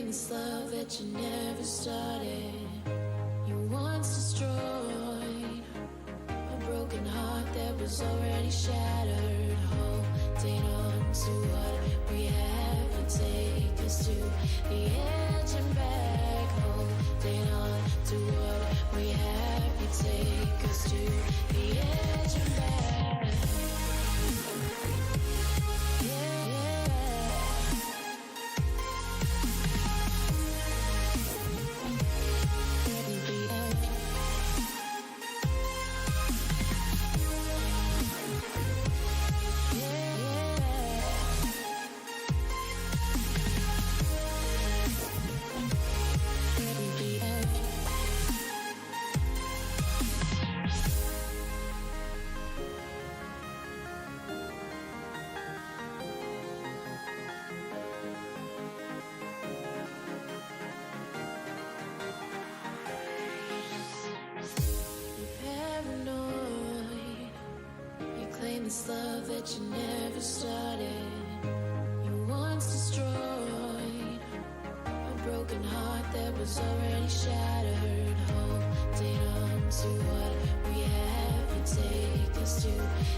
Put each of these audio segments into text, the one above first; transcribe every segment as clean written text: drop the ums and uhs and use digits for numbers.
this love that you never started. You once destroyed a broken heart that was already shattered. Holding on to what we have and take us to the edge and back. Holding on to what we have and take us to the edge and back. This love that you never started. You once destroyed a broken heart that was already shattered. Holding on to what we have and take us to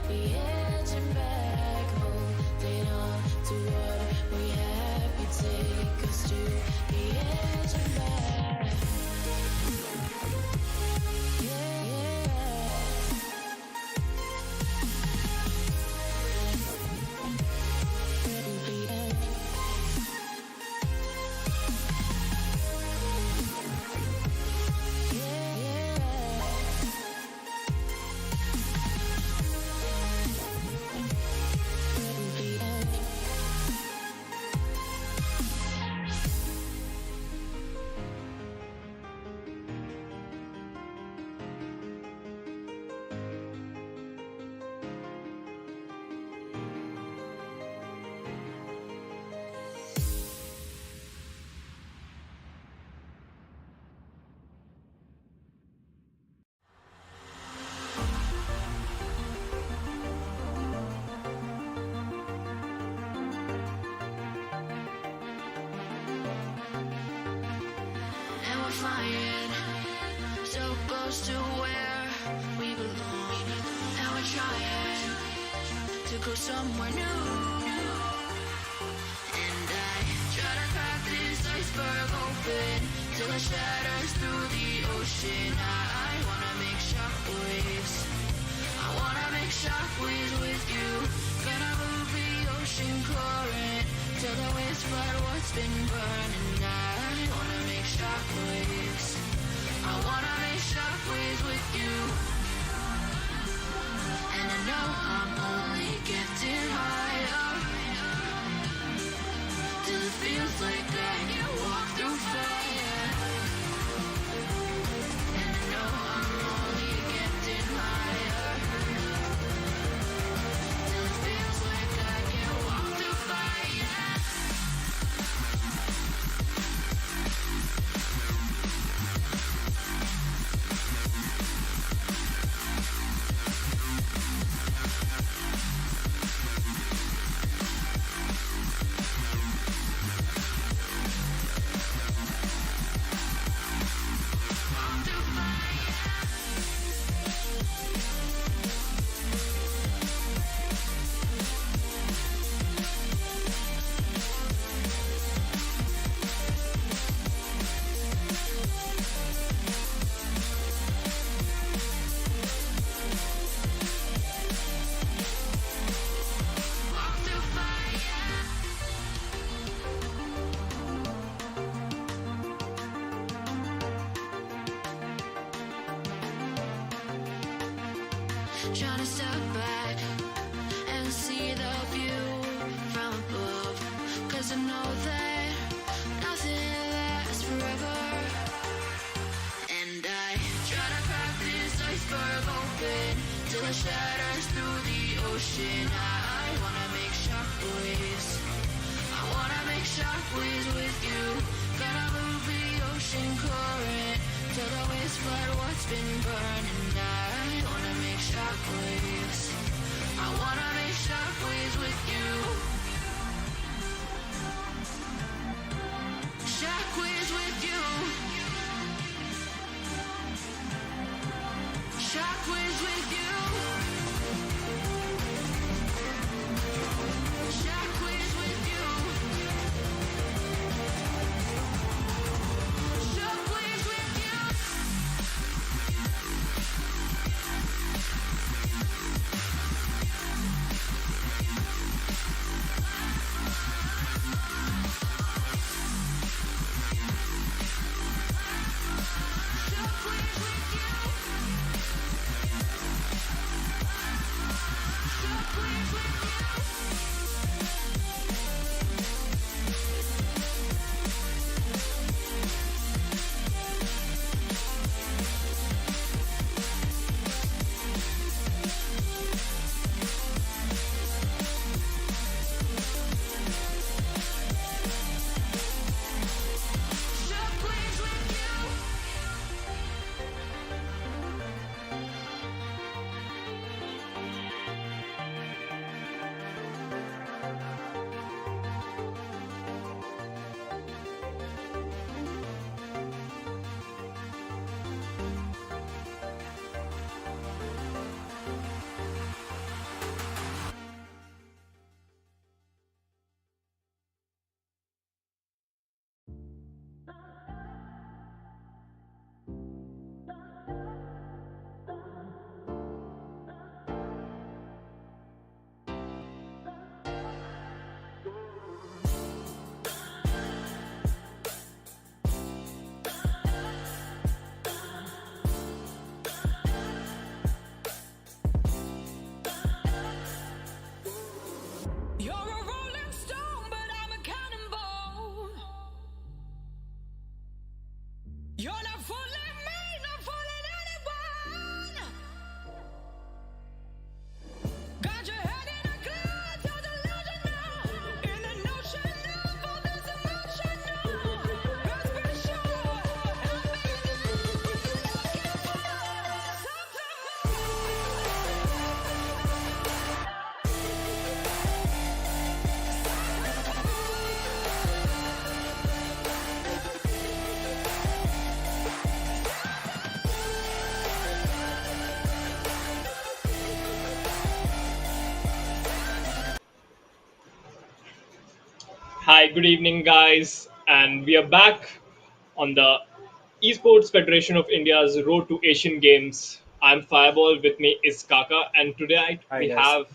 the edge and back. Holding on to what we have and take us to the edge and back. Flying so close to where we belong, and we're trying to go somewhere new. And I try to crack this iceberg open till it shatters through the ocean. I wanna make shockwaves. I wanna make shockwaves with you. Gonna move the ocean current till the waves flood what's been burning. I wanna make shockwaves. I wanna make shockwaves with you. And I know I'm only getting higher till it feels like I can walk through fire. And I know I'm only getting higher till it feels like I can walk through fire. Trying to step back and see the view from above, 'cause I know that nothing lasts forever. And I try to crack this iceberg open till it shatters through the ocean. I wanna make shockwaves. I wanna make shockwaves with you. Gonna move the ocean current till the waves flood what's been burning. I wanna make shockwaves. I wanna make shockwaves with you. Shockwaves. Hi, good evening, guys, and we are back on the Esports Federation of India's Road to Asian Games. I'm Fireball, with me is Kaka, and today Hi we guys. have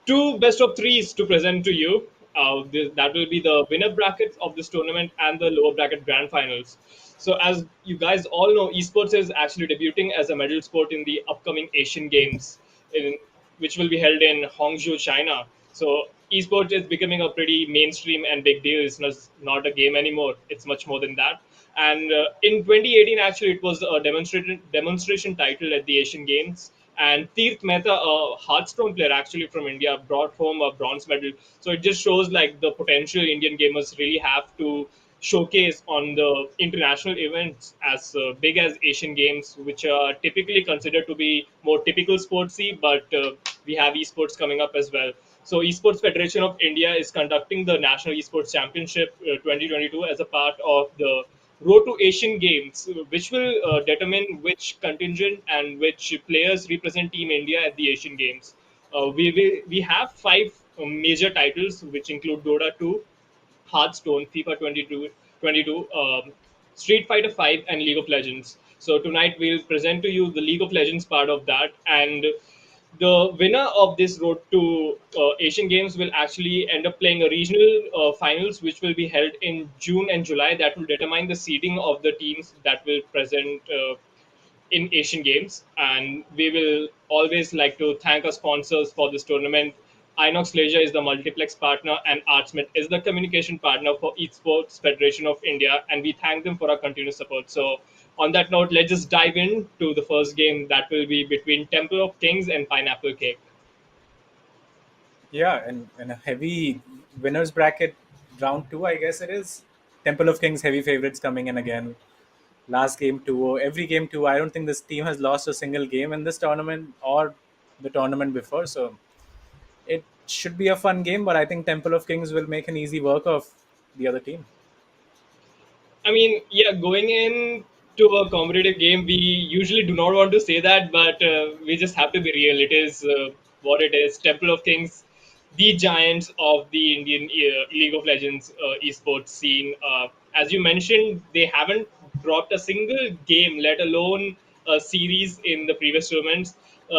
two best of threes to present to you. That will be the winner bracket of this tournament and the lower bracket grand finals. So, as you guys all know, esports is actually debuting as a medal sport in the upcoming Asian Games, which will be held in Hangzhou, China. So, esports is becoming a pretty mainstream and big deal. It's not a game anymore. It's much more than that. And in 2018, actually, it was a demonstration title at the Asian Games. And Teerth Mehta, a Hearthstone player actually from India, brought home a bronze medal. So it just shows like the potential Indian gamers really have to showcase on the international events as big as Asian Games, which are typically considered to be more typical sportsy, but we have esports coming up as well. So, Esports Federation of India is conducting the National Esports Championship 2022 as a part of the Road to Asian Games, which will determine which contingent and which players represent Team India at the Asian Games. We have five major titles, which include Dota 2, Hearthstone, FIFA 22, Street Fighter 5, and League of Legends. So tonight we'll present to you the League of Legends part of that, and the winner of this road to Asian Games will actually end up playing a regional finals, which will be held in June and July. That will determine the seeding of the teams that will present in Asian Games. And we will always like to thank our sponsors for this tournament. Inox Leisure is the multiplex partner, and Artsmith is the communication partner for Esports Federation of India, and we thank them for our continuous support. So, on that note, let's just dive into the first game that will be between Temple of Kings and Pineapple Cake. Yeah, and a heavy winners bracket round two, I guess it is. Temple of Kings heavy favorites coming in again. Last game 2 every game 2. I don't think this team has lost a single game in this tournament or the tournament before. So it should be a fun game, but I think Temple of Kings will make an easy work of the other team. I mean, yeah, going in to a competitive game, we usually do not want to say that, but we just have to be real. It is what it is. Temple of Kings, the giants of the Indian League of Legends esports scene. As you mentioned, they haven't dropped a single game, let alone a series in the previous tournaments.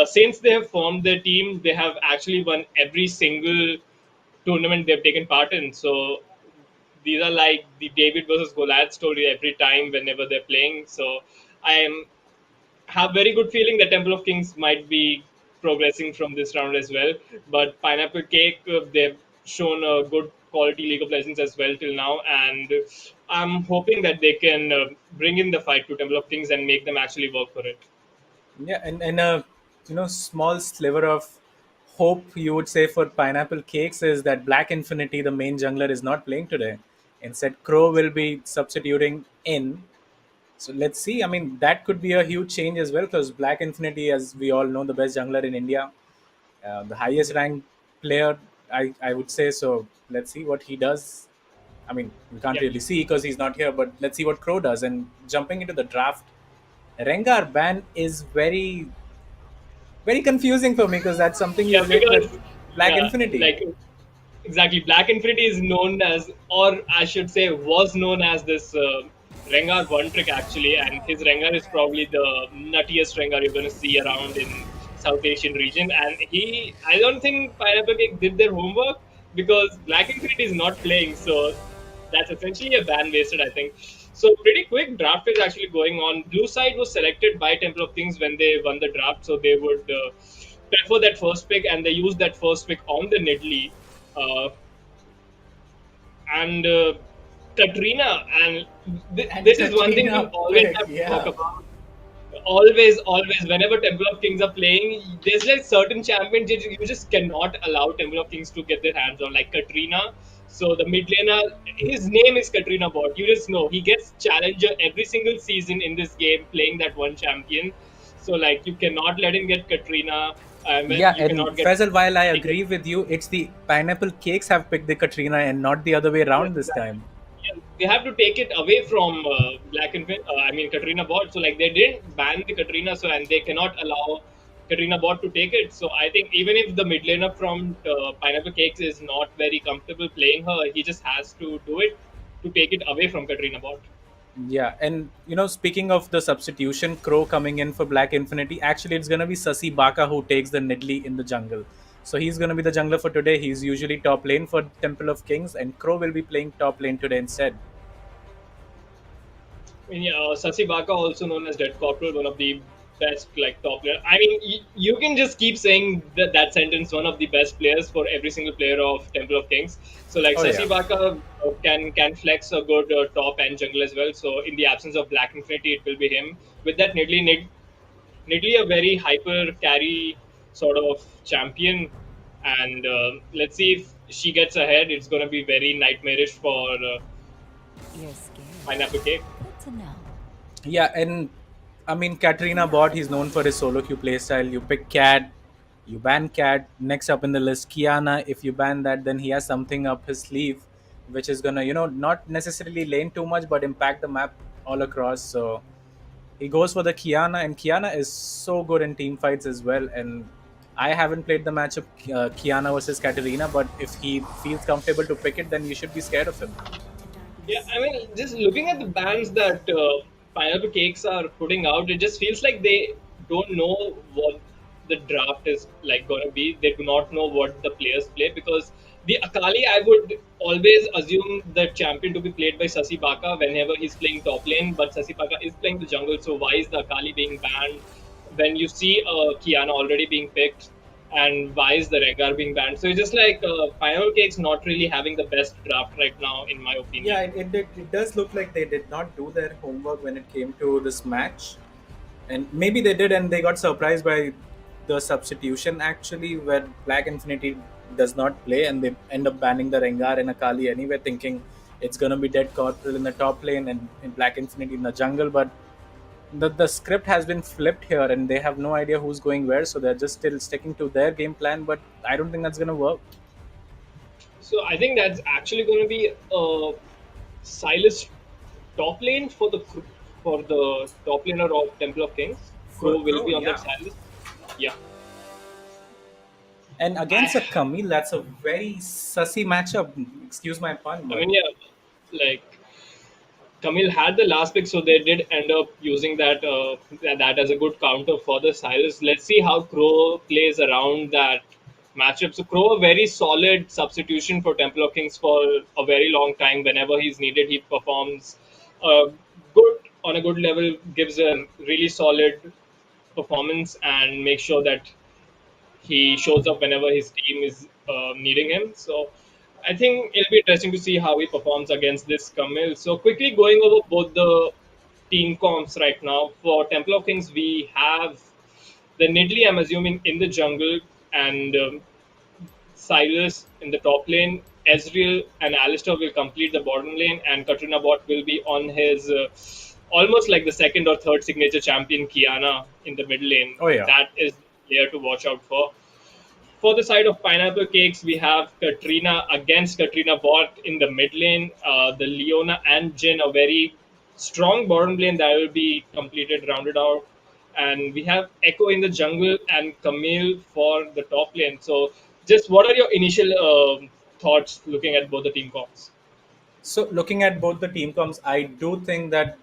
Since they have formed their team, they have actually won every single tournament they've taken part in. So these are like the David versus Goliath story every time whenever they're playing. So I am have very good feeling that Temple of Kings might be progressing from this round as well. But Pineapple Cake, they've shown a good quality League of Legends as well till now, and I'm hoping that they can bring in the fight to Temple of Kings and make them actually work for it. Yeah, and a small sliver of hope you would say for Pineapple Cakes is that Black Infinity, the main jungler, is not playing today. Instead, Crow will be substituting in. So let's see. I mean, that could be a huge change as well because Black Infinity, as we all know, the best jungler in India, the highest ranked player, I would say. So let's see what he does. I mean, we can't Yeah, really see because he's not here, but let's see what Crow does. And jumping into the draft, Rengar ban is very confusing for me because that's something you yeah, relate with because Black yeah, Infinity. like exactly, Black Infinity is known as, or I should say, was known as this Rengar one trick actually, and his Rengar is probably the nuttiest Rengar you're going to see around in South Asian region. And I don't think Pineapple Cake did their homework because Black Infinity is not playing, so that's essentially a ban wasted, I think. So pretty quick draft is actually going on. Blue side was selected by Temple of Kings when they won the draft, so they would prefer that first pick, and they used that first pick on the Nidley. And Katrina, and And this is one thing we Katrina always pick, have to talk yeah. about. Always, whenever Temple of Kings are playing, there's like certain champions that you just cannot allow Temple of Kings to get their hands on, like Katrina. So the mid laner, his name is Katrina Bot. You just know he gets challenger every single season in this game, playing that one champion. So like you cannot let him get Katrina. Yeah, You and cannot get. Faisal, while I agree with you, it's the Pineapple Cakes have picked the Katrina and not the other way Yeah, around this exactly. time. Yeah, they have to take it away from I mean Katrina Bot. So like they didn't ban the Katrina, so and they cannot allow Katrina Bot to take it. So I think even if the mid laner from Pineapple Cakes is not very comfortable playing her, he just has to do it to take it away from Katrina Bot. Yeah, and speaking of the substitution, Crow coming in for Black Infinity, actually it's gonna be Sasi Baka who takes the Nidli in the jungle. So he's gonna be the jungler for today. He's usually top lane for Temple of Kings, and Crow will be playing top lane today instead. I mean, yeah, Sasi Baka, also known as Dead Corporal, one of the best like top player. I mean, you can just keep saying that sentence. One of the best players for every single player of Temple of Kings. So like Oh yeah. Sasi Baka can flex a good top and jungle as well. So in the absence of Black Infinity, it will be him. With that, Nidli a very hyper carry sort of champion, and let's see if she gets ahead. It's going to be very nightmarish for You're scared. Pineapple Cake. Good to know. Yeah, and I mean Katrina Bot, he's known for his solo queue playstyle. You pick Cat, you ban Cat. Next up in the list, Kiana. If you ban that, then he has something up his sleeve, which is gonna, not necessarily lane too much, but impact the map all across. So he goes for the Kiana, and Kiana is so good in team fights as well. And I haven't played the matchup Kiana versus Katarina, but if he feels comfortable to pick it, then you should be scared of him. Yeah, I mean, just looking at the bands that Pineapple Cakes are putting out, it just feels like they don't know what the draft is like going to be. They do not know what the players play because the Akali, I would always assume the champion to be played by Sasi Baka whenever he's playing top lane, but Sasi Baka is playing the jungle, so why is the Akali being banned when you see Kiana already being picked? And why is the Rengar being banned? So it's just like Pineapple Cakes not really having the best draft right now, in my Yeah, opinion. it does look like they did not do their homework when it came to this match. And maybe they did, and they got surprised by the substitution actually, where Black Infinity does not play, and they end up banning the Rengar and Akali anyway, thinking it's gonna be Dead Corporal in the top lane and in Black Infinity in the jungle. But the script has been flipped here, and they have no idea who's going where, so they're just still sticking to their game plan. But I don't think that's gonna work. So I think that's actually going to be Silas top lane for the top laner of Temple of Kings. For Crow will Crow, be on that yeah. Silas. Yeah, And I against a Camille, that's a very sussy matchup. Excuse my pun, I but mean, yeah, like Camille had the last pick, so they did end up using that as a good counter for the Silas. Let's see how Crow plays around that matchup. So Crow, a very solid substitution for Temple of Kings for a very long time. Whenever he's needed, he performs good on a good level, gives a really solid performance, and makes sure that he shows up whenever his team is needing him. So I think it'll be interesting to see how he performs against this Camille. So quickly going over both the team comps right now. For Temple of Kings, we have the Nidli, I'm assuming, in the jungle, and Silas in the top lane. Ezreal and Alistair will complete the bottom lane, and Katrina Bot will be on his almost like the second or third signature champion, Kiana, in the mid lane. oh yeah. That is the player to watch out for. For the side of Pineapple Cakes, we have Katrina against Katrina Bot in the mid lane. The Leona and Jin, a very strong bottom lane that will be completed, rounded out. And we have Echo in the jungle and Camille for the top lane. So, just what are your initial thoughts looking at both the team comps? So looking at both the team comps, I do think that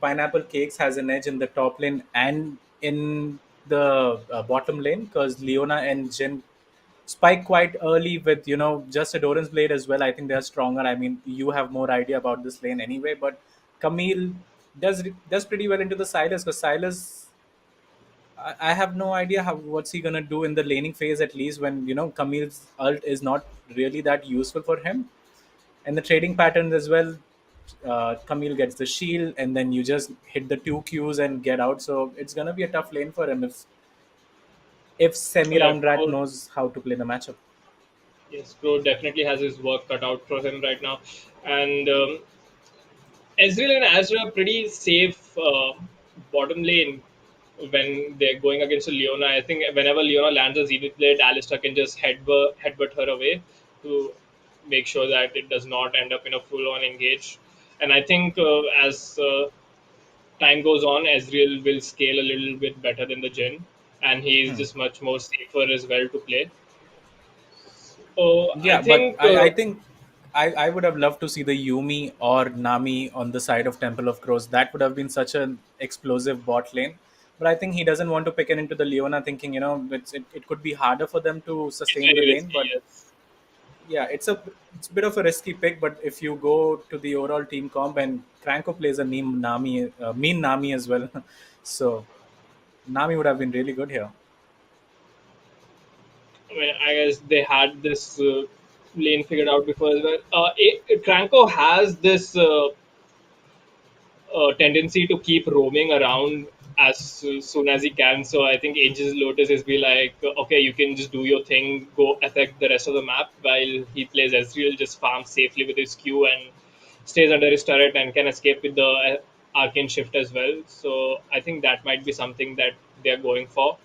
Pineapple Cakes has an edge in the top lane and in the bottom lane because Leona and Jin spike quite early with just a Doran's blade as well. I think they're stronger. I mean, you have more idea about this lane anyway, but Camille does pretty well into the Silas because Silas. I have no idea what's he gonna do in the laning phase at least when Camille's ult is not really that useful for him and the trading patterns as well. Camille gets the shield, and then you just hit the two Qs and get out. So it's gonna be a tough lane for him if Oh, Semi yeah, Round Rat Crow, knows how to play the matchup. yes, Crow definitely has his work cut out for him right now. And Ezreal and Azra are pretty safe bottom lane when they're going against a Leona. I think whenever Leona lands a Zenith Blade, Alistair can just headbutt her away to make sure that it does not end up in a full on engage. And I think as time goes on, Ezreal will scale a little bit better than the Jhin. and he's Hmm. just much more safer as well to play. So I Yeah, but think I think I would have loved to see the Yumi or Nami on the side of Temple of Crows. That would have been such an explosive bot lane. But I think he doesn't want to pick it into the Leona, thinking, it could be harder for them to it's sustain the very lane. risky. But Yes. yeah, it's a bit of a risky pick. But if you go to the overall team comp, and Cranko plays a mean Nami as well, so Nami would have been really good here. I mean, I guess they had this lane figured out before as well. Cranko has this tendency to keep roaming around as soon as he can. So I think Angel's Lotus is be like, okay, you can just do your thing, go affect the rest of the map while he plays Ezreal, just farms safely with his Q and stays under his turret and can escape with the Arcane Shift as well. So I think that might be something that they're going for.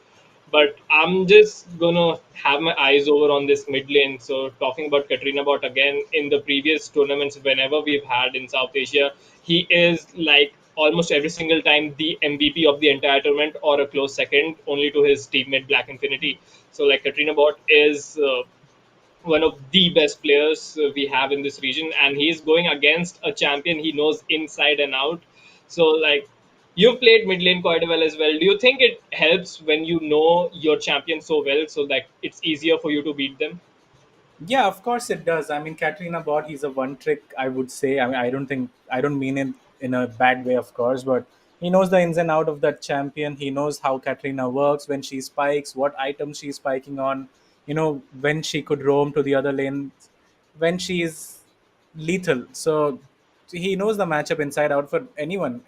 But I'm just gonna have my eyes over on this mid lane. So talking about Katrina Bot again, in the previous tournaments, whenever we've had in South Asia, he is like almost every single time the MVP of the entire tournament or a close second, only to his teammate Black Infinity. So like Katrina Bot is one of the best players we have in this region, and he's going against a champion he knows inside and out. So like, you've played mid lane quite well as well. Do you think it helps when you know your champion so well, so that it's easier for you to beat them? Yeah, of course it does. I mean, Katrina Bot, he's a one trick, I would say. I mean, I don't mean it in a bad way, of course, but he knows the ins and out of that champion. He knows how Katrina works, when she spikes, what items she's spiking on, when she could roam to the other lane, when she is lethal. So he knows the matchup inside out for anyone.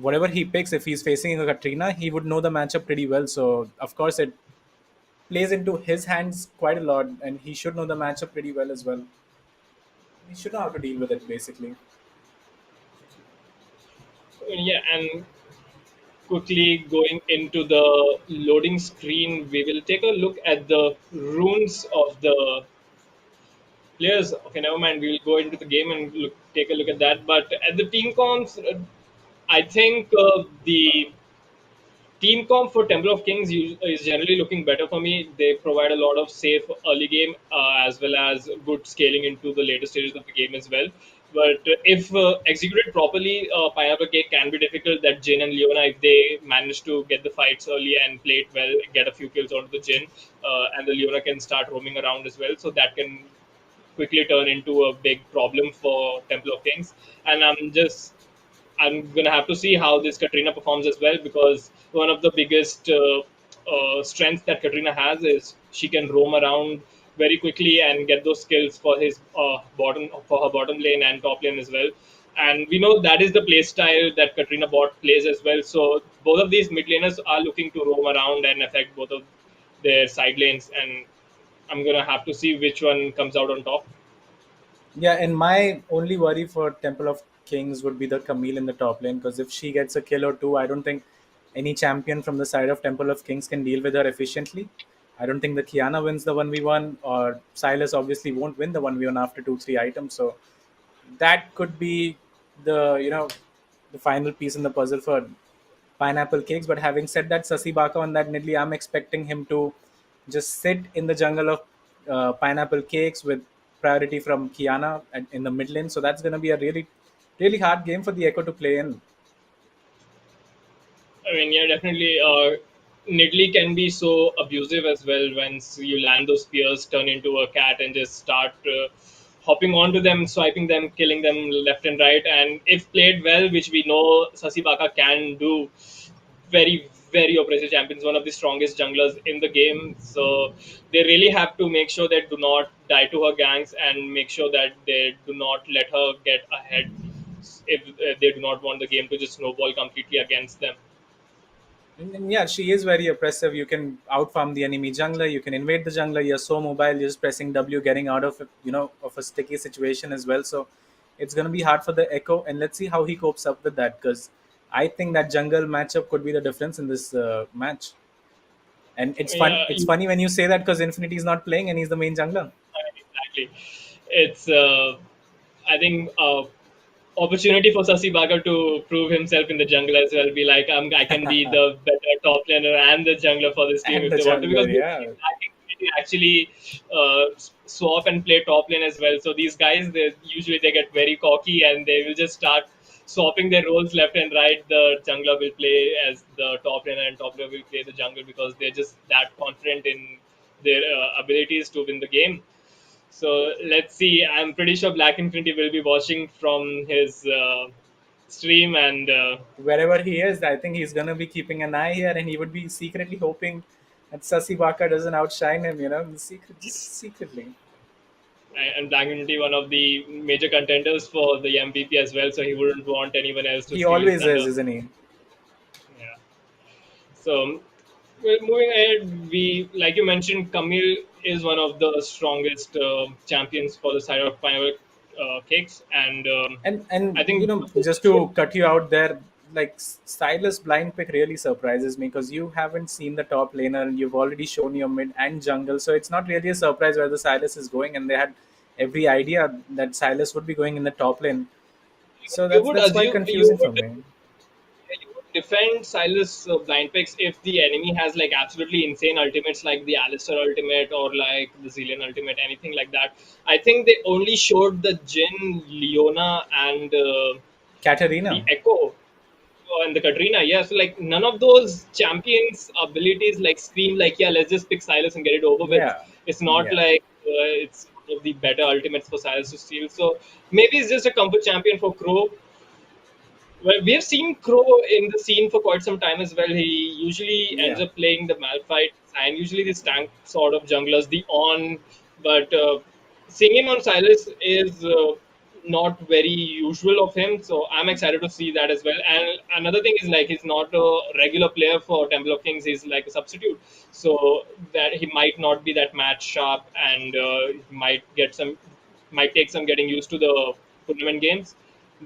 Whatever he picks, if he's facing a Katrina, he would know the matchup pretty well. So, of course, it plays into his hands quite a lot, and he should know the matchup pretty well as well. He should know how to deal with it, basically. Yeah, and quickly going into the loading screen, we will take a look at the runes of the players. Okay, never mind. We'll go into the game and take a look at that. But at the team comps, I think the team comp for Temple of Kings is generally looking better for me. They provide a lot of safe early game as well as good scaling into the later stages of the game as well. But if executed properly, Pineapple Cake can be difficult. That Jin and Leona, if they manage to get the fights early and play it well, get a few kills onto the Jin, and the Leona can start roaming around as well. So that can quickly turn into a big problem for Temple of Kings. And I'm gonna have to see how this Katrina performs as well, because one of the biggest strengths that Katrina has is she can roam around very quickly and get those skills for his bottom for her bottom lane and top lane as well. And we know that is the play style that Katrina bot plays as well. So both of these mid laners are looking to roam around and affect both of their side lanes, and I'm gonna have to see which one comes out on top. Yeah, and my only worry for Temple of Kings would be the Camille in the top lane, because if she gets a kill or two, I don't think any champion from the side of Temple of Kings can deal with her efficiently. I don't think the Kiana wins the 1v1, or Silas obviously won't win the 1v1 after 2 3 items. So that could be the final piece in the puzzle for Pineapple Cakes. But having said that, Sasi Baka on that Nidli, I'm expecting him to just sit in the jungle of Pineapple Cakes with priority from Kiana in the mid lane. So that's going to be a really, really hard game for the Echo to play in. I mean, yeah, definitely. Nidalee can be so abusive as well. Once you land those spears, turn into a cat and just start hopping onto them, swiping them, killing them left and right. And if played well, which we know Sasibaka can do, very, very oppressive champions, one of the strongest junglers in the game. So they really have to make sure they do not die to her ganks and make sure that they do not let her get ahead if they do not want the game to just snowball completely against them. And yeah, she is very oppressive. You can outfarm the enemy jungler. You can invade the jungler. You're so mobile. You're just pressing W, getting out of of a sticky situation as well. So it's gonna be hard for the Echo, and let's see how he copes up with that. Because I think that jungle matchup could be the difference in this match. And it's fun. Yeah, It's funny when you say that, because Infinity is not playing and he's the main jungler. exactly. It's I think opportunity for Sasi Bagar to prove himself in the jungle as well. Be like, I can be the better top laner and the jungler for this team And if the they want to, because jungler, we've yeah. seen Black Infinity actually swap and play top lane as well. So these guys, they get very cocky and they will just start swapping their roles left and right. The jungler will play as the top laner and top laner will play the jungle because they're just that confident in their abilities to win the game. So let's see. I'm pretty sure Black Infinity will be watching from his stream, and Wherever he is, I think he's gonna be keeping an eye here, and he would be secretly hoping that Sasi Baka doesn't outshine him. Just secretly. Black Infinity, one of the major contenders for the MVP as well. So he wouldn't want anyone else to He steal his always is, thunder. isn't he? Yeah. So, well, moving ahead, we like you mentioned, Camille is one of the strongest champions for the side of Pineapple Kicks, and And I think just to cut you out there, like Silas blind pick really surprises me because you haven't seen the top laner and you've already shown your mid and jungle, so it's not really a surprise where the Silas is going, and they had every idea that Silas would be going in the top lane. So you that's would that's quite assume you confusing for would me. defend Silas blind picks if the enemy has like absolutely insane ultimates like the Alistair ultimate or like the Zillion ultimate, anything like that. I think they only showed the Jin, Leona, and the Katarina. Echo and the Katrina. Yeah, so like none of those champions' abilities like scream like, yeah, let's just pick Silas and get it over with. Yeah. It's not Yeah. like it's one of the better ultimates for Silas to steal. So maybe it's just a comfort champion for Crow. Well, we have seen Crow in the scene for quite some time as well. He usually ends Yeah. up playing the Malphite and usually this tank sort of junglers, the On. But seeing him on Silas is not very usual of him. So I'm excited to see that as well. And another thing is like he's not a regular player for Temple of Kings. He's like a substitute. So that he might not be that match sharp and he might take some getting used to the tournament games,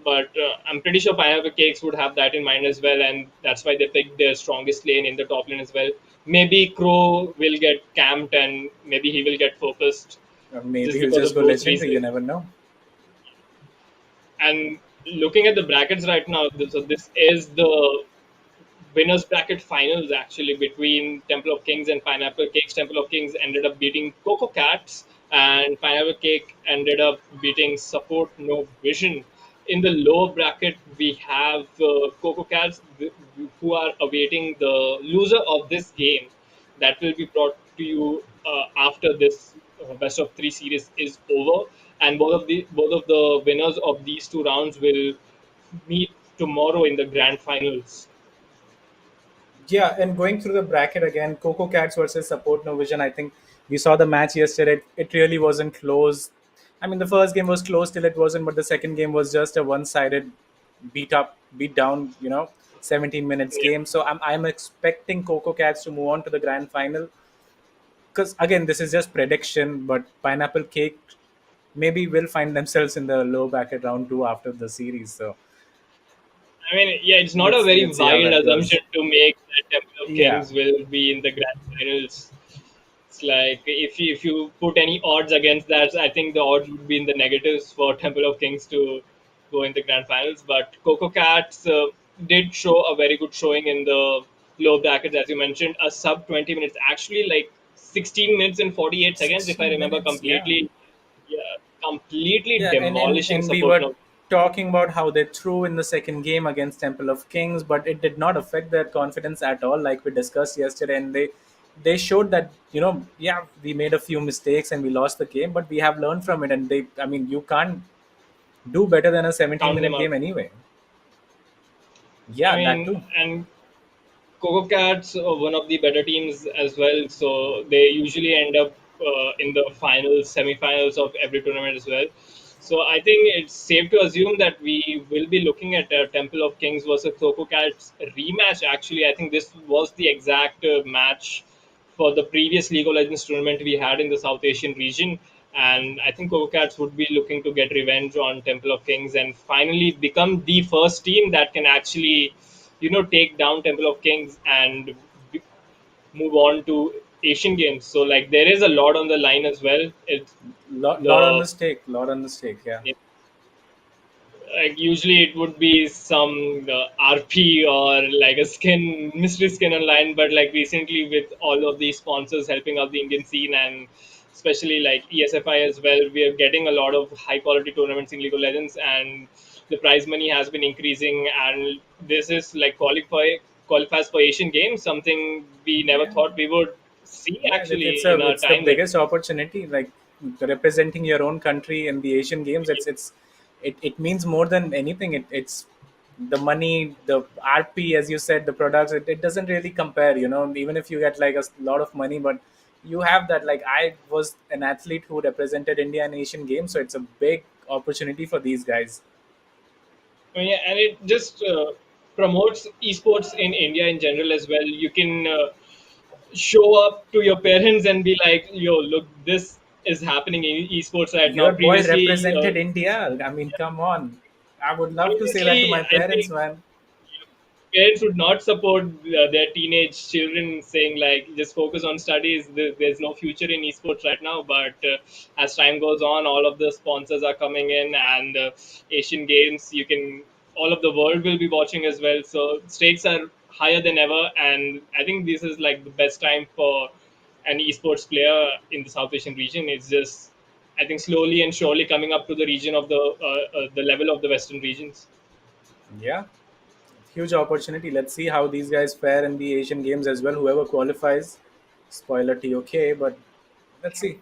but I'm pretty sure Pineapple Cakes would have that in mind as well, and that's why they picked their strongest lane in the top lane as well. Maybe Crow will get camped and maybe he will get focused Or maybe just he'll because just of go those legendary. You reasons. never know. And looking at the brackets right now, so this is the winners bracket finals actually between Temple of Kings and Pineapple Cakes. Temple of Kings ended up beating Coco Cats, and Pineapple Cake ended up beating Support No Vision. In the lower bracket, we have Coco Cats, who are awaiting the loser of this game. That will be brought to you after this best of three series is over, and both of the winners of these two rounds will meet tomorrow in the grand finals. Yeah, and going through the bracket again, Coco Cats versus Support No Vision. I think we saw the match yesterday. It really wasn't close. I mean, the first game was close till it wasn't, but the second game was just a one-sided beat down. 17 minutes Yeah. game. So I'm expecting Coco Cats to move on to the grand final. Because again, this is just prediction, but Pineapple Cake maybe will find themselves in the low bracket round two after the series. So I mean, yeah, it's not a let's very let's see how wild that assumption goes. to make that Temple of Yeah. Kings will be in the grand finals. It's like if you put any odds against that, I think the odds would be in the negatives for Temple of Kings to go in the grand finals. But Coco Cats did show a very good showing in the low brackets, as you mentioned, a sub 20 minutes, actually like 16 minutes and 48 seconds, if I 16 remember minutes, yeah. completely. Yeah, completely Yeah, demolishing and we support were now. talking about how they threw in the second game against Temple of Kings, but it did not affect their confidence at all, like we discussed yesterday. And they showed that yeah, we made a few mistakes and we lost the game, but we have learned from it. And I mean, you can't do better than a 17 Count them minute out. game anyway. I Yeah, that mean, too. and Coco Cats are one of the better teams as well, so they usually end up in the finals, semi-finals of every tournament as well. So I think it's safe to assume that we will be looking at a Temple of Kings versus Coco Cats rematch. Actually, I think this was the exact match for the previous League of Legends tournament we had in the South Asian region. And I think Coco Cats would be looking to get revenge on Temple of Kings and finally become the first team that can actually, take down Temple of Kings and b- move on to Asian Games. So like there is a lot on the line as well. It's Lot on the the stake, lot on the stake. Yeah. Like usually it would be some RP or like a skin mystery skin online, but like recently with all of these sponsors helping out the Indian scene and especially like ESFI as well, we are getting a lot of high quality tournaments in League of Legends, and the prize money has been increasing, and this is like qualifies for Asian Games, something we never Yeah. thought we would see Yeah, actually in our it's the time. That biggest opportunity. Like representing your own country in the Asian Games, it means more than anything. It's the money, the RP, as you said, the products. It doesn't really compare. Even if you get like a lot of money, but you have that. Like I was an athlete who represented India in Asian Games, so it's a big opportunity for these guys. Yeah, and it just promotes esports in India in general as well. You can show up to your parents and be like, "Yo, look, this is happening in esports right now." Your boy Previously, represented India. I mean, come on. I would love to say that to my I parents, think man. parents would not support their teenage children saying like just focus on studies. There's no future in esports right now, but as time goes on, all of the sponsors are coming in, and Asian Games, you can all of the world will be watching as well, so stakes are higher than ever, and I think this is like the best time for an esports player in the South Asian region. It's just, I think, slowly and surely coming up to the region of the level of the western regions. Yeah, huge opportunity. Let's see how these guys fare in the Asian Games as well. Whoever qualifies, spoiler TOK, but let's see.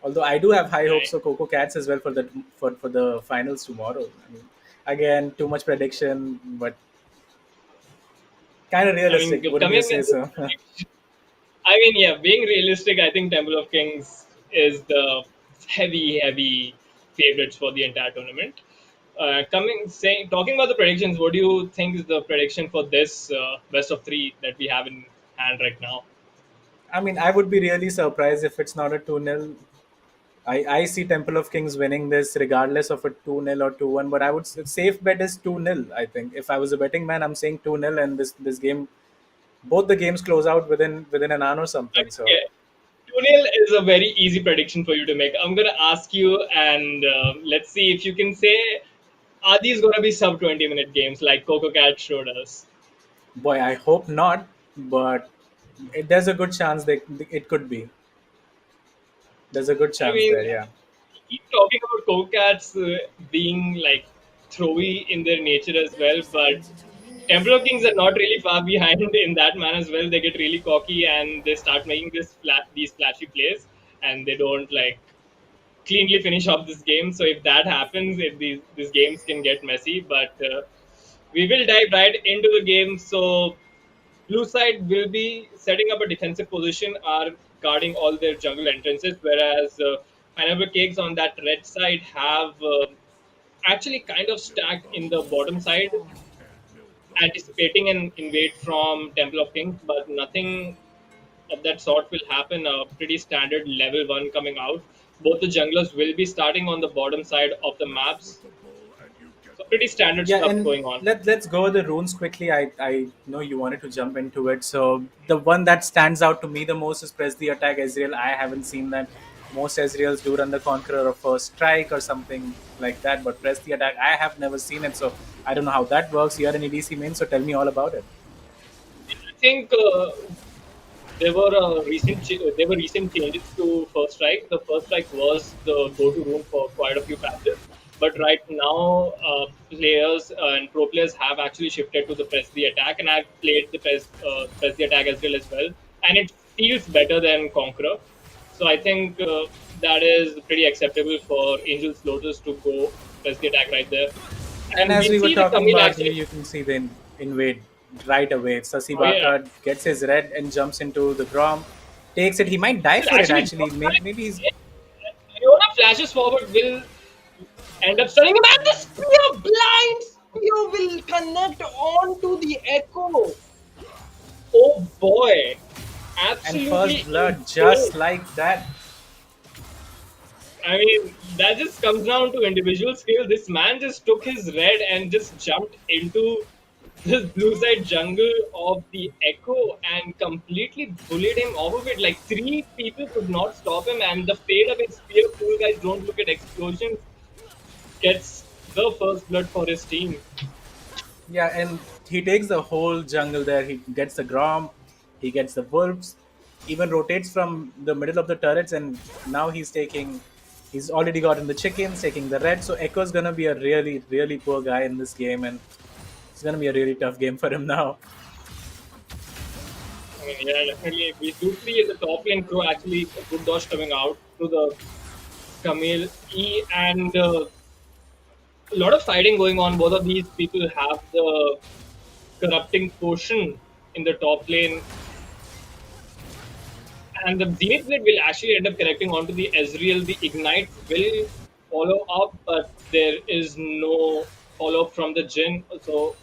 Although I do have high hopes Right. for Coco Cats as well for the finals tomorrow. I mean, again, too much prediction, but kind of I mean, realistic, wouldn't you coming. say so? I mean, yeah, being realistic, I think Temple of Kings is the heavy favorites for the entire tournament. Talking about the predictions, what do you think is the prediction for this best of three that we have in hand right now? I mean, I would be really surprised if it's not a 2-0. I see Temple of Kings winning this regardless of a 2-0 or 2-1, but I would safe bet is 2-0. I think if I was a betting man, I'm saying 2-0, and this game, both the games close out within an hour or I something. mean, So yeah, 2-0 is a very easy prediction for you to make. I'm going to ask you, and let's see if you can say, are these going to be sub 20-minute games like Coco Cat showed us? boy, I hope not, but there's a good chance it could be. There's a good I chance mean, there. Yeah. keep talking about Coco being like throwy in their nature as well, but Temple of Kings are not really far behind in that man as well. They get really cocky and they start making these flashy plays, and they don't like cleanly finish off this game. So if that happens, these games can get messy. But we will dive right into the game. So blue side will be setting up a defensive position, are guarding all their jungle entrances, whereas Pineapple Cakes on that red side have actually kind of stacked in the bottom side, anticipating an invade from Temple of Kings, but nothing of that sort will happen. A pretty standard level one coming out. Both the junglers will be starting on the bottom side of the maps. So pretty standard Yeah, stuff and going on. let's go over the runes quickly. I know you wanted to jump into it. So the one that stands out to me the most is press the attack Ezreal. I haven't seen that. Most Ezreals do run the Conqueror or First Strike or something like that, but press the attack, I have never seen it. So I don't know how that works. You're an EDC main, so tell me all about it. I think there were recent changes to First Strike. The First Strike was the go-to rune for quite a few patches, but right now players and pro players have actually shifted to the press the attack, and I've played the press the attack as well, and it feels better than Conqueror. So I think that is pretty acceptable for Angel's Lotus to go press the attack right there, And and as we'll we were see the talking Camille about, you actually. you can see the invade right away. Sasi Oh yeah, Baka gets his red and jumps into the Grom, takes it. He might die will for it actually actually. drop Maybe he's back. Leona flashes forward, will end up stunning him, and the spear blind spear will connect onto the echo. Oh boy, and first absolutely blood insane. just like that. I mean, that just comes down to individual skill. This man just took his red and just jumped into this blue side jungle of the echo and completely bullied him off of it. Like three people could not stop him, and the fade of his spear, cool guys don't look at explosions, gets the first blood for his team. Yeah, and he takes the whole jungle there. He gets the Grom, he gets the Wolves, even rotates from the middle of the turrets, and now he's taking. He's already gotten the chickens, taking the red. So Echo's gonna be a really, really poor guy in this game, and it's gonna be a really tough game for him now. I mean, yeah, definitely. We do see in the top lane Crow actually a good dodge coming out to the Camille E and a lot of fighting going on. Both of these people have the corrupting potion in the top lane, and the Zenith Blade will actually end up connecting onto the Ezreal. The Ignite will follow up, but there is no follow up from the Jin. So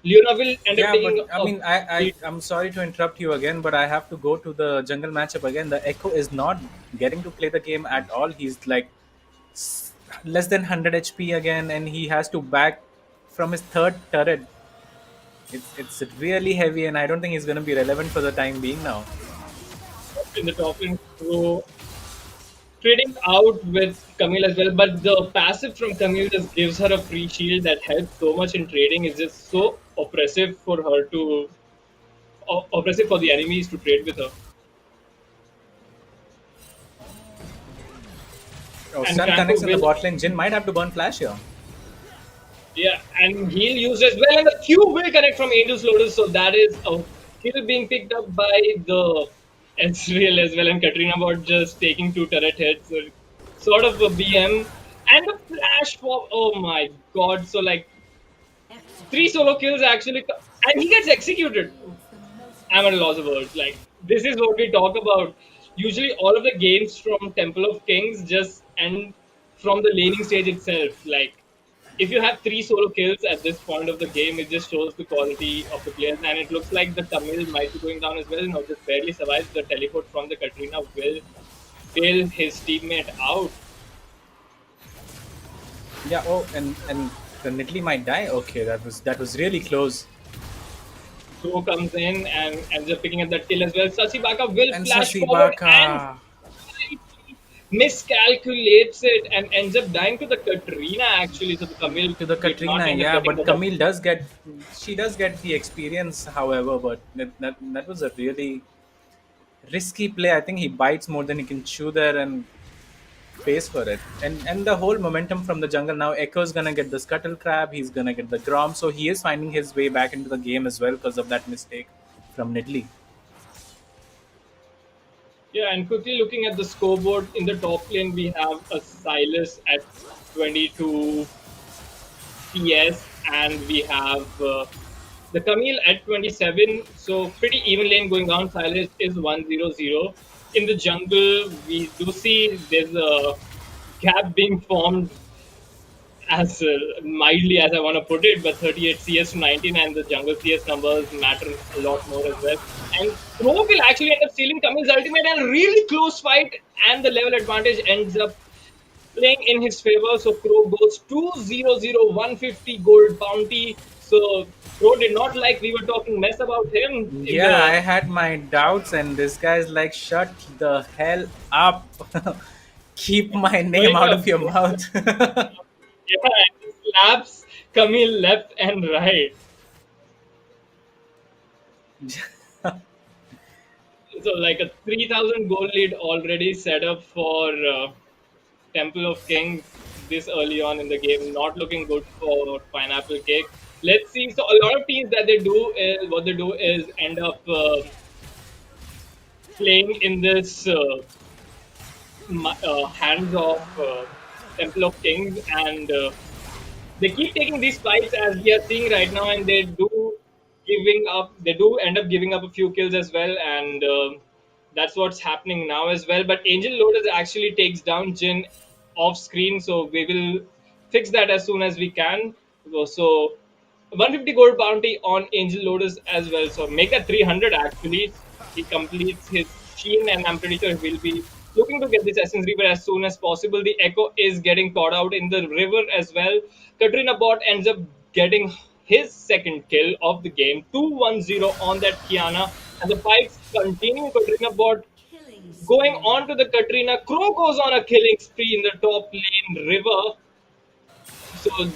Leona will end up Yeah, but taking I a mean, beat. I'm sorry to interrupt you again, but I have to go to the jungle matchup again. The Echo is not getting to play the game at all. He's like less than 100 HP again, and he has to back from his third turret. It's really heavy, and I don't think he's going to be relevant for the time being now. In the top lane. So trading out with Camille as well, but the passive from Camille just gives her a free shield that helps so much in trading. It's just so oppressive for her to oppressive for the enemies to trade with her. Oh, And Sun Franco connects in the will, bot lane. Jin might have to burn flash here. yeah, and he'll use as well, and the Q will connect from Angel's Lotus, so that is a kill being picked up by the Ezreal as well, and Katrina about just taking two turret hits, so sort of a BM, and the flash for, oh my god, so like three solo kills actually, and he gets executed. I'm at a loss of words. Like, this is what we talk about. Usually, all of the games from Temple of Kings just end from the laning stage itself. Like, if you have three solo kills at this point of the game, it just shows the quality of the players. And it looks like the Tamil might be going down as well. Now, just barely survives. The teleport from the Katrina will bail his teammate out. Yeah. Oh, and the Nidalee might die. Okay, that was really close. Crow comes in and ends up picking up that kill as well. Sasibaka will And flash forward and Sasibaka miscalculates it and ends up dying to the Katrina actually. So the Camille to the did not Katrina, end up yeah, getting but the double. Camille does get the experience, however, but that was a really risky play. I think he bites more than he can chew there and pays for it. And the whole momentum from the jungle now. Echo's gonna get the scuttle crab. He's gonna get the Grom. So he is finding his way back into the game as well because of that mistake from Nidalee. Yeah, and quickly looking at the scoreboard in the top lane, we have a Silas at 22 PS, and we have the Camille at 27. So pretty even lane going down. Silas is 100. In the jungle, we do see there's a gap being formed as mildly as I want to put it, but 38 CS to 19 and the jungle CS numbers matter a lot more as well. And Crow will actually end up stealing Camille's ultimate and really close fight, and the level advantage ends up playing in his favor. So Crow goes 200, 150 gold bounty. So Crow did not like we were talking mess about him in Yeah, I the had my doubts, and this guy's like, shut the hell up. Keep my name going out up. of your mouth. Yeah, and slaps Camille left and right. So like a 3,000 goal lead already set up for Temple of Kings this early on in the game. Not looking good for Pineapple Cake. Let's see. So a lot of teams that they do is what they do is end up playing in this hands of Temple of Kings, and they keep taking these fights as we are seeing right now, and they do end up giving up a few kills as well, and that's what's happening now as well. But Angel Lotus actually takes down Jin off screen, so we will fix that as soon as we can. So 150 gold bounty on Angel Lotus as well, so make that 300 actually. He completes his sheen, and I'm pretty sure he'll be looking to get this Essence Reaper as soon as possible. The Echo is getting caught out in the river as well. Katrina bot ends up getting his second kill of the game, 210 on that Kiana, and the fights continue. Katrina bot going on to the Katrina. Crow goes on a killing spree in the top lane river. So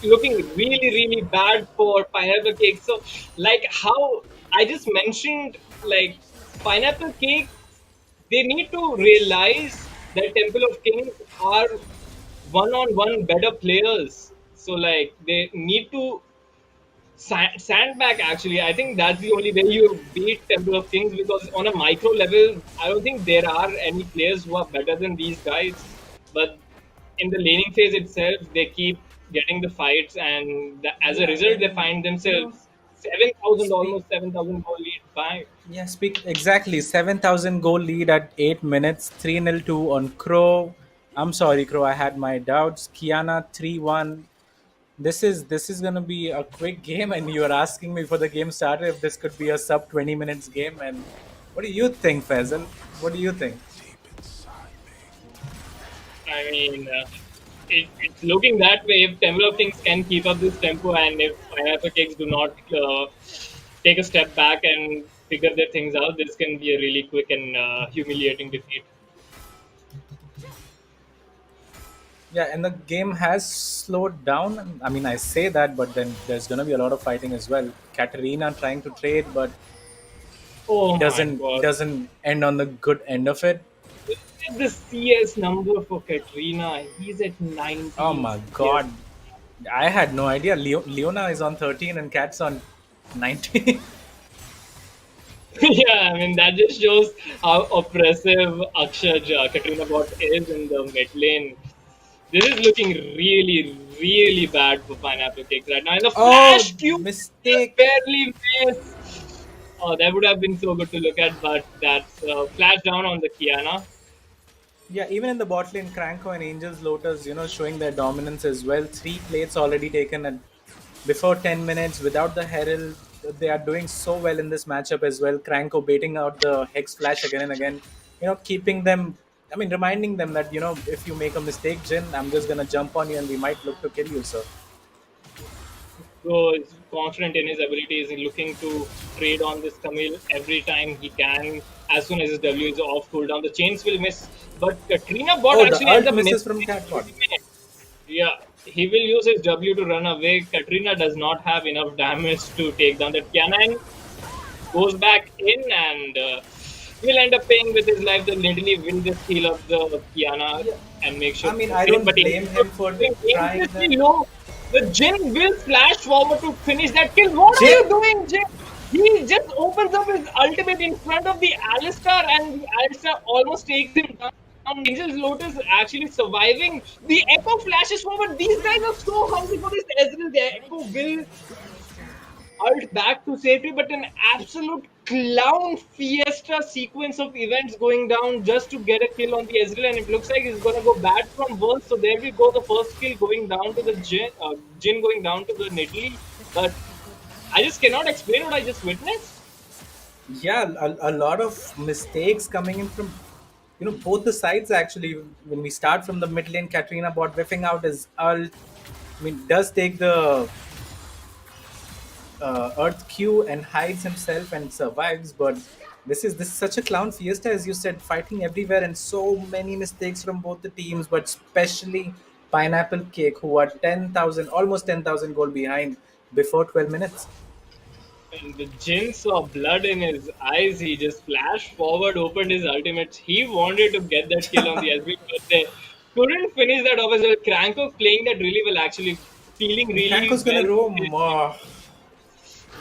looking really, really bad for pineapple cake. So, like how I just mentioned, like pineapple cake, they need to realize that Temple of Kings are one-on-one better players. So, like they need to sandbag. Actually, I think that's the only way you beat Temple of Kings, because on a micro level, I don't think there are any players who are better than these guys. But in the laning phase itself, they keep getting the fights, and as a Yeah, result, they and find themselves 7,000, speak. almost 7,000 goal lead by. Yeah, speak exactly. 7,000 goal lead at 8 minutes. 3-0 2 on Crow. I'm sorry, Crow. I had my doubts. Kiana 3-1. This is gonna be a quick game, and you are asking me for the game starter if this could be a sub 20 minutes game. And what do you think, Faisal? What do you think? I mean, it's looking that way. If Temple of Kings can keep up this tempo, and if Pineapple Cakes do not take a step back and figure their things out, this can be a really quick and humiliating defeat. Yeah, and the game has slowed down. I mean, I say that, but then there's gonna be a lot of fighting as well. Katarina trying to trade, but Oh my doesn't god. doesn't end on the good end of it. Look at the CS number for Katrina. He's at Oh 19 my CS. god, I had no idea. Leona is on 13 and Cat's on 19. Yeah, I mean, that just shows how oppressive Akshaj Katrina bot is in the mid lane. This is looking really, really bad for Pineapple Cakes right now. And the Oh, flash cube just mistake. barely missed. Oh, that would have been so good to look at, but that's flash down on the Kiana. Yeah, even in the bot lane, Cranko and Angels Lotus, showing their dominance as well. 3 plates already taken at before 10 minutes without the Herald. They are doing so well in this matchup as well. Cranko baiting out the Hex Flash again and again, keeping them, I mean, reminding them that, if you make a mistake, Jin, I'm just going to jump on you and we might look to kill you, sir. So he's confident in his abilities. He's looking to trade on this Camille every time he can. As soon as his W is off cooldown, the chains will miss. But Katrina bot Oh, the actually ends ult up misses missing from his Catbot. ultimate. Yeah, he will use his W to run away. Katrina does not have enough damage to take down that Kiana, and goes back in, and will end up paying with his life. The Nidalee will just heal up the Kiana and make sure I mean, to I finish. don't But blame instead of him for doing trying dangerously the. low, the Jin will flash forward to finish that kill. What are Jin! you doing, Jin? He just opens up his ultimate in front of the Alistar, and the Alistar almost takes him down. Angel's Lotus actually surviving. The Echo flashes forward. These guys are so hungry for this Ezreal. The Echo will ult back to safety, but an absolute clown fiesta sequence of events going down just to get a kill on the Ezreal, and it looks like it's gonna go bad from worse. So there we go, the first kill going down to the Jin going down to the Nidalee. But I just cannot explain what I just witnessed. Yeah, a lot of mistakes coming in from both the sides actually. When we start from the mid lane, Katrina bot whiffing out his ult. I mean, does take the Earth Q and hides himself and survives, but this is such a clown fiesta, as you said, fighting everywhere and so many mistakes from both the teams, but especially Pineapple Cake, who are 10,000, almost 10,000 goal behind before 12 minutes. And the Jin saw blood in his eyes. He just flashed forward, opened his ultimate. He wanted to get that kill on the SB, but they couldn't finish that off as well. Cranko playing that really well, actually feeling And really Cranko's gonna well. roam. Oh,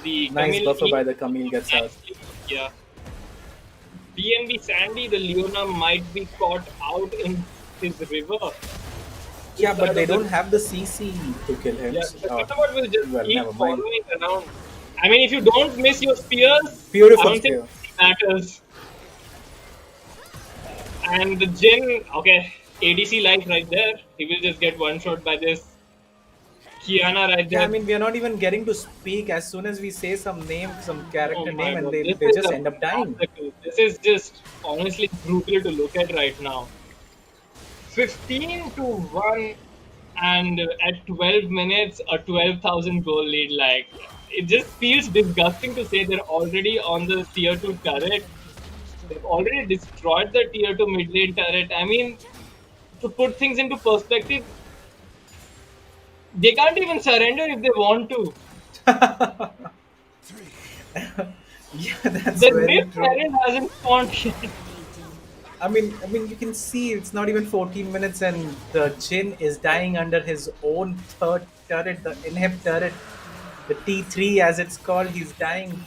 The nice Camille buffer by the Camille gets out. nicely. Yeah. BNB Sandy, the Leona might be caught out in his river. Yeah, This but side they of the don't have the CC to kill him. yeah, the Oh, Thunderbird will just well, keep never mind. following around. I mean, if you don't miss your spears, I Beautiful don't think spear. it matters. And the Jin, okay, ADC life right there. He will just get one shot by this Kiana right Yeah, I there. mean, we are not even getting to speak. As soon as we say some name, some Oh character my name, and god, this they is just a end up dying. massacre. This is just honestly brutal to look at right now. 15 to 1, and at 12 minutes, a 12,000 goal lead. Like, it just feels disgusting to say they're already on the tier 2 turret. They've already destroyed the tier 2 mid lane turret. I mean, to put things into perspective, They can't even surrender if they want to. Yeah, that's The very Rift true. Parent hasn't spawned yet. I mean, you can see it's not even 14 minutes, and the Jin is dying under his own third turret, the inhib turret, the T3 as it's called. He's dying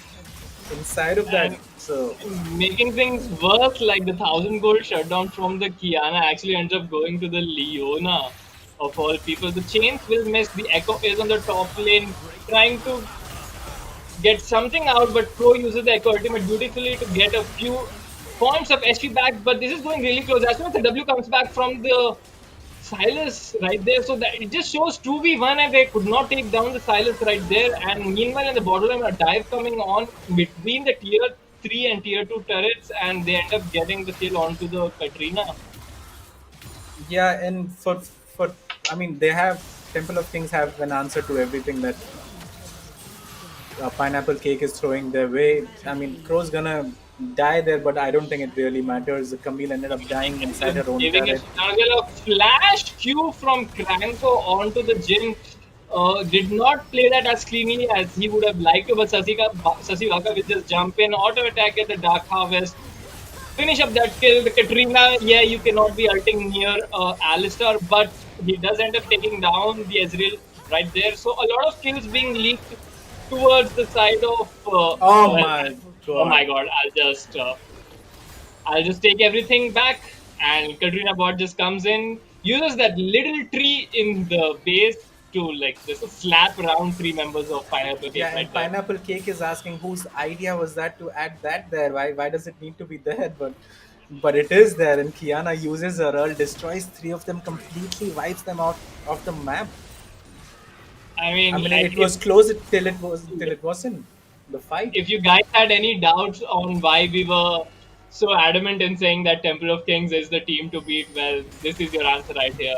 inside of that. And So making things worse, like the 1,000 gold shutdown from the Kiana actually ends up going to the Leona of all people. The chains will miss. The Echo is on the top lane trying to get something out, but Pro uses the Echo ultimate beautifully to get a few points of HP back. But this is going really close. As soon as the W comes back from the Silas right there, so that it just shows 2v1 and they could not take down the Silas right there. And meanwhile, in the bottom lane, a dive coming on between the tier 3 and tier 2 turrets, and they end up getting the kill onto the Katrina. yeah, and for I mean, they have Temple of Kings have an answer to everything that Pineapple Cake is throwing their way. I mean, Crow's gonna die there, but I don't think it really matters. Camille ended up dying inside her own Giving a turret. struggle, a flash Q from Cranko onto the gym. Did not play that as cleanly as he would have liked to, but Sasi Waka will just jump in, auto attack at the Dark Harvest, finish up that kill. The Katrina, yeah, you cannot be ulting near Alistar, but he does end up taking down the Ezreal right there. So a lot of kills being leaked towards the side of. Oh Well, my oh my god! god! I'll just take everything back, and Katrina bot just comes in, uses that little tree in the base to like just slap around three members of Pineapple Yeah, Cake right and there. Pineapple Cake is asking whose idea was that to add that there? Why does it need to be there? But it is there, and Kiana uses her Earl, destroys three of them completely, wipes them out of the map. I I mean, mean, like it was close till it wasn't the fight. if you guys had any doubts on why we were so adamant in saying that Temple of Kings is the team to beat, well, this is your answer right here.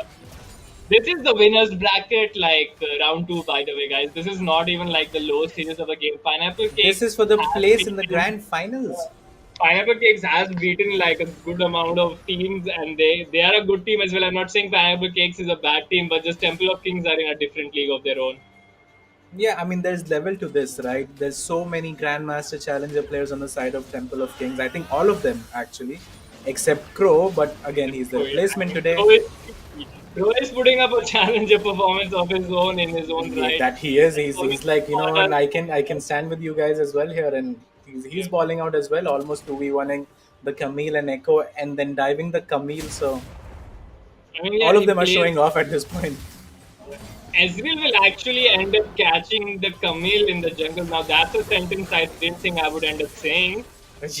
This is the winners bracket, like round two, by the way, guys. This is not even like the low stages of the game. Pineapple This Cakes is for the has place in the beaten grand finals. Pineapple Cakes has beaten like a good amount of teams, and they are a good team as well. I'm not saying Pineapple Cakes is a bad team, but just Temple of Kings are in a different league of their own. Yeah, I mean, there's level to this, right? There's so many Grandmaster Challenger players on the side of Temple of Kings. I think all of them, actually, except Crow, but again, he's the So, yeah, I replacement mean, today. Pro is putting up a challenger performance of his own in his own Yeah, right. that he is. And He's obviously, like, you know what, I can stand with you guys as well here, and he's balling out as well, almost 2v1ing the Camille and Echo, and then diving the Camille. So I mean, yeah, all of he them are plays. showing off at this point. Ezreal will actually end up catching the Camille in the jungle. Now, that's a sentence I didn't think I would end up saying,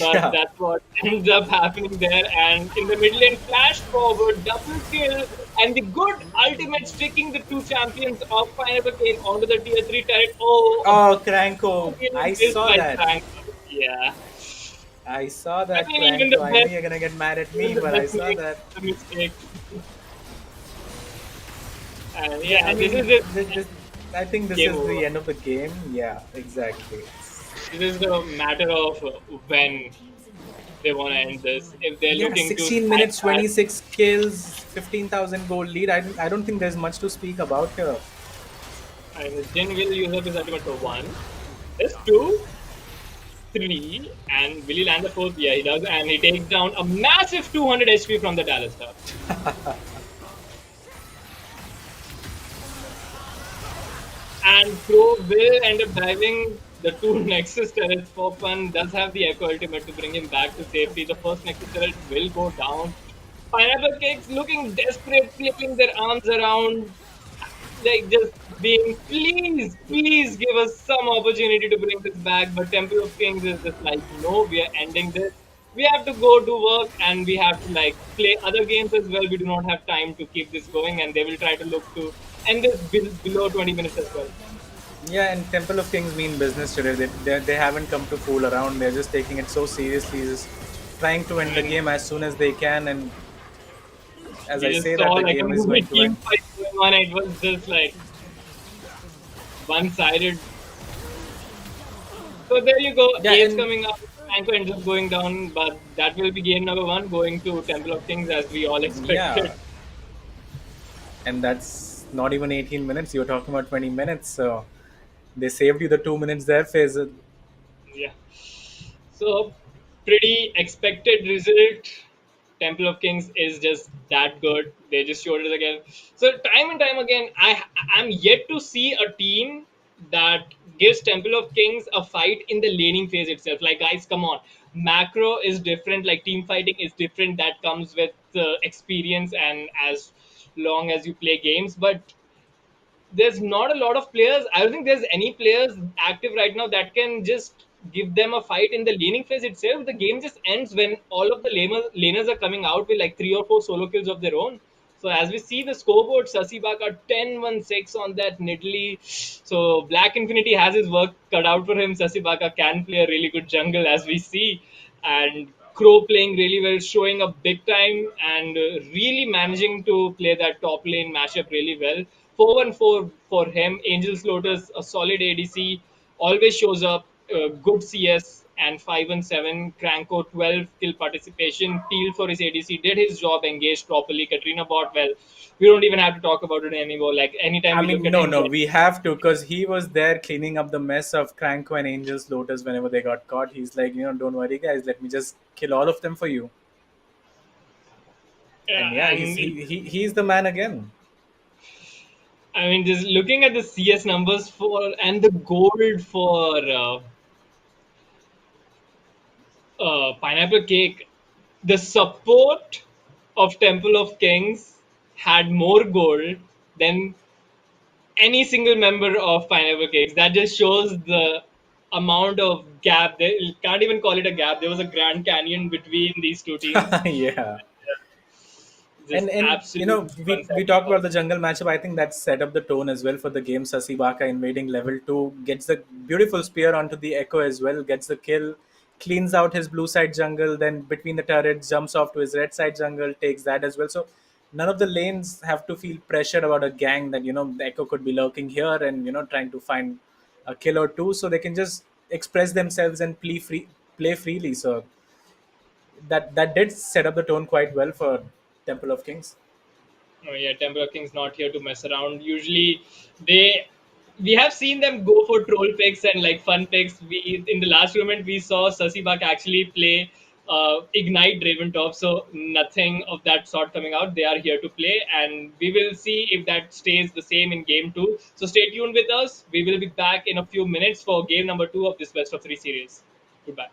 but Yeah. that's what ends up happening there. And in the mid lane, flash forward, double kill, and the good ultimate sticking the two champions of Pineapple Cake onto the tier 3 turret. Oh, Oh, a Cranko, kill I missed saw by that. Frank. Yeah. I saw I that, mean, even the Cranko. I know best, you're gonna get mad at even me, the but I best saw makes that. the mistake. And Yeah, I yeah, this is mean, it. I think this Game is the over. end of the game. Yeah, exactly. This is the matter of when they want to end this. If they're Yeah, looking to 16 snipe minutes, that, 26 kills, 15,000 gold lead. I don't think there's much to speak about here. and Jin will use up his ultimate for one. There's two, three, and will he land the fourth? Yeah, he does, and he takes down a massive 200 HP from the Dallas Star. And Pro will end up diving the two Nexus turrets for fun. Does have the Echo ultimate to bring him back to safety. The first Nexus turret will go down. Pineapple Cakes looking desperate, flipping their arms around, like just being, please give us some opportunity to bring this back. But Temple of Kings is just like, no, we are ending this. We have to go to work and we have to like play other games as well. We do not have time to keep this going, and they will try to look to end this below 20 minutes as well. Yeah, and Temple of Kings mean business today. They haven't come to fool around. They're just taking it so seriously, just trying to end the And game as soon as they can. And as we I just say saw that, the like a game is movie going to team end. fight going on. It was just like one-sided. So there you go. Yeah, Ace and coming up. Anko ends up going down, but that will be game number one, going to Temple of Kings as we all expected. yeah, and not even 18 minutes. You're talking about 20 minutes. So they saved you the 2 minutes there, Faiz. Yeah. So, pretty expected result. Temple of Kings is just that good. They just showed it again. So, time and time again, I'm yet to see a team that gives Temple of Kings a fight in the laning phase itself. Like, guys, come on. Macro is different. Like, team fighting is different. That comes with experience and as long as you play games. But there's not a lot of players. I don't think there's any players active right now that can just give them a fight in the laning phase itself. The game just ends when all of the laners are coming out with like 3 or 4 solo kills of their own. So as we see the scoreboard, Sasibaka 10-1-6 on that Nidalee. So Black Infinity has his work cut out for him. Sasibaka can play a really good jungle as we see. And Crow playing really well, showing up big time and really managing to play that top lane mashup really well. 4-1-4 for him. Angels Lotus, a solid ADC, always shows up, good CS, and 5-7. Cranko 12 kill participation. Teal for his ADC did his job, engaged properly. Katrina bought well. We don't even have to talk about it anymore. Like anytime I we look mean, at no, him, no, we have to because he was there cleaning up the mess of Cranko and Angels Lotus whenever they got caught. He's like, don't worry, guys, let me just kill all of them for you. And yeah, and he's the man again. I mean, just looking at the CS numbers for and the gold for Pineapple Cake, the support of Temple of Kings had more gold than any single member of Pineapple Cakes. That just shows the amount of gap. They can't even call it a gap. There was a Grand Canyon between these two teams. Yeah. Just And absolute we one-sided talked loss. about the jungle matchup. I think that set up the tone as well for the game. Sasibaka invading level 2 gets the beautiful spear onto the Echo as well, gets the kill, cleans out his blue side jungle, then between the turrets jumps off to his red side jungle, takes that as well. So none of the lanes have to feel pressure about a gang that the Echo could be lurking here and trying to find a kill or two, so they can just express themselves and play freely. So that did set up the tone quite well for Temple of Kings. Oh yeah, Temple of Kings not here to mess around. Usually, they we have seen them go for troll picks and like fun picks. We in the last tournament we saw Sasibak actually play Ignite Draven Top, so nothing of that sort coming out. They are here to play, and we will see if that stays the same in game two. So stay tuned with us. We will be back in a few minutes for game number two of this best of three series. Goodbye.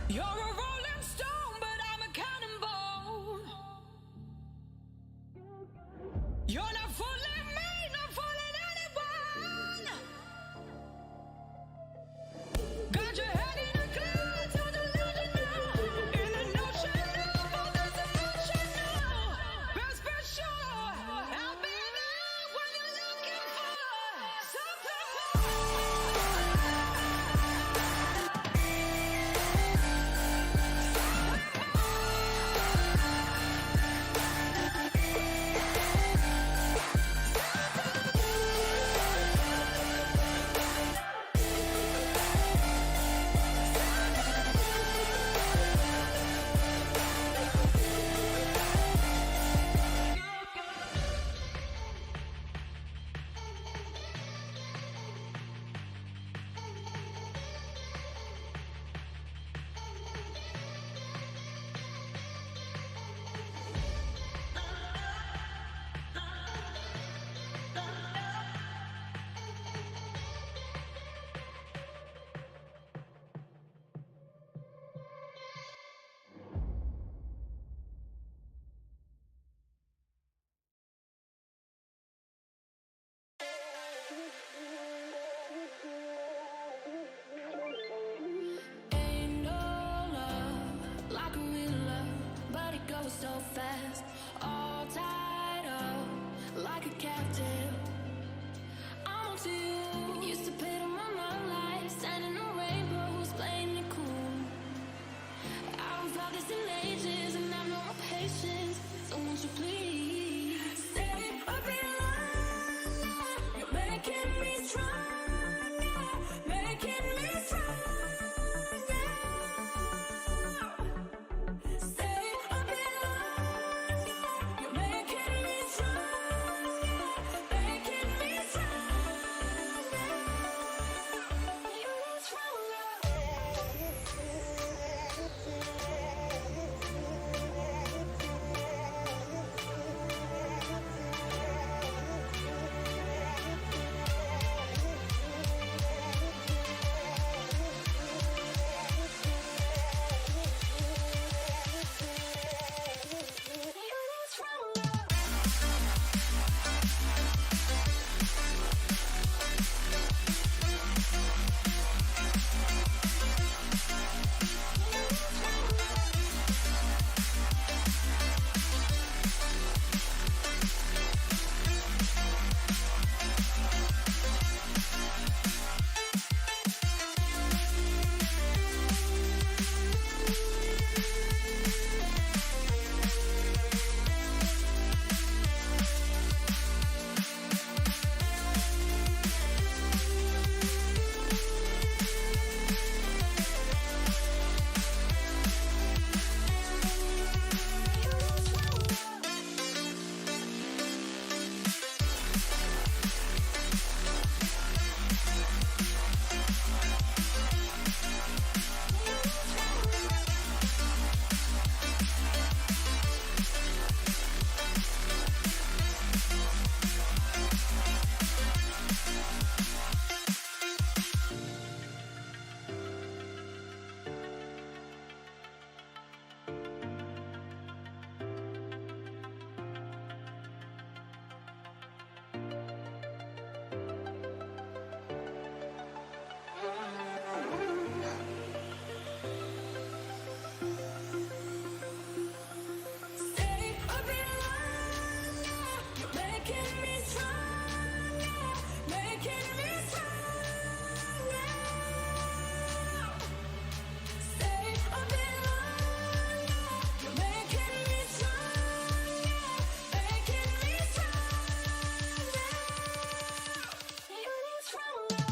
You're a rolling stone, but I'm a cannonball. You're not fooling me, not fooling anyone. Got your head in a cloud, so delusional. In an ocean of all this emotional. Best for sure, I'll be there when you're looking for something more. Ain't no love like a real love, but it goes so fast. All time. like a captive. I'm on to you. Used to pay to my mom life, standing a rainbow, who's playing it cool. I haven't felt this in ages, and I've no more patience. So won't you please stay a bit longer? You're making me stronger, making me stronger. Stay a bit longer. You're making me stronger, making me stronger. You need stronger. Stay a bit longer. You're making me stronger, making me stronger. Stay a bit longer. You're making me stronger, making me stronger. You need stronger.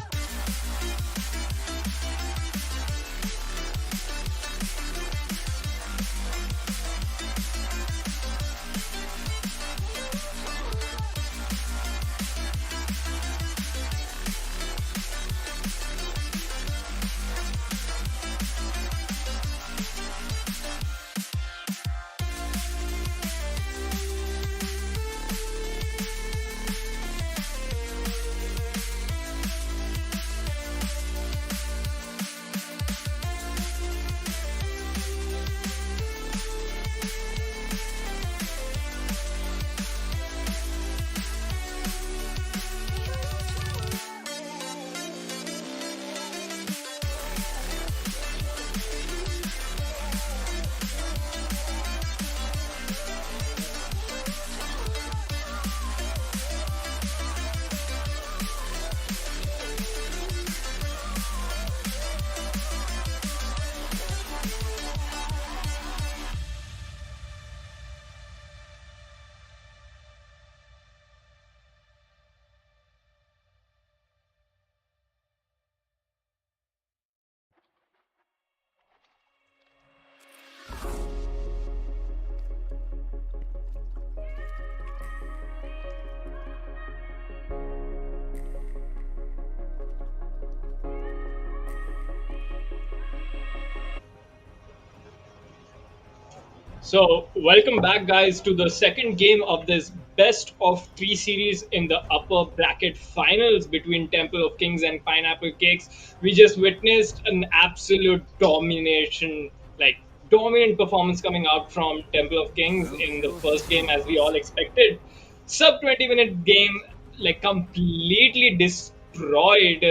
So, welcome back, guys, to the second game of this best of three series in the upper bracket finals between Temple of Kings and Pineapple Cakes. We just witnessed an absolute domination, like dominant performance coming out from Temple of Kings in the first game, as we all expected. Sub 20-minute game, like completely destroyed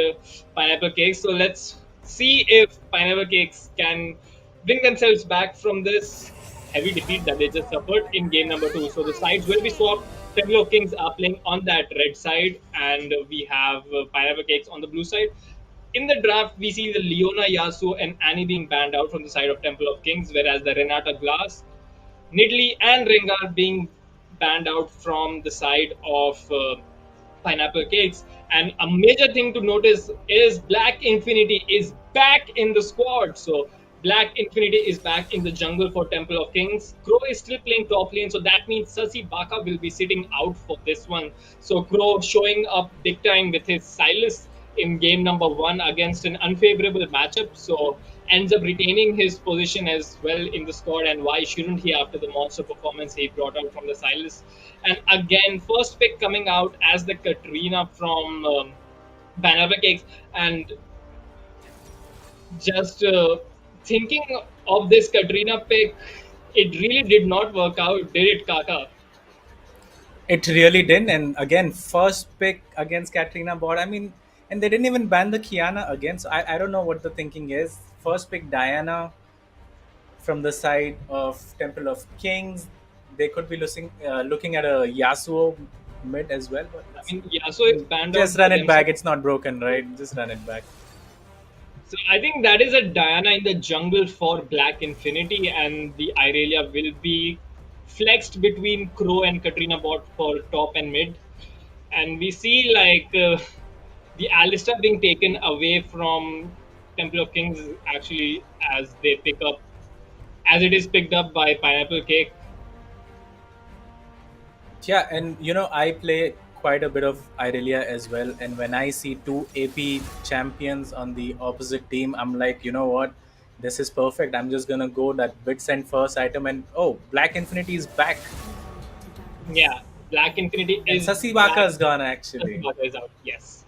Pineapple Cakes. So, let's see if Pineapple Cakes can bring themselves back from this heavy defeat that they just suffered in game number two. So the sides will be swapped. Temple of Kings are playing on that red side, and we have Pineapple Cakes on the blue side. In the draft, we see the Leona, Yasuo, and Annie being banned out from the side of Temple of Kings, whereas the Renata Glass, Nidley, and Rengar being banned out from the side of Pineapple Cakes. And a major thing to notice is Black Infinity is back in the squad. So Black Infinity is back in the jungle for Temple of Kings. Crow is still playing top lane, so that means Sasi Baka will be sitting out for this one. So Crow showing up big time with his Silas in game number one against an unfavorable matchup. So ends up retaining his position as well in the squad. And why shouldn't he after the monster performance he brought out from the Silas? And again, first pick coming out as the Katrina from Banana Cakes. And just thinking of this Katrina pick, it really did not work out, did it, Kaka? It really didn't. And again, first pick against Katrina bot. I mean, and they didn't even ban the Kiana again. So I don't know what the thinking is. First pick Diana from the side of Temple of Kings. They could be looking at a Yasuo mid as well. But I mean, Yasuo is banned out just run it against. back. It's not broken, right? Just run it back. So I think that is a Diana in the jungle for Black Infinity, and the Irelia will be flexed between Crow and Katrina bot for top and mid. And we see like the Alistair being taken away from Temple of Kings actually as they pick up, as it is picked up by Pineapple Cake. Yeah, and I play quite a bit of Irelia as well. And when I see two AP champions on the opposite team, I'm like, you know what? This is perfect. I'm just gonna go that bit send first item, and oh, Black Infinity is back, Yeah, Black Infinity and is Sasibaka back. is gone actually. Sasibaka is out. Yes.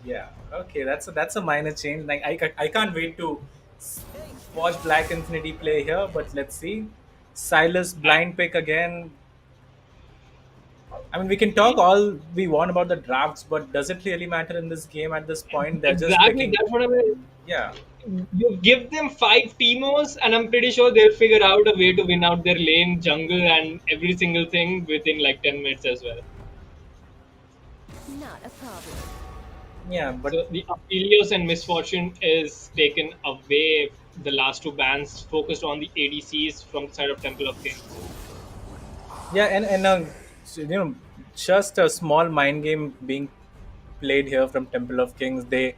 Yeah, okay, that's a minor change. Like I can't wait to s- watch Black Infinity play here. But let's see, Silas blind pick again. I mean, we can talk all we want about the drafts, but does it really matter in this game at this point? They're just Exactly. picking. That's what I mean. Yeah, You give them five Teemos, and I'm pretty sure they'll figure out a way to win out their lane, jungle, and every single thing within like 10 minutes as well. Not a problem. yeah, but So the Aphelios and Misfortune is taken away. The last two bans focused on the ADCs from the side of Temple of Kings. yeah, and so, just a small mind game being played here from Temple of Kings. The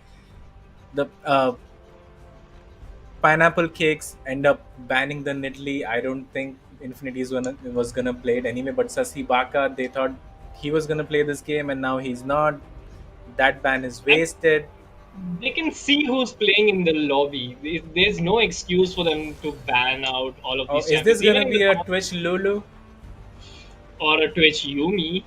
pineapple cakes end up banning the Nidalee. I don't think Infinity was gonna play it anyway. But Sasi Baka, they thought he was gonna play this game, and now he's not. That ban is And wasted. they can see who's playing in the lobby. There's no excuse for them to ban out all of Oh, these is this champions, even gonna in the be a top Twitch Lulu? or a Twitch Yumi.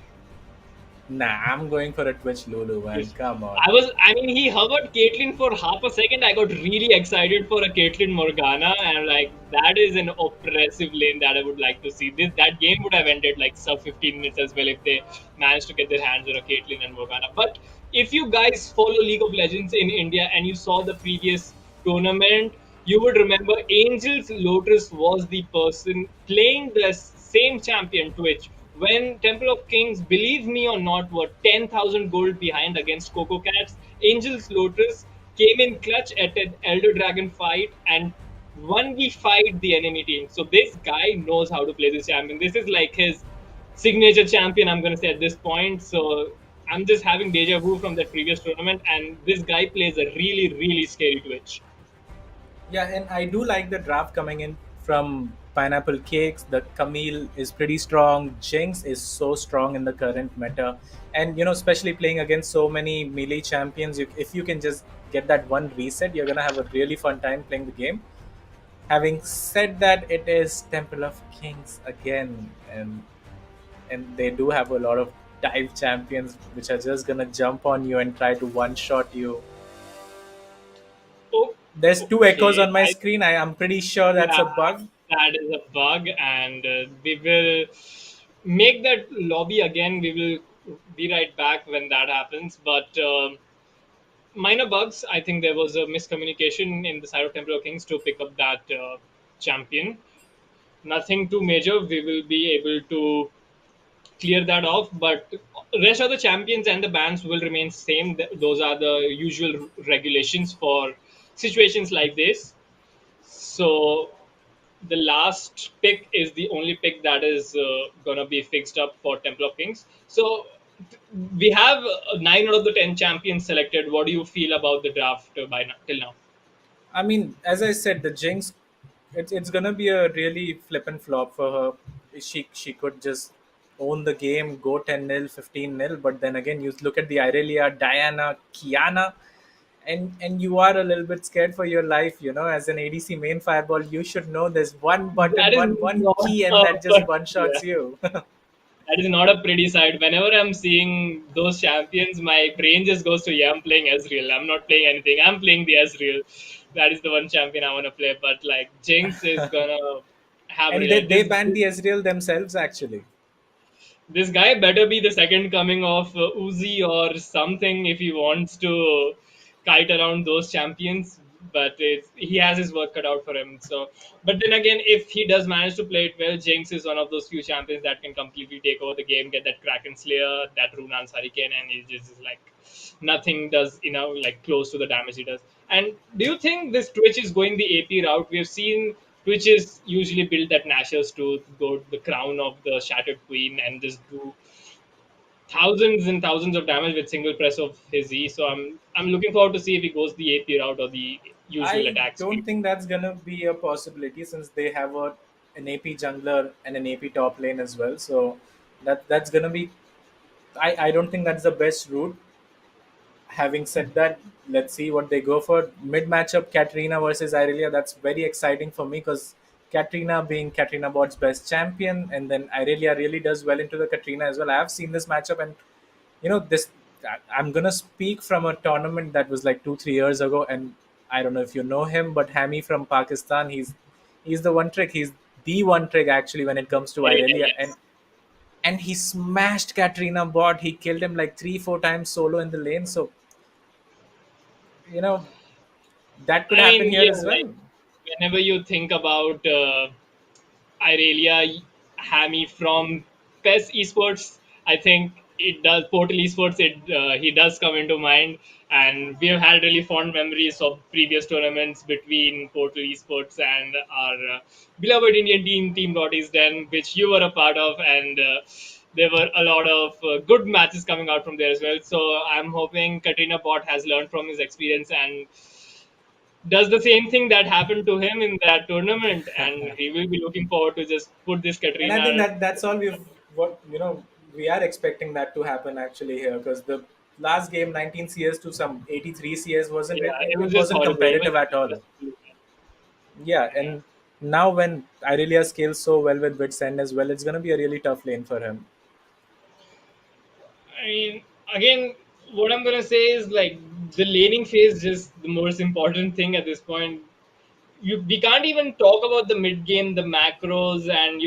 Nah, I'm going for a Twitch Lulu, man. Come on. I mean, he hovered Caitlyn for half a second. I got really excited for a Caitlyn Morgana, and like, that is an oppressive lane that I would like to see. That game would have ended like sub 15 minutes as well if they managed to get their hands on a Caitlyn and Morgana. But if you guys follow League of Legends in India and you saw the previous tournament, you would remember Angel's Lotus was the person playing the same champion Twitch when Temple of Kings, believe me or not, were 10,000 gold behind against Coco Cats. Angel's Lotus came in clutch at an Elder Dragon fight and 1v5'd the enemy team. So this guy knows how to play this champion. This is like his signature champion, I'm going to say at this point. So I'm just having deja vu from that previous tournament, and this guy plays a really, really scary Twitch. Yeah, and I do like the draft coming in from Pineapple Cakes. The Camille is pretty strong. Jinx is so strong in the current meta. And, especially playing against so many melee champions, if you can just get that one reset, you're going to have a really fun time playing the game. Having said that, it is Temple of Kings again. And they do have a lot of dive champions which are just going to jump on you and try to one-shot you. Oh, There's two echoes okay. on my screen. I'm pretty sure that's Yeah, a bug. that is a bug, and we will make that lobby again. We will be right back when that happens. But minor bugs. I think there was a miscommunication in the side of Temple of Kings to pick up that champion. Nothing too major. We will be able to clear that off. But rest of the champions and the bans will remain same. Those are the usual regulations for situations like this. So the last pick is the only pick that is gonna be fixed up for Temple of Kings. So we have 9 out of the 10 champions selected. What do you feel about the draft by now, till now? I mean, as I said, the Jinx, it's gonna be a really flip and flop for her. She could just own the game, go 10-0, 15-0, but then again, you look at the Irelia, Diana, Kiana, and you are a little bit scared for your life. As an ADC main fireball, you should know there's one button, That is one not key, and a that just but one yeah. shots you. That is not a pretty sight. Whenever I'm seeing those champions, my brain just goes to, yeah, I'm playing Ezreal. I'm not playing anything. I'm playing the Ezreal. That is the one champion I want to play. But like Jinx is gonna have And real they banned the Ezreal themselves actually. this guy better be the second coming of Uzi or something if he wants to kite around those champions. But he has his work cut out for him. So, but then again, if he does manage to play it well, Jinx is one of those few champions that can completely take over the game, get that Kraken Slayer, that Runan's Hurricane, and he just is like nothing does like close to the damage he does. And do you think this Twitch is going the AP route? We have seen Twitch is usually built that Nashor's to go to the crown of the Shattered Queen and just do thousands and thousands of damage with single press of his E. So I'm looking forward to see if he goes the AP route or the usual I attack don't speed. think that's gonna be a possibility since they have an AP jungler and an AP top lane as well. So that's gonna be. I don't think that's the best route. Having said that, let's see what they go for. Mid matchup, Katrina versus Irelia. That's very exciting for me because Katrina being Katrina Bot's best champion, and then Irelia really does well into the Katrina as well. I have seen this matchup, and this. I'm gonna speak from a tournament that was like 2 3 years ago, and I don't know if you know him, but Hami from Pakistan. He's the one trick. He's the one trick actually when it comes to Aurelia, Irelia, yes. and he smashed Katrina Bot. He killed him like 3 4 times solo in the lane. So you know that could I happen mean, here yeah, as like well. whenever you think about Irelia Hami from PES Esports, I think it does Portal Esports. He does come into mind, and we have had really fond memories of previous tournaments between Portal Esports and our beloved Indian team, Team Rotties Den, which you were a part of, and there were a lot of good matches coming out from there as well. So I'm hoping Katrina Bot has learned from his experience and does the same thing that happened to him in that tournament, and he will be looking forward to just put this And I think Katrina. that's all what we are expecting that to happen actually here because the last game 19 CS to some 83 CS wasn't Yeah, it was it just wasn't horrible. It was competitive at all. just, Yeah, yeah. and now when Irelia scales so well with Witsend as well, it's going to be a really tough lane for him. I mean, again, what I'm gonna say is like the laning phase is just the most important thing at this point. We can't even talk about the mid game, the macros, and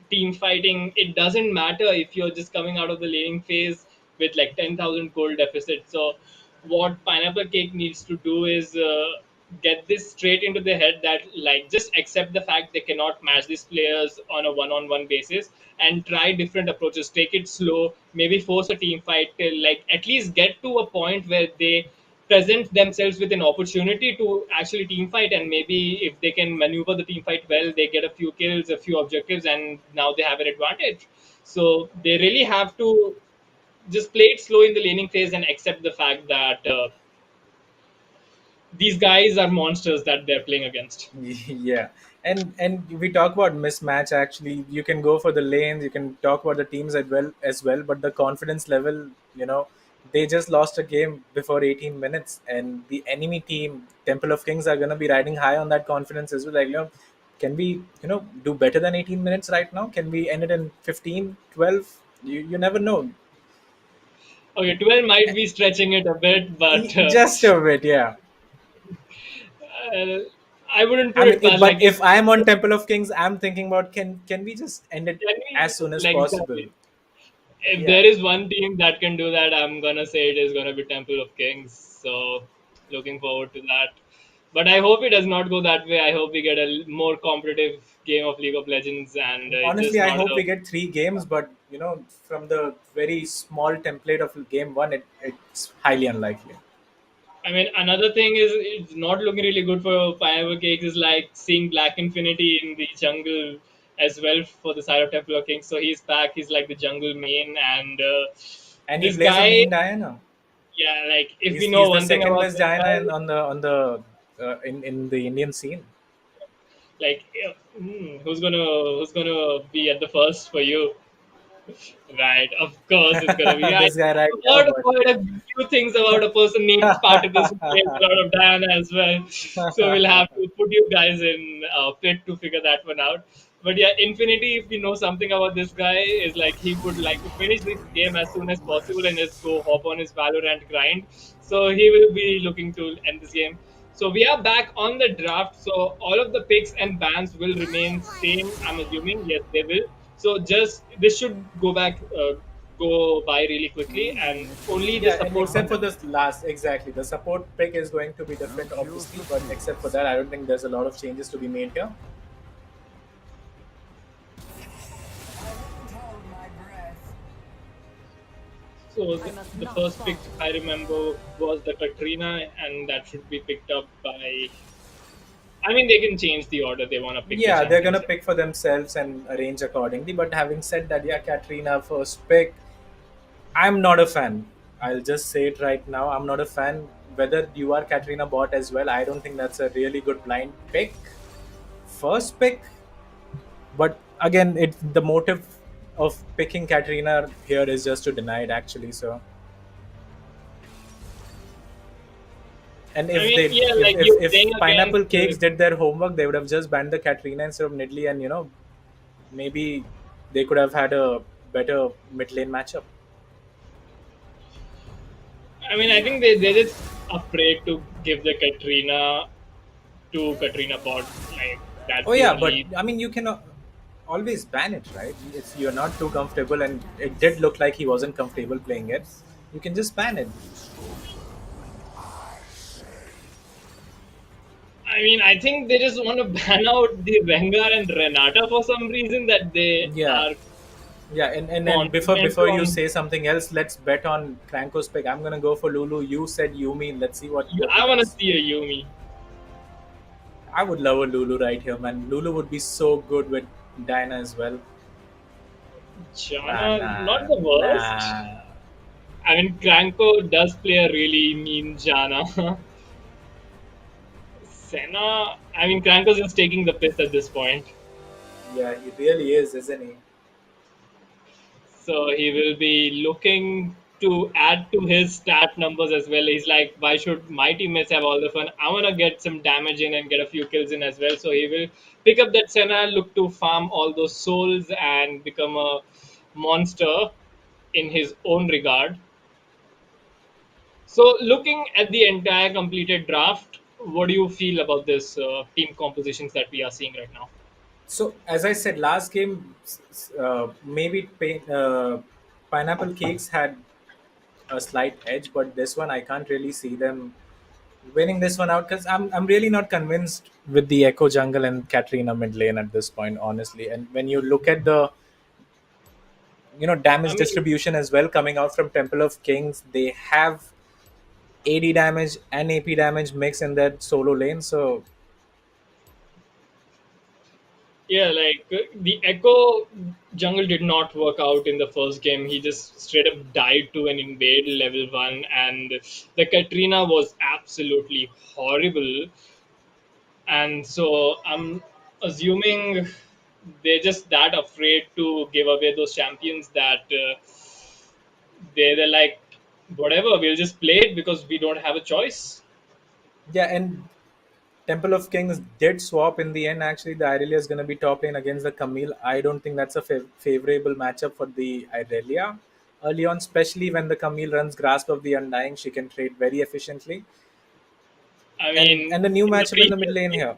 team fighting. It doesn't matter if you're just coming out of the laning phase with like 10,000 gold deficit. So what Pineapple Cake needs to do is get this straight into their head that like just accept the fact they cannot match these players on a one-on-one basis and try different approaches. Take it slow, maybe force a team fight till like at least get to a point where they present themselves with an opportunity to actually team fight, and maybe if they can maneuver the team fight well, they get a few kills, a few objectives, and now they have an advantage. So they really have to just play it slow in the laning phase and accept the fact that these guys are monsters that they're playing against. Yeah, and we talk about mismatch. Actually, you can go for the lanes. You can talk about the teams as well. But the confidence level, they just lost a game before 18 minutes, and the enemy team, Temple of Kings, are gonna be riding high on that confidence as well. Like, can we, do better than 18 minutes right now? Can we end it in 15, 12? You never know. Okay, 12 might be stretching it a bit, but Just a bit, yeah. uh, I wouldn't I put mean, it past but like if I'm on Temple of Kings, I'm thinking about can we just end it can as we soon as like possible? exactly. If Yeah, there is one team that can do that, I'm gonna say it is gonna be Temple of Kings. So looking forward to that. But I hope it does not go that way. I hope we get a more competitive game of League of Legends, and it's Honestly, just I not hope a. we get 3 games, but from the very small template of game one, it's highly unlikely. I mean, another thing is it's not looking really good for Pineapple Cakes. Is like seeing Black Infinity in the jungle as well for the side of Temple of Kings. So he's back. He's like the jungle main, and And he this plays a guy, main Diana. yeah, like if we know He's the one thing second about best this Diana guy, in the Indian scene. like who's gonna be at the first for you? Right, of course it's gonna be. I This guy right here, heard but quite a few things about a person named Spartacus who plays a lot of Diana as well. So we'll have to put you guys in pit to figure that one out. But yeah, Infinity, if you know something about this guy, is like he would like to finish this game as soon as possible and just go hop on his Valorant grind. So he will be looking to end this game. So we are back on the draft. So all of the picks and bans will remain same. I'm assuming yes, they will. So just this should go by really quickly, and only the yeah, and support. except for this last, exactly, the support pick is going to be different, obviously. But except for that, I don't think there's a lot of changes to be made here. So the first pick I remember was the Katrina, and that should be picked up by. I mean, they can change the order they want to pick the Yeah, they're gonna champions. pick for themselves and arrange accordingly. But having said that, yeah, Katrina first pick, I'm not a fan. I'll just say it right now. I'm not a fan. Whether you are Katrina bot as well, I don't think that's a really good blind pick. First pick, but again, the motive of picking Katrina here is just to deny it actually. So, and I mean, yeah, like you're if playing against. Pineapple Cakes did their homework, they would have just banned the Katrina instead of Nidley, and maybe they could have had a better mid lane matchup. I mean, I think they're just afraid to give the Katrina to Katrina bot. Like that's Oh the yeah, but only. I mean, you can always ban it, right? If you're not too comfortable, and it did look like he wasn't comfortable playing it, you can just ban it. I mean, I think they just want to ban out the Rengar and Renata for some reason that they Yeah, are yeah, and confident before you from. say something else, let's bet on Cranko's pick. I'm gonna go for Lulu. You said Yumi. Let's see what he I want to does. see a Yumi. I would love a Lulu right here, man. Lulu would be so good with Diana as well. Nah, Jana, not nah, the worst. nah. I mean, Cranko does play a really mean Jana. Senna, I mean, Cranko's just taking the piss at this point. Yeah, he really is, isn't he? So he will be looking to add to his stat numbers as well. He's like, why should my teammates have all the fun? I want to get some damage in and get a few kills in as well. So he will pick up that Senna, look to farm all those souls and become a monster in his own regard. So, looking at the entire completed draft, what do you feel about this team compositions that we are seeing right now? So as I said, last game, maybe Pineapple Cakes had a slight edge, but this one I can't really see them winning this one out because I'm really not convinced with the Echo Jungle and Katrina mid lane at this point, honestly. And when you look at the damage I mean, distribution as well coming out from Temple of Kings, they have AD damage and AP damage mix in that solo lane. So yeah, like the Echo jungle did not work out in the first game. He just straight up died to an invade level 1, and the Katrina was absolutely horrible. And so I'm assuming they're just that afraid to give away those champions that they're like, whatever, we'll just play it because we don't have a choice. yeah, and Temple of Kings did swap in the end. Actually, the Irelia is going to be top lane against the Camille. I don't think that's a favorable matchup for the Irelia early on, especially when the Camille runs Grasp of the Undying. She can trade very efficiently. I And mean, and the new in the matchup in the mid previous lane game, here.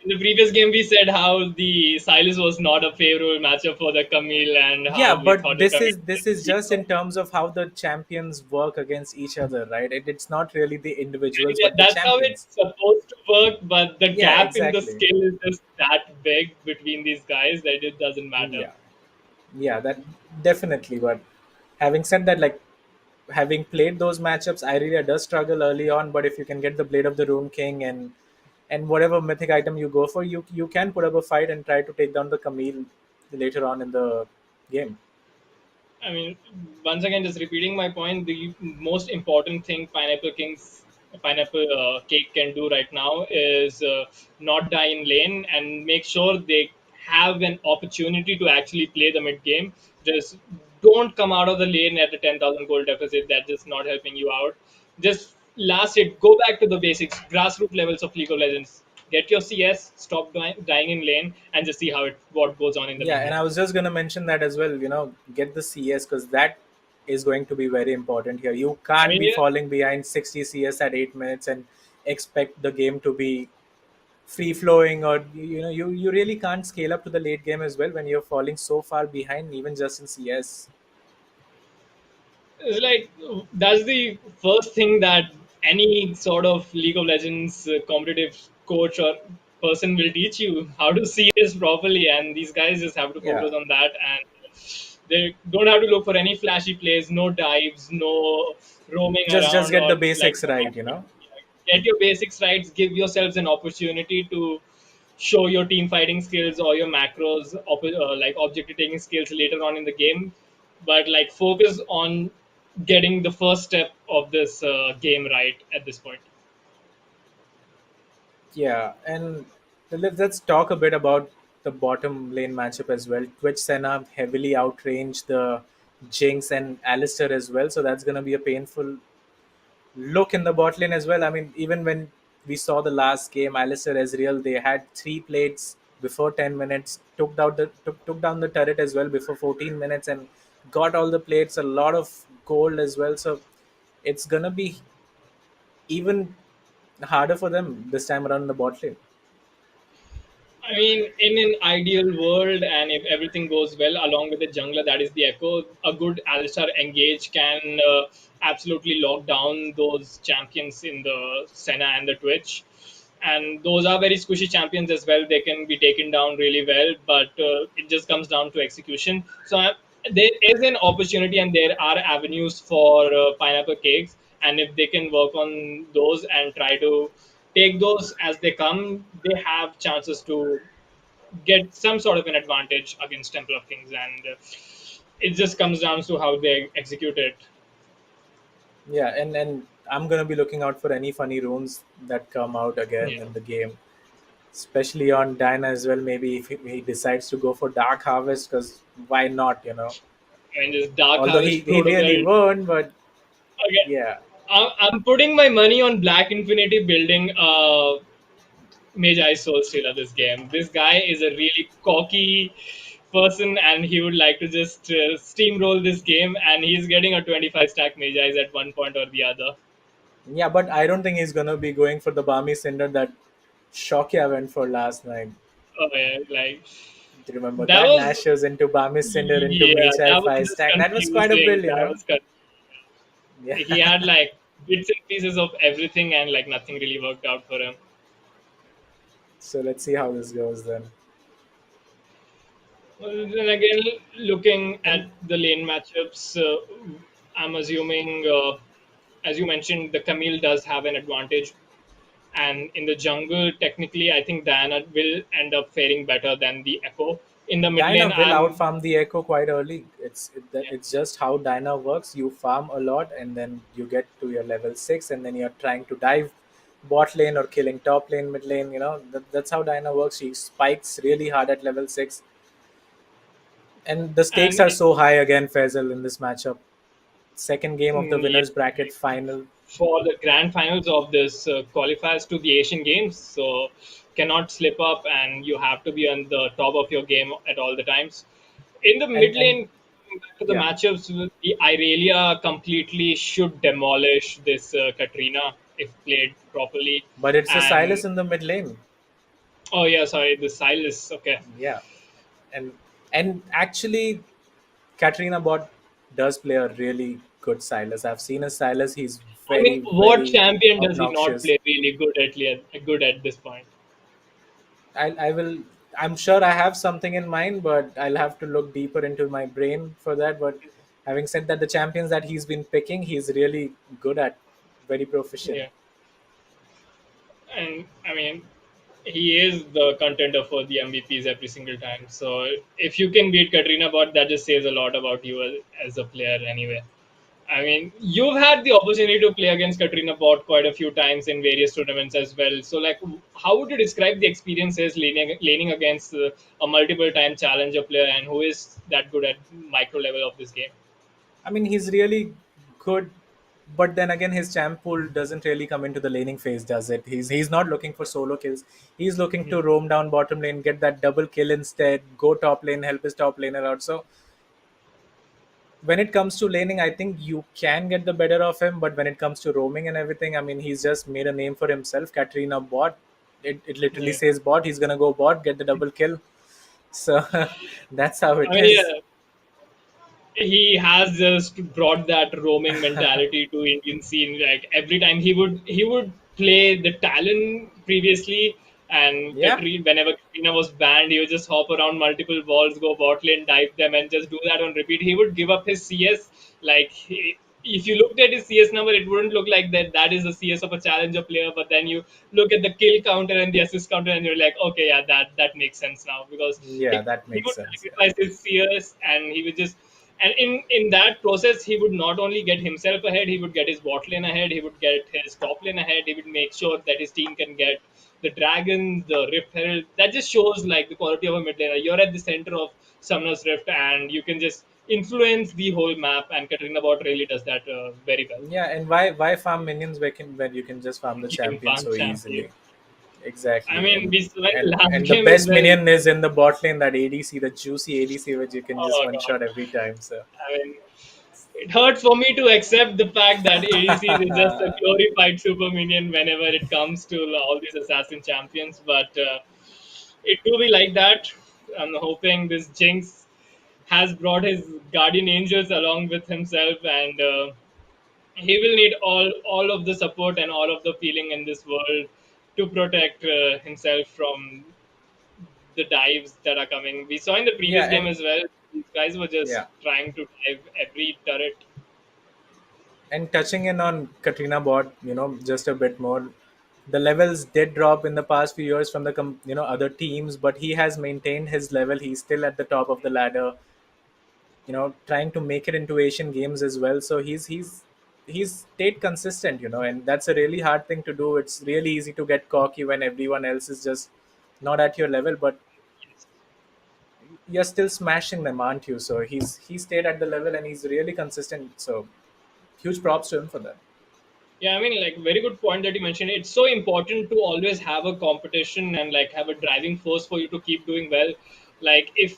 In the previous game, we said how the Silas was not a favorable matchup for the Camille, and Yeah, how we but thought the this Camille is would this is beat just her. in terms of how the champions work against each other, right? It's not really the And individuals, yeah, but the that's how it's champions. supposed to work, but the Yeah, gap in the exactly. skill is just that big between these guys that it doesn't matter. Yeah, yeah, that definitely. But having said that, like having played those matchups, I really does struggle early on. But if you can get the Blade of the Rune King and whatever mythic item you go for, you can put up a fight and try to take down the Camille later on in the game. I mean, once again, just repeating my point, the most important thing Pineapple Cake can do right now is not die in lane and make sure they have an opportunity to actually play the mid game. Just don't come out of the lane at the 10,000 gold deficit. That's just not helping you out. Just last it, go back to the basics, grassroots levels of League of Legends. Get your CS, stop dying in lane, and just see what goes on in the Yeah, mid and game. I was just gonna mention that as well. Get the CS because that is going to be very important here. You I can't mean, be yeah, falling behind 60 CS at 8 minutes and expect the game to be free flowing, or you really can't scale up to the late game as well when you're falling so far behind, even just in CS. it's like that's the first thing that any sort of League of Legends competitive coach or person will teach you how to see this properly, and these guys just have to Yeah, focus on that, and they don't have to look for any flashy plays, no dives, no roaming just around get or the like basics right. get your basics right, give yourselves an opportunity to show your team fighting skills or your macros like objective taking skills later on in the game, but like focus on getting the first step of this game right at this point. Yeah, and let's talk a bit about the bottom lane matchup as well. Twitch Senna heavily outranged the Jinx and Alistair as well, so that's gonna be a painful look in the bot lane as well. I mean, even when we saw the last game, Alistair Ezreal, they had three plates before 10 minutes, took down the turret as well before 14 minutes, and got all the plates, a lot of gold as well. So it's gonna be even harder for them this time around in the bot lane. I mean, in an ideal world, and if everything goes well, along with the jungler that is the Echo, a good Alistar engage can absolutely lock down those champions in the Senna and the Twitch. And those are very squishy champions as well. They can be taken down really well, but it just comes down to execution. So there is an opportunity, and there are avenues for Pineapple Cakes. And if they can work on those and try to take those as they come, they have chances to get some sort of an advantage against Temple of Kings, and it just comes down to how they execute it. Yeah, and I'm gonna be looking out for any funny runes that come out again Yeah, in the game, especially on Diana as well. Maybe if he decides to go for Dark Harvest, because why not? and just Dark Although he, Harvest he really protocol won't, but again. yeah, I'm putting my money on Black Infinity building Magi Soul Stealer this game. This guy is a really cocky person, and he would like to just steamroll this game, and he's getting a 25 stack Magi's at one point or the other. yeah, but I don't think he's gonna be going for the Balmy Cinder that Shokya went for last night. Oh, yeah, like Do you remember that that? was Nashos into Balmy Cinder into yeah, Magi that was 5 just stack. That was quite a confusing. build. Yeah. He had like bits and pieces of everything, and like nothing really worked out for him. So let's see how this goes then. Well, then again, looking And at the lane matchups, I'm assuming, as you mentioned, the Camille does have an advantage. And in the jungle, technically, I think Diana will end up faring better than the Echo. In the mid Dinah lane, will I'm outfarm the Echo quite early. yeah, It's just how Dinah works. You farm a lot, and then you get to your level 6, and then you're trying to dive bot lane or killing top lane, mid lane. That's how Dinah works. She spikes really hard at level 6, and the stakes and are so high again, Faisal, in this matchup. Second game of the yeah, winners bracket final. for the grand finals of this qualifiers to the Asian Games. So cannot slip up, and you have to be on the top of your game at all the times. In the mid And lane, back to the yeah, matchups, the Irelia completely should demolish this Katrina if played properly. but it's a And Silas in the mid lane. Oh yeah, sorry, the Silas. Okay. Yeah, and actually, Katrina Bot does play a really good Silas. I've seen a Silas. He's I mean, very, what very champion does he not obnoxious. play really good at this point? I will. I'm sure I have something in mind, but I'll have to look deeper into my brain for that. But having said that, the champions that he's been picking, he's really good at, very proficient. Yeah, and I mean, he is the contender for the MVPs every single time. So if you can beat Katrina Bot, that just says a lot about you as a player, anyway. I mean, you've had the opportunity to play against Katrina Bot quite a few times in various tournaments as well. So, like, how would you describe the experiences leaning against a multiple-time challenger player and who is that good at micro level of this game? I mean, he's really good, but then again, his champ pool doesn't really come into the laning phase, does it? He's not looking for solo kills. He's looking to roam down bottom lane, get that double kill instead, go top lane, help his top laner out. So when it comes to laning, I think you can get the better of him. But when it comes to roaming and everything, I mean, he's just made a name for himself. Katrina bot. It literally Yeah. says bot. He's gonna go bot, get the double kill. So that's how I it mean, is. yeah, he has just brought that roaming mentality to Indian scene. Like every time he would play the Talon previously, and Yeah. Katrina, whenever Katrina was banned, he would just hop around multiple walls, go bot lane, dive them, and just do that on repeat. He would give up his CS. Like if you looked at his CS number, it wouldn't look like that. That is the CS of a challenger player. But then you look at the kill counter and the assist counter, and you're like, okay, yeah, that makes sense now because Yeah, that he makes would sense. Yeah. sacrifice his CS and he would just and in that process he would not only get himself ahead, he would get his bot lane ahead, he would get his top lane ahead, he would make sure that his team can get the dragon, the rift herald. That just shows like the quality of a mid laner. You're at the center of Summoner's Rift and you can just influence the whole map, and Katrina bot really does that very well. Yeah, and why farm minions when you can just farm the He can champion farm so champion. easily? I Exactly, mean, and we saw in the last the game as best well. minion is in the bot lane, that ADC, the juicy ADC, which you can just Oh one god. shot every time. So I mean, it hurts for me to accept the fact that ADC is just a glorified super minion whenever it comes to all these assassin champions, but it do be like that. I'm hoping this Jinx has brought his guardian angels along with himself, and he will need all of the support and all of the feeling in this world to protect himself from the dives that are coming. We saw in the yeah, previous game as well. These guys were just yeah, trying to dive every turret. and touching in on Katrina bot, just a bit more. The levels did drop in the past few years from the other teams, but he has maintained his level. He's still at the top of the ladder, trying to make it into Asian games as well. So he's stayed consistent, and that's a really hard thing to do. It's really easy to get cocky when everyone else is just not at your level, but you're still smashing them, aren't you? So he stayed at the level and he's really consistent. So huge props to him for that. Yeah, I mean, like, very good point that you mentioned. It's so important to always have a competition and like have a driving force for you to keep doing well. Like, if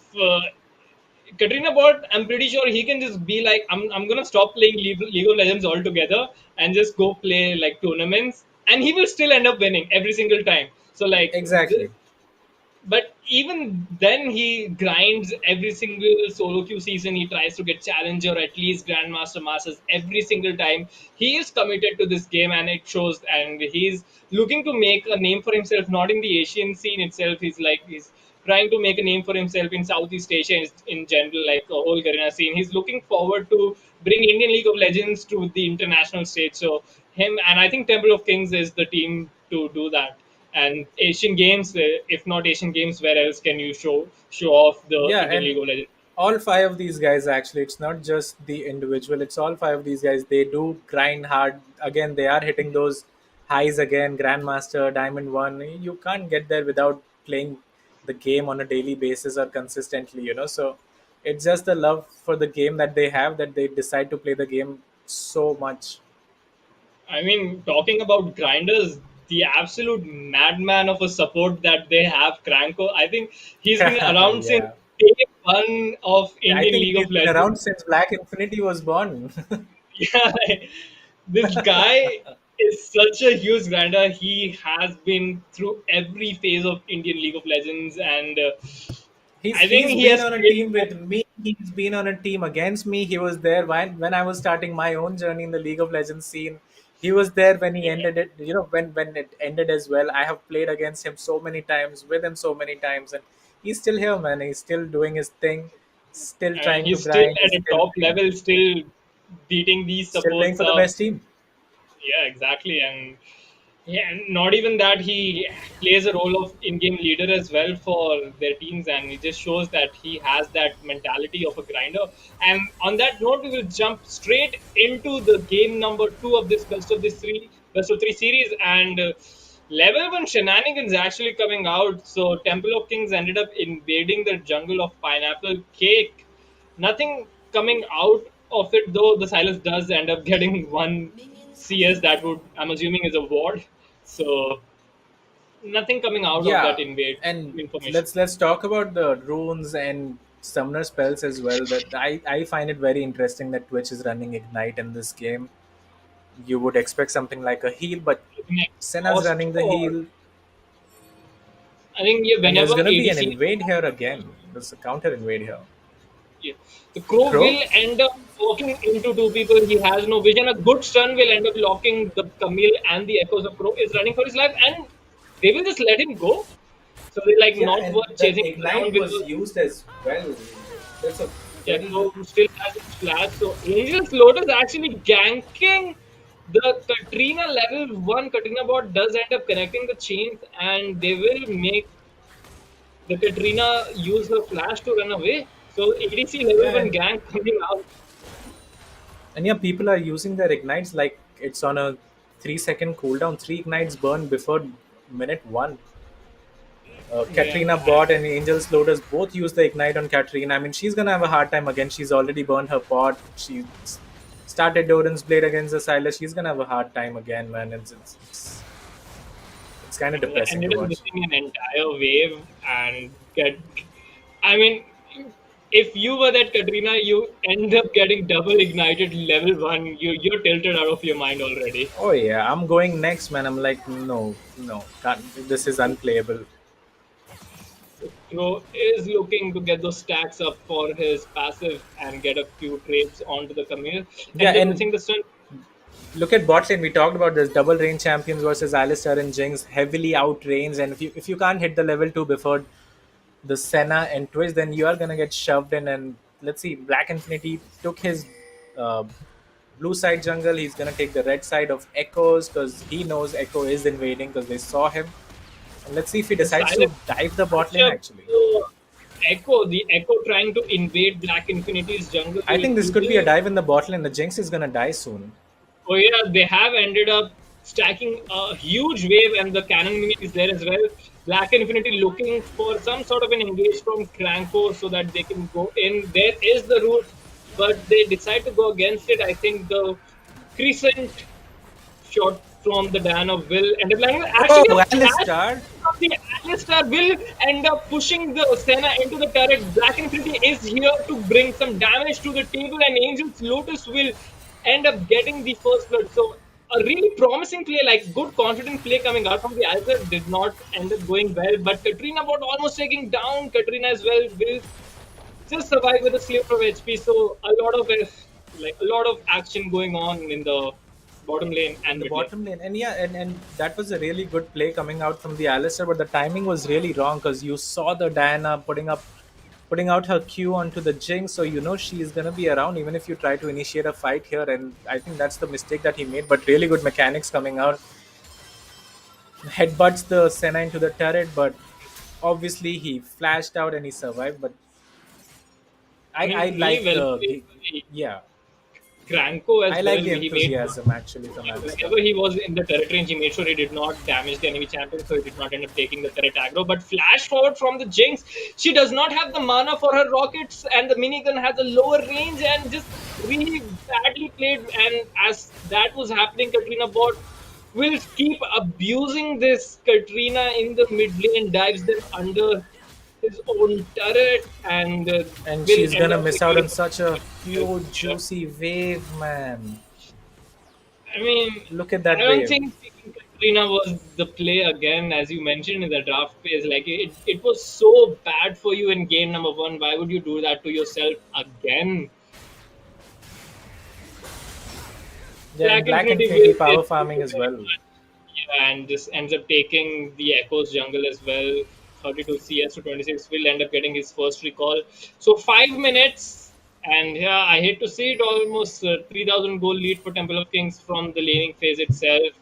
Katrina Bot, I'm pretty sure he can just be like, I'm gonna stop playing League of Legends altogether and just go play like tournaments, and he will still end up winning every single time. So like, Exactly. but even then he grinds every single solo queue season. He tries to get challenger, at least grandmaster masters every single time. He is committed to this game and it shows, and he's looking to make a name for himself, not in the Asian scene itself. He's trying to make a name for himself in Southeast Asia in general, like the whole Garena scene. He's looking forward to bring Indian League of Legends to the international stage. So him, and I think Temple of Kings is the team to do that. And Asian Games, if not Asian Games, where else can you show off the Yeah, Indian and League of Legends? all five of these guys, actually, it's not just the individual, it's all five of these guys. They do grind hard. Again, they are hitting those highs again, grandmaster, diamond one. You can't get there without playing the game on a daily basis or consistently, so it's just the love for the game that they have, that they decide to play the game so much. I mean, talking about grinders, the absolute madman of a support that they have, Cranko. I think he's been around since Yeah, day one of I Indian think League he's of been Legends. around since Black Infinity was born. Yeah, this guy is such a huge grinder. He has been through every phase of Indian League of Legends, and He's I think he's he been has on a played. team with me. He's been on a team against me. He was there when I was starting my own journey in the League of Legends scene. He was there when he Yeah, ended it. When it ended as well. I have played against him so many times, with him so many times, and he's still here, man. He's still doing his thing, still and trying to he's still grind. at He's a top level, still beating these still playing supports for the up. best team. Yeah, exactly. And yeah, and not even that, he plays a role of in-game leader as well for their teams, and he just shows that he has that mentality of a grinder. And on that note, we will jump straight into the game number two of this best of three series, and level one shenanigans actually coming out. So Temple of Kings ended up invading the jungle of Pineapple Cake. Nothing coming out of it, though. The Silas does end up getting one CS that would, I'm assuming, is a ward. So nothing coming out of that Yeah, invade and information. let's talk about the runes and summoner spells as well. That I find it very interesting that Twitch is running Ignite in this game. You would expect something like a heal, but Senna's Cost running the or heal, I think, yeah, and there's whenever gonna be an ADC, invade here again. There's a counter invade here. yeah, the crow Crow? will end up walking into two people. He has no vision. A good stun will end up locking the Camille and the echoes of Crow is running for his life, and they will just let him go. So they're like Yeah, not and worth the chasing him down ignite was because used as well. That's a yeah, very good. Crow still has its flash. So Angel's Lotus actually ganking the Katrina level one. Katrina bot does end up connecting the chains, and they will make the Katrina use her flash to run away. So ADC level Yeah, one gank coming out. and yeah, people are using their ignites like it's on a 3 second cooldown. Three ignites burn before minute one. Yeah, Katrina bot and Angel's Lotus both use the ignite on Katrina. I mean, she's gonna have a hard time again. She's already burned her pot. She started Doran's blade against the Silas. She's gonna have a hard time again, man. It's kind of depressing ended to up watch. missing an entire wave and get. I mean, if you were that Katrina, you end up getting double ignited level one. You're tilted out of your mind already. Oh yeah, I'm going next, man. I'm like, no, no, can't. This is unplayable. Crow is looking to get those stacks up for his passive and get a few trades onto the Camille. Yeah, End up and missing the stun. look at bot lane. We talked about this double range champions versus Alistair and Jinx, heavily outrange. And if you can't hit the level two before the Senna and Twitch, then you are gonna get shoved in. And let's see, Black Infinity took his uh, blue side jungle. He's gonna take the red side of Echoes because he knows Echo is invading because they saw him. And let's see if he The decides silent to dive the bot lane. matchup. Actually, The Echo trying to invade Black Infinity's jungle. I think this He could be a will. dive in the bot lane. The Jinx is gonna die soon. Oh yeah, they have ended up stacking a huge wave, and the cannon mini is there as well. Black Infinity looking for some sort of an engage from Cranko so that they can go in. There is the route, but they decide to go against it. I think the Crescent shot from the Dan of Will end up landing. Oh, Actually, a flash Alistar! from the Alistar will end up pushing the Senna into the turret. Black Infinity is here to bring some damage to the table, and Angel's Lotus will end up getting the first blood. So, a really promising play, like good confident play coming out from the Alistar, did not end up going well. But Katrina bot almost taking down Katrina as well will just survive with a sliver of HP. So, a lot of action going on in the bottom lane In and the mid lane. bottom lane. And yeah, and that was a really good play coming out from the Alistair, but the timing was really wrong because you saw the Diana putting out her Q onto the Jinx, so you know she is gonna be around even if you try to initiate a fight here. And I think that's the mistake that he made. But really good mechanics coming out. Headbutts the Senna into the turret, but obviously he flashed out and he survived. But I I mean, really like well played. yeah, Cranko I as well. like the He made enthusiasm actually from Alistair. whenever he was in the turret range, he made sure he did not damage the enemy champion, so he did not end up taking the turret aggro. But flash forward from the Jinx, she does not have the mana for her rockets, and the minigun has a lower range and just really badly played. And as that was happening, Katrina bot will keep abusing this Katrina in the mid lane, dives them under his own turret, and And will she's end gonna up miss out securing on such a the huge juicy wave, man. I mean, Look at I that don't wave. think picking Katrina was the play again, as you mentioned in the draft phase. Like it was so bad for you in game number one. Why would you do that to yourself again? Yeah, and Black Black Infinity Infinity will get power through farming as very well. much. Yeah, and just ends up taking the Echo's jungle as well. 32 CS to 26 will end up getting his first recall. So 5 minutes, and yeah, I hate to see it, almost 3,000 goal lead for Temple of Kings from the laning phase itself.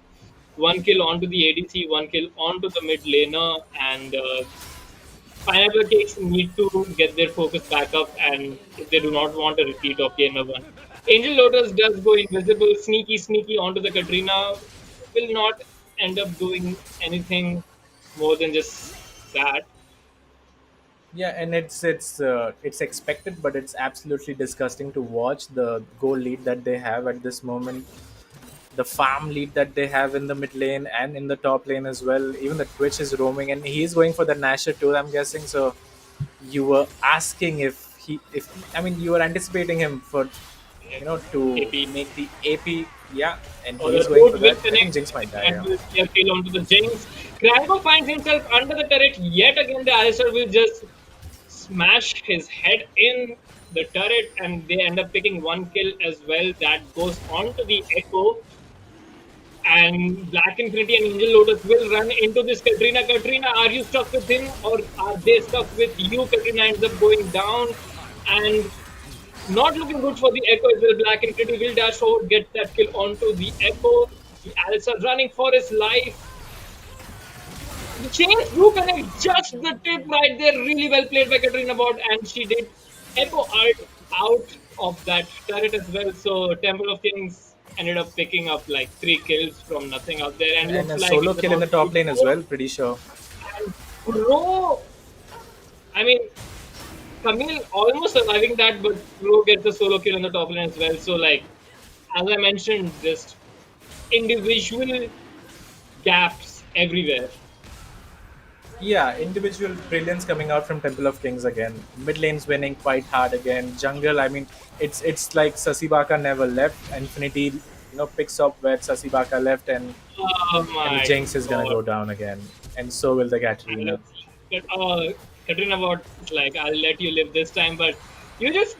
One kill onto the ADC, one kill onto the mid laner, and Pineapple Cakes need to get their focus back up, and if they do not want a repeat of game number one. Angel Lotus does go invisible, sneaky onto the Katrina, will not end up doing anything more than just that. Yeah, and it's expected, but it's absolutely disgusting to watch the goal lead that they have at this moment, the farm lead that they have in the mid lane and in the top lane as well. Even the Twitch is roaming, and he's going for the Nasher too, I'm guessing. So you were asking if I mean you were anticipating him for to AP. make the AP, yeah, and Or the he's going for road will that. I think connect, Jinx might and die. that Yeah. will be a kill onto the Jinx. Kranko finds himself under the turret yet again. The Alistar will just smash his head in the turret, and they end up picking one kill as well. That goes on to the Echo, and Black Infinity and Angel Lotus will run into this Katrina. Katrina, are you stuck with him, or are they stuck with you? Katrina ends up going down, and not looking good for the Echo as well. Black Infinity will dash forward, get that kill onto the Echo. The Alisa running for his life. The chains do connect, just the tip right there. Really well played by Katrina Bot, and she did Echo ult out of that turret as well. So Temple of Kings ended up picking up like 3 kills from nothing out there, and And looks a like solo it's kill in about the to top lane as go. well, pretty sure. And Crow, I mean, Camille almost surviving that, but Crow gets a solo kill in the top lane as well. So, like, as I mentioned, just individual gaps everywhere. Yeah, individual brilliance coming out from Temple of Kings again. Mid lane's winning quite hard again. Jungle, I mean, it's like Sasibaka never left. Infinity, picks up where Sasibaka left, Oh and the my Jinx is gonna god. go down again, and so will the I Katarina. don't see that. Katrina Watt is like, I'll let you live this time, but you just,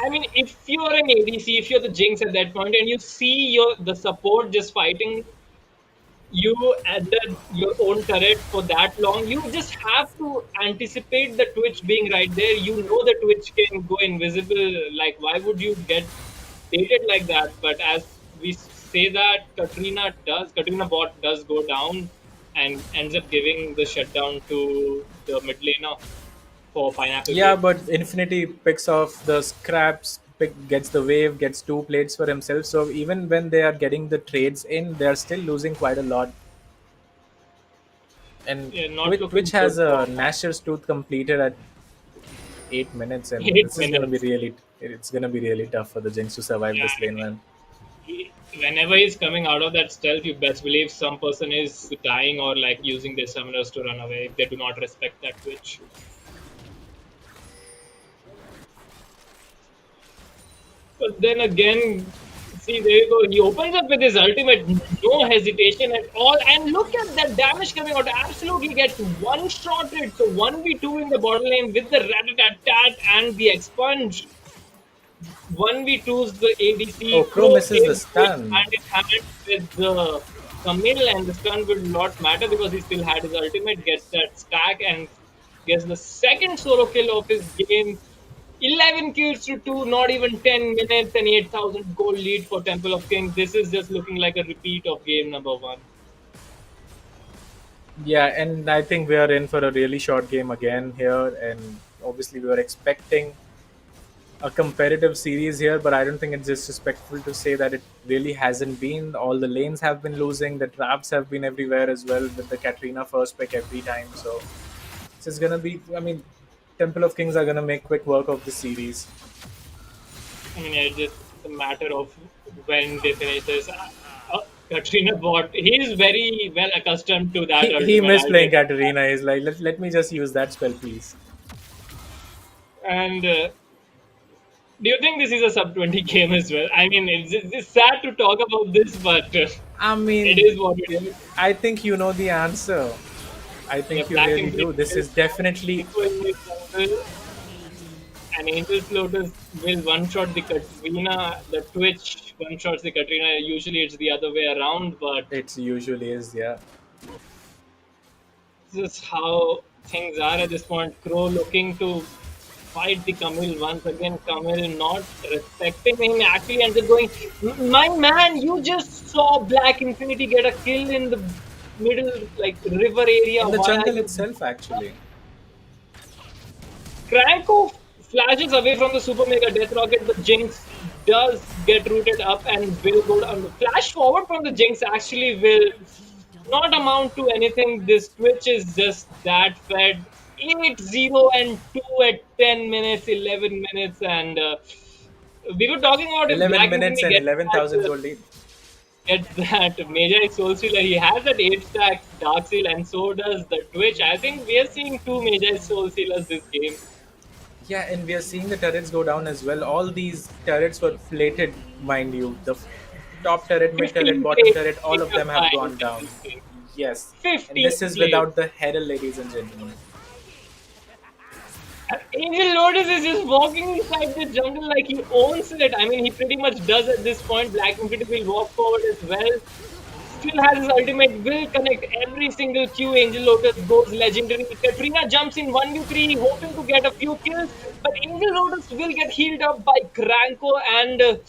I mean, if you're an ADC, if you're the Jinx at that point, and you see the support just fighting you at your own turret for that long, you just have to anticipate the Twitch being right there. You know the Twitch can go invisible. Like, why would you get dated like that? But as we say that, Katrina bot does go down and ends up giving the shutdown to the mid laner for Pineapple Yeah, Cakes. but Infinity picks off the scraps, gets the wave, gets 2 plates for himself. So even when they are getting the trades in, they are still losing quite a lot. And Yeah, not Twitch looking good has for a Nasher's Tooth completed at 8 minutes, and eight this is gonna be minutes. really, it's gonna be really tough for the Jinx to survive Yeah, this lane, man. whenever he's coming out of that stealth, you best believe some person is dying or like using their summoners to run away if they do not respect that Twitch. But then again, see, there you go. He opens up with his ultimate, no hesitation at all. And look at that damage coming out. Absolutely gets one shotted. So 1v2 in the bottom lane with the rat-a-tat-tat and the expunge. 1v2's the Oh, ADC. Crow Crow misses the is going stun. hand in hand with the Camille, and the stun will not matter because he still had his ultimate, gets that stack, and gets the second solo kill of his game. 11 kills to 2, not even 10 minutes, and 8,000 goal lead for Temple of Kings. This is just looking like a repeat of game number one. Yeah, and I think we are in for a really short game again here, and obviously we were expecting a competitive series here, but I don't think it's disrespectful to say that it really hasn't been. All the lanes have been losing, the traps have been everywhere as well, with the Katrina first pick every time. So this is gonna be, I mean, Temple of Kings are gonna make quick work of the series. I mean, it's just a matter of when they finish this. Katrina bot, he is very well accustomed to that He ultimate. missed I'll tell playing you that. Katarina. He's like, let me just use that spell, please. And Do you think this is a sub 20 game as well? I mean, it's sad to talk about this, but I it mean, is what it is. I think you know the answer. I Yeah, think you Black really do. Infinity This will is definitely Echo in the jungle, and Angel's Lotus will one shot the Katrina. The Twitch one shots the Katrina. Usually it's the other way around, but it usually is. Yeah. this is how things are at this point. Crow looking to fight the Camille once again. Camille not respecting him. Actually ends up going, my man, you just saw Black Infinity get a kill in the middle, like river area. In the Why are jungle you? itself, actually. Cranko flashes away from the Super Mega Death Rocket, but Jinx does get rooted up and will go down. The flash forward from the Jinx actually will not amount to anything. This Twitch is just that fed. 8-0 and 2 at 10 minutes, 11 minutes, and we were talking about if 11 Black minutes Infinity and 11,000 that gold lead. gets that Major Soul Stealer. He has that 8 stack Dark Seal, and so does the Twitch. I think we are seeing two Major Soul Stealers this game. Yeah, and we are seeing the turrets go down as well. All these turrets were plated, mind you. The top turret, mid turret, 15 bottom plays turret, all of taken them have by gone in down. this game. Yes. And 15 this is plays. without the Herald, ladies and gentlemen. And Angel Lotus is just walking inside the jungle like he owns it. I mean, he pretty much does at this point. Black Infinity will walk forward as well. Still has his ultimate, will connect every single Q. Angel Lotus goes legendary. Katrina jumps in 1v3, hoping to get a few kills, but Angel Lotus will get healed up by Kranko, and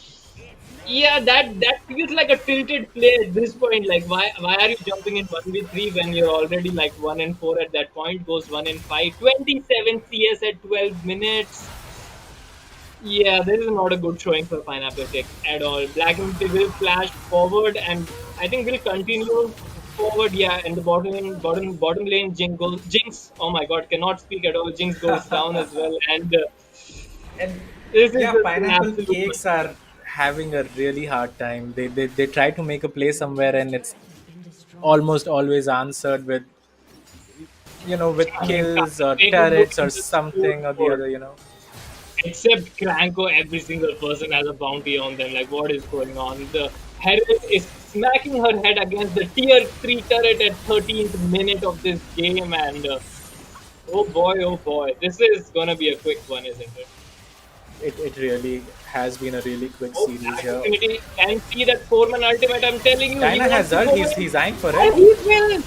yeah, that feels like a tilted play at this point. Like, why are you jumping in 1v3 when you're already like 1-4 at that point? Goes 1-5, 27 CS at 12 minutes. Yeah, this is not a good showing for Pineapple Kick at all. Black Infinity will flash forward, and I think will continue forward. Yeah, in the bottom lane, Jinx. Oh my God, cannot speak at all. Jinx goes down as well, and And this is yeah, just an pineapple absolute. cakes are having a really hard time. They try to make a play somewhere and it's almost always answered with, with I mean, kills or they could look turrets or at the something or the other. except Cranko, every single person has a bounty on them. Like, what is going on? The Herald is smacking her head against the tier 3 turret at 13th minute of this game, and oh boy, this is gonna be a quick one, isn't it? It really has been a really quick Oh, series Black here. Infinity can see that 4-man ultimate. I'm telling you, he China wants has to ult. go He's in. eyeing for And it. he will.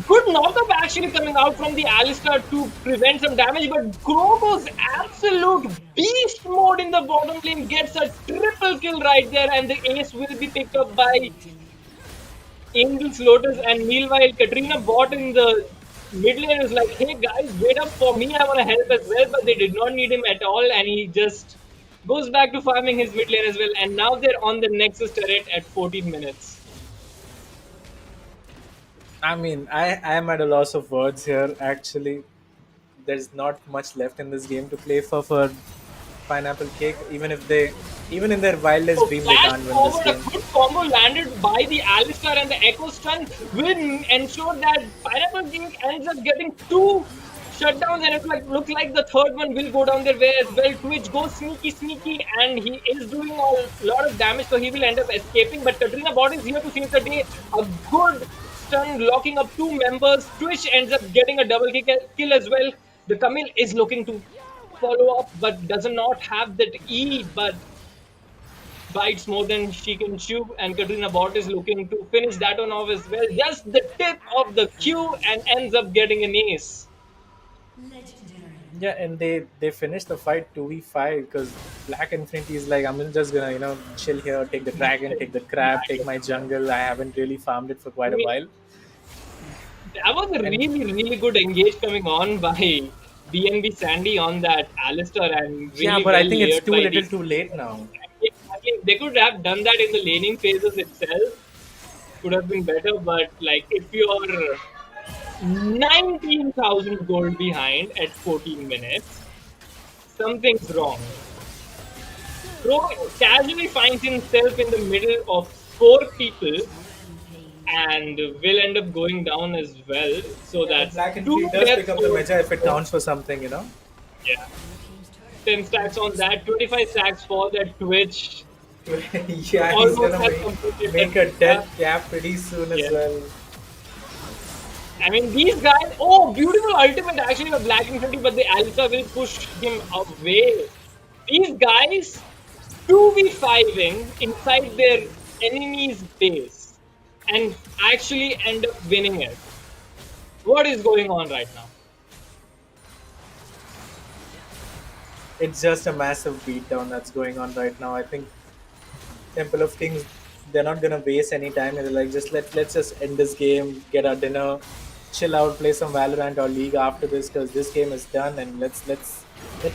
Good knockup actually coming out from the Alistar to prevent some damage, but Grogo's absolute beast mode in the bottom lane gets a triple kill right there, and the ace will be picked up by Angel's Lotus. And meanwhile, Katrina bot in the mid lane is like, hey guys, wait up for me, I want to help as well, but they did not need him at all, and he just goes back to farming his mid lane as well, and now they're on the Nexus turret at 14 minutes. I mean, I am at a loss of words here. Actually, there's not much left in this game to play for pineapple cake. Even in their wildest So dream, they flash can't win this forward, a game. good combo landed by the Alistar, and the Echo Stun will ensure that Pineapple King ends up getting two shutdowns, and it look like the third one will go down their way as well. Twitch goes sneaky, and he is doing a lot of damage, so he will end up escaping. But Katrina Bot is here to save the day. A good stun locking up two members. Twitch ends up getting a double kill as well. The Camille is looking to follow up, but does not have that E, but bites more than she can chew, and Katrina Bott is looking to finish that one off as well. Just the tip of the Q and ends up getting an ace. Yeah, and they finished the fight 2v5 because Black Infinity is like, I'm just gonna chill here, take the dragon, take the crab, take my jungle. I haven't really farmed it for I quite a mean, while. that was a And really good engage coming on by BNB Sandy on that Alistair, and yeah, really but I well think it's layered too by little the. too late now. Exactly. They could have done that in the laning phases itself. Could have been better, but like if you're 19,000 gold behind at 14 minutes, something's wrong. Crow casually finds himself in the middle of four people and will end up going down as well. So Yeah, and that's Black two Infinity does pick deaths up the over. Mecha if it counts for something. Yeah. 10 stacks on that, 25 stacks for that Twitch. Yeah, he's Almost gonna has completed make that. a Yeah. death cap pretty soon as Yeah. well. I mean, these guys. Oh, beautiful ultimate actually for Black Infinity, but the Alpha will push him away. These guys 2v5ing inside their enemy's base and actually end up winning it. What is going on right now? It's just a massive beatdown that's going on right now. I think Temple of Kings, they're not gonna waste any time. They're like, just let's just end this game, get our dinner, chill out, play some Valorant or League after this because this game is done, and let's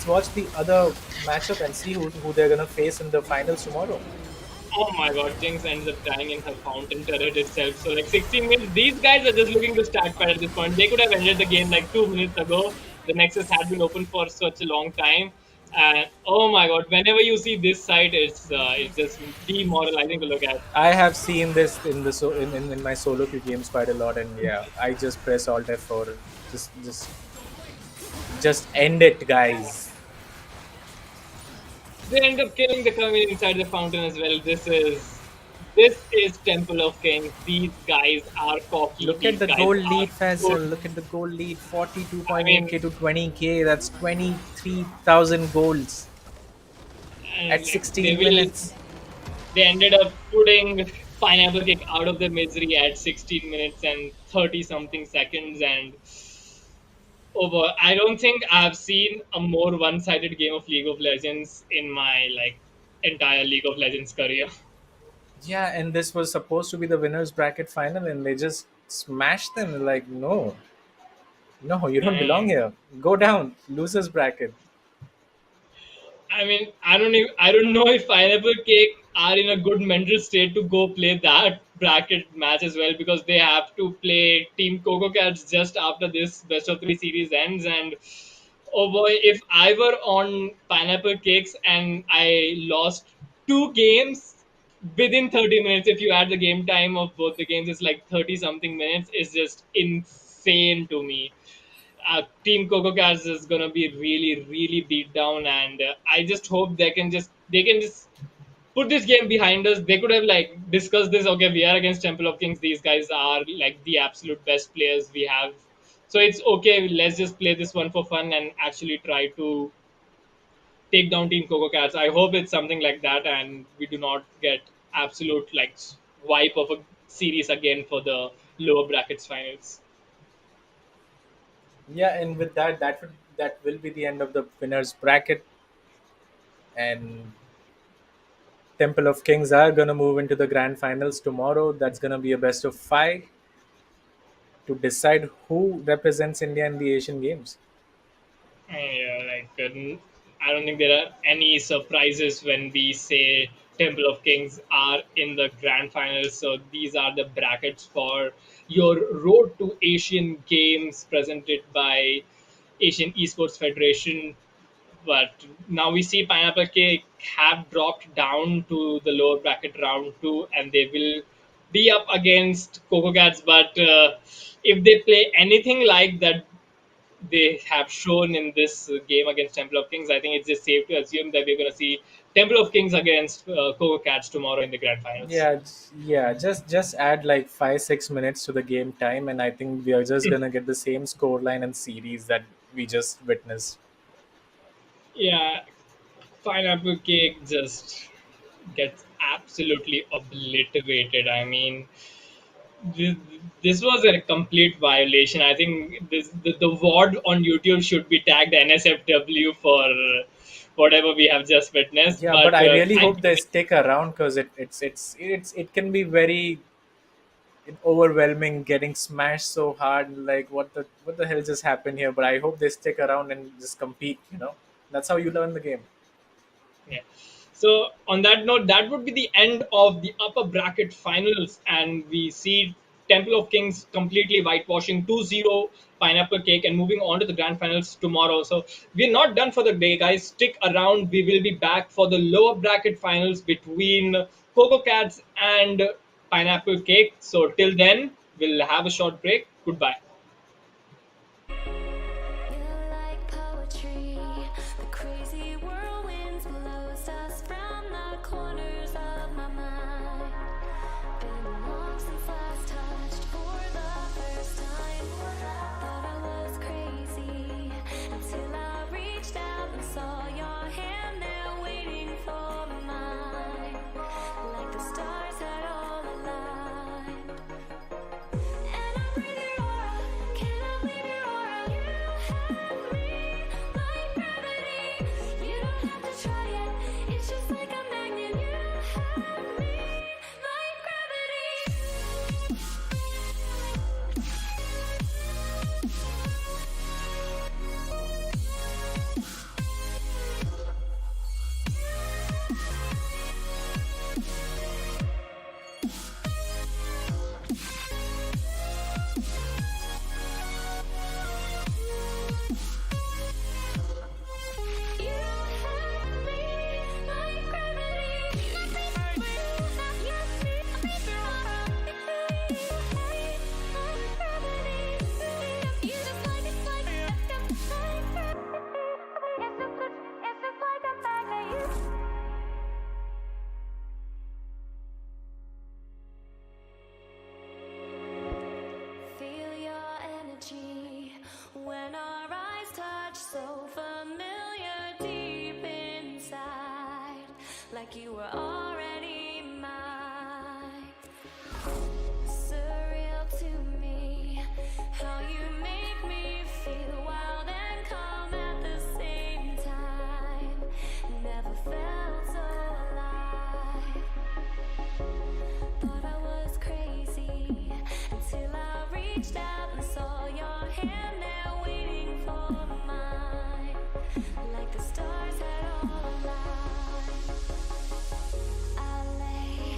watch the other matchup and see who they're gonna face in the finals tomorrow. Oh my god, Jinx ends up dying in her fountain turret itself. So like 16 minutes, these guys are just looking to start fight at this point. They could have ended the game like 2 minutes ago. The Nexus had been open for such a long time. And oh my god, whenever you see this site, it's just demoralizing to look at. I have seen this in the in my solo queue games quite a lot, and yeah, I just press Alt F4 and just end it, guys. They end up killing the Kami inside the fountain as well. This is Temple of Kings. These guys are cocky. Look at These the guys goal are lead, Faisal. good. Look at the goal lead, I mean, 42.8k to 20k. That's 23,000 goals and at like they 16 will. minutes. They ended up putting Pineapple Kick out of their misery at 16 minutes and 30 something seconds. And over, I don't think I've seen a more one-sided game of League of Legends in my like entire League of Legends career. Yeah, and this was supposed to be the winners bracket final, and they just smashed them. Like, no, no, you don't belong And here. Go down, losers bracket. I mean, I don't know if Pineapple Cake are in a good mental state to go play that bracket match as well because they have to play Team Coco Cats just after this best of three series ends. And oh boy, if I were on Pineapple Cakes and I lost two games within 30 minutes, if you add the game time of both the games, it's like 30 something minutes, is just insane to me. Team Coco Cats is gonna be really, really beat down, and I just hope they can just put this game behind us. They could have like discussed this. Okay, we are against Temple of Kings. These guys are like the absolute best players we have, so it's okay. Let's just play this one for fun and actually try to take down Team Coco Cats. I hope it's something like that, and we do not get absolute like wipe of a series again for the lower brackets finals. Yeah, and with that, that will be the end of the winners bracket, and Temple of Kings are gonna move into the grand finals tomorrow. That's gonna be a best of five to decide who represents India in the Asian Games. Yeah, like I don't think there are any surprises when we say Temple of Kings are in the grand finals. So these are the brackets for your road to Asian Games presented by Asian Esports Federation. But now we see Pineapple Cake have dropped down to the lower bracket round two, and they will be up against Coco Cats. But if they play anything like that they have shown in this game against Temple of Kings, I think it's just safe to assume that we're going to see Temple of Kings against Coco Cats tomorrow in the grand finals. Yeah, yeah. Just add like 5 6 minutes to the game time, and I think we are just gonna get the same scoreline and series that we just witnessed. Yeah, Pineapple Cake just gets absolutely obliterated. I mean, this, this was a complete violation. I think the VOD on YouTube should be tagged NSFW for whatever we have just witnessed. Yeah, but But I really hope they thankfully, stick around because it can be very overwhelming getting smashed so hard. Like what the hell just happened here? But I hope they stick around and just compete. That's how you learn the game. yeah. So on that note, that would be the end of the upper bracket finals, and we see Temple of Kings completely whitewashing 2-0 Pineapple Cake and moving on to the grand finals tomorrow. So we're not done for the day, guys. Stick around. We will be back for the lower bracket finals between Coco Cats and Pineapple Cake. So till then, we'll have a short break. Goodbye. You like poetry, the crazy like you were already mine. Surreal to me, how you make me feel wild and calm at the same time. Never felt so alive. Thought I was crazy until I reached out and saw your hand there waiting for mine, like the stars had all aligned. I lay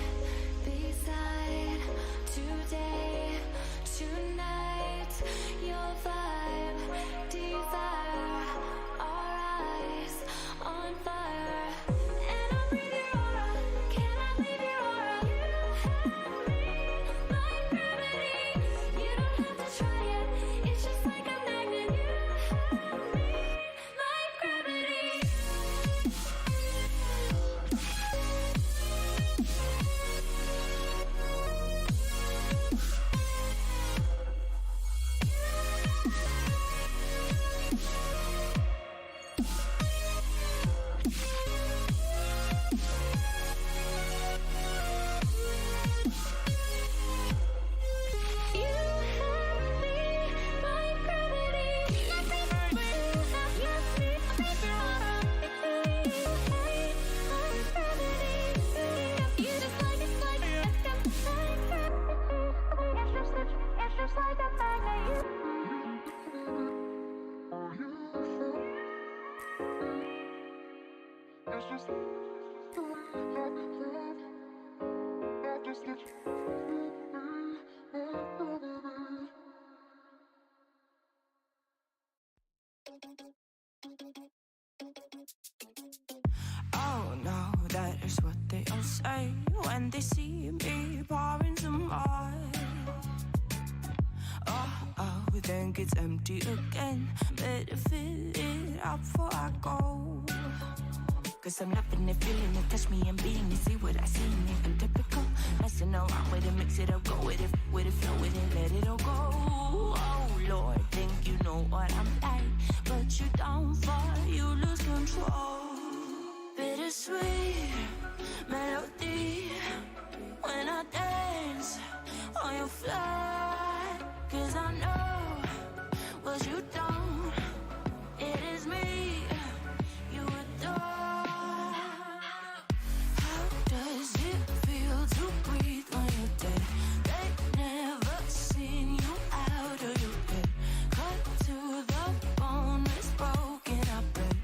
beside today, tonight, your vibe, desire, our eyes on fire. And I breathe your aura, can I leave your aura? You have me like gravity. You don't have to try it, it's just like a magnet. You have me like gravity. You have me like gravity. You have me like gravity. You just like it's just like a magnet. Oh no, that is what they all say when they see me pouring some wine. Oh, then gets empty again. Better fill it up before I go. Cause I'm loving it, feeling it, touch me and being it. See what I see in it, I'm typical. Messing around with it, mix it up, go with it, flow with it, let it all go. Oh Lord, think you know what I'm like, but you don't fall, you lose control. Bittersweet melody when I dance on your fly. Cause I know what you don't, it is me you adore. How does it feel to breathe when you're dead? They've never seen you out of your head. Cut to the bone, it's broken up, but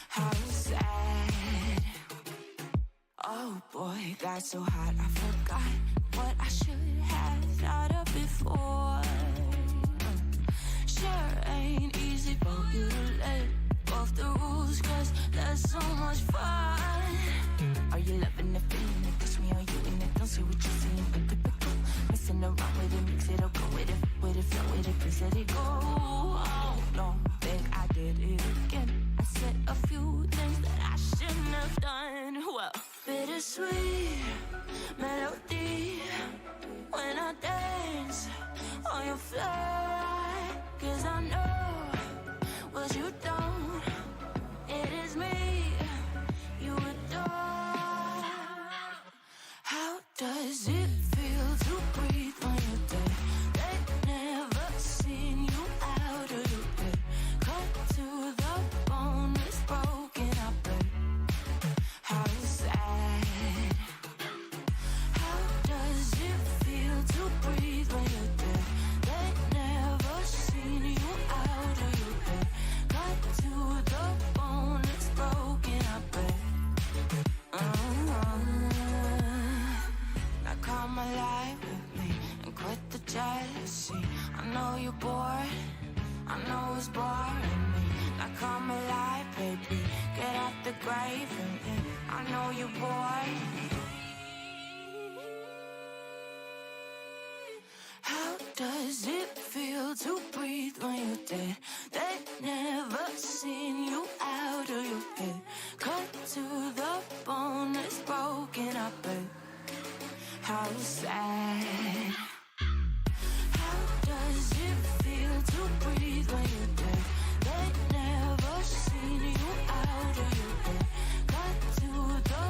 how sad. Oh boy, got so hot I forgot what I should have thought of before. Sure ain't easy for you to let off the rules, cause there's so much fun. Are you loving the feeling it? Touch me, are you in it? Don't say what you're saying, but typical. Messing around with it, mix it up, go with it, flow with it, please let it go. Oh no, think I did it again. I said a few things that I shouldn't have done. Well, bittersweet melody when I dance on your fly. Cause I know what you don't, it is me you adore. How does it feel to breathe when you're dead? They've never seen you out of your head. Cut to the bone, it's broken up, but how sad. How does it feel to breathe when you're dead? They've never seen you out of your head. Cut to the bone, it's broken up, but now come alive with me and quit the jealousy. I know you're bored, I know it's boring me. Now come alive, baby, get out the grave and I know you're bored. How does it feel to breathe when you're dead? They've never seen you out of your head. Cut to the bone, it's broken up, but how sad. How does it feel to breathe when you're dead? They've never seen you out of your head. Cut to the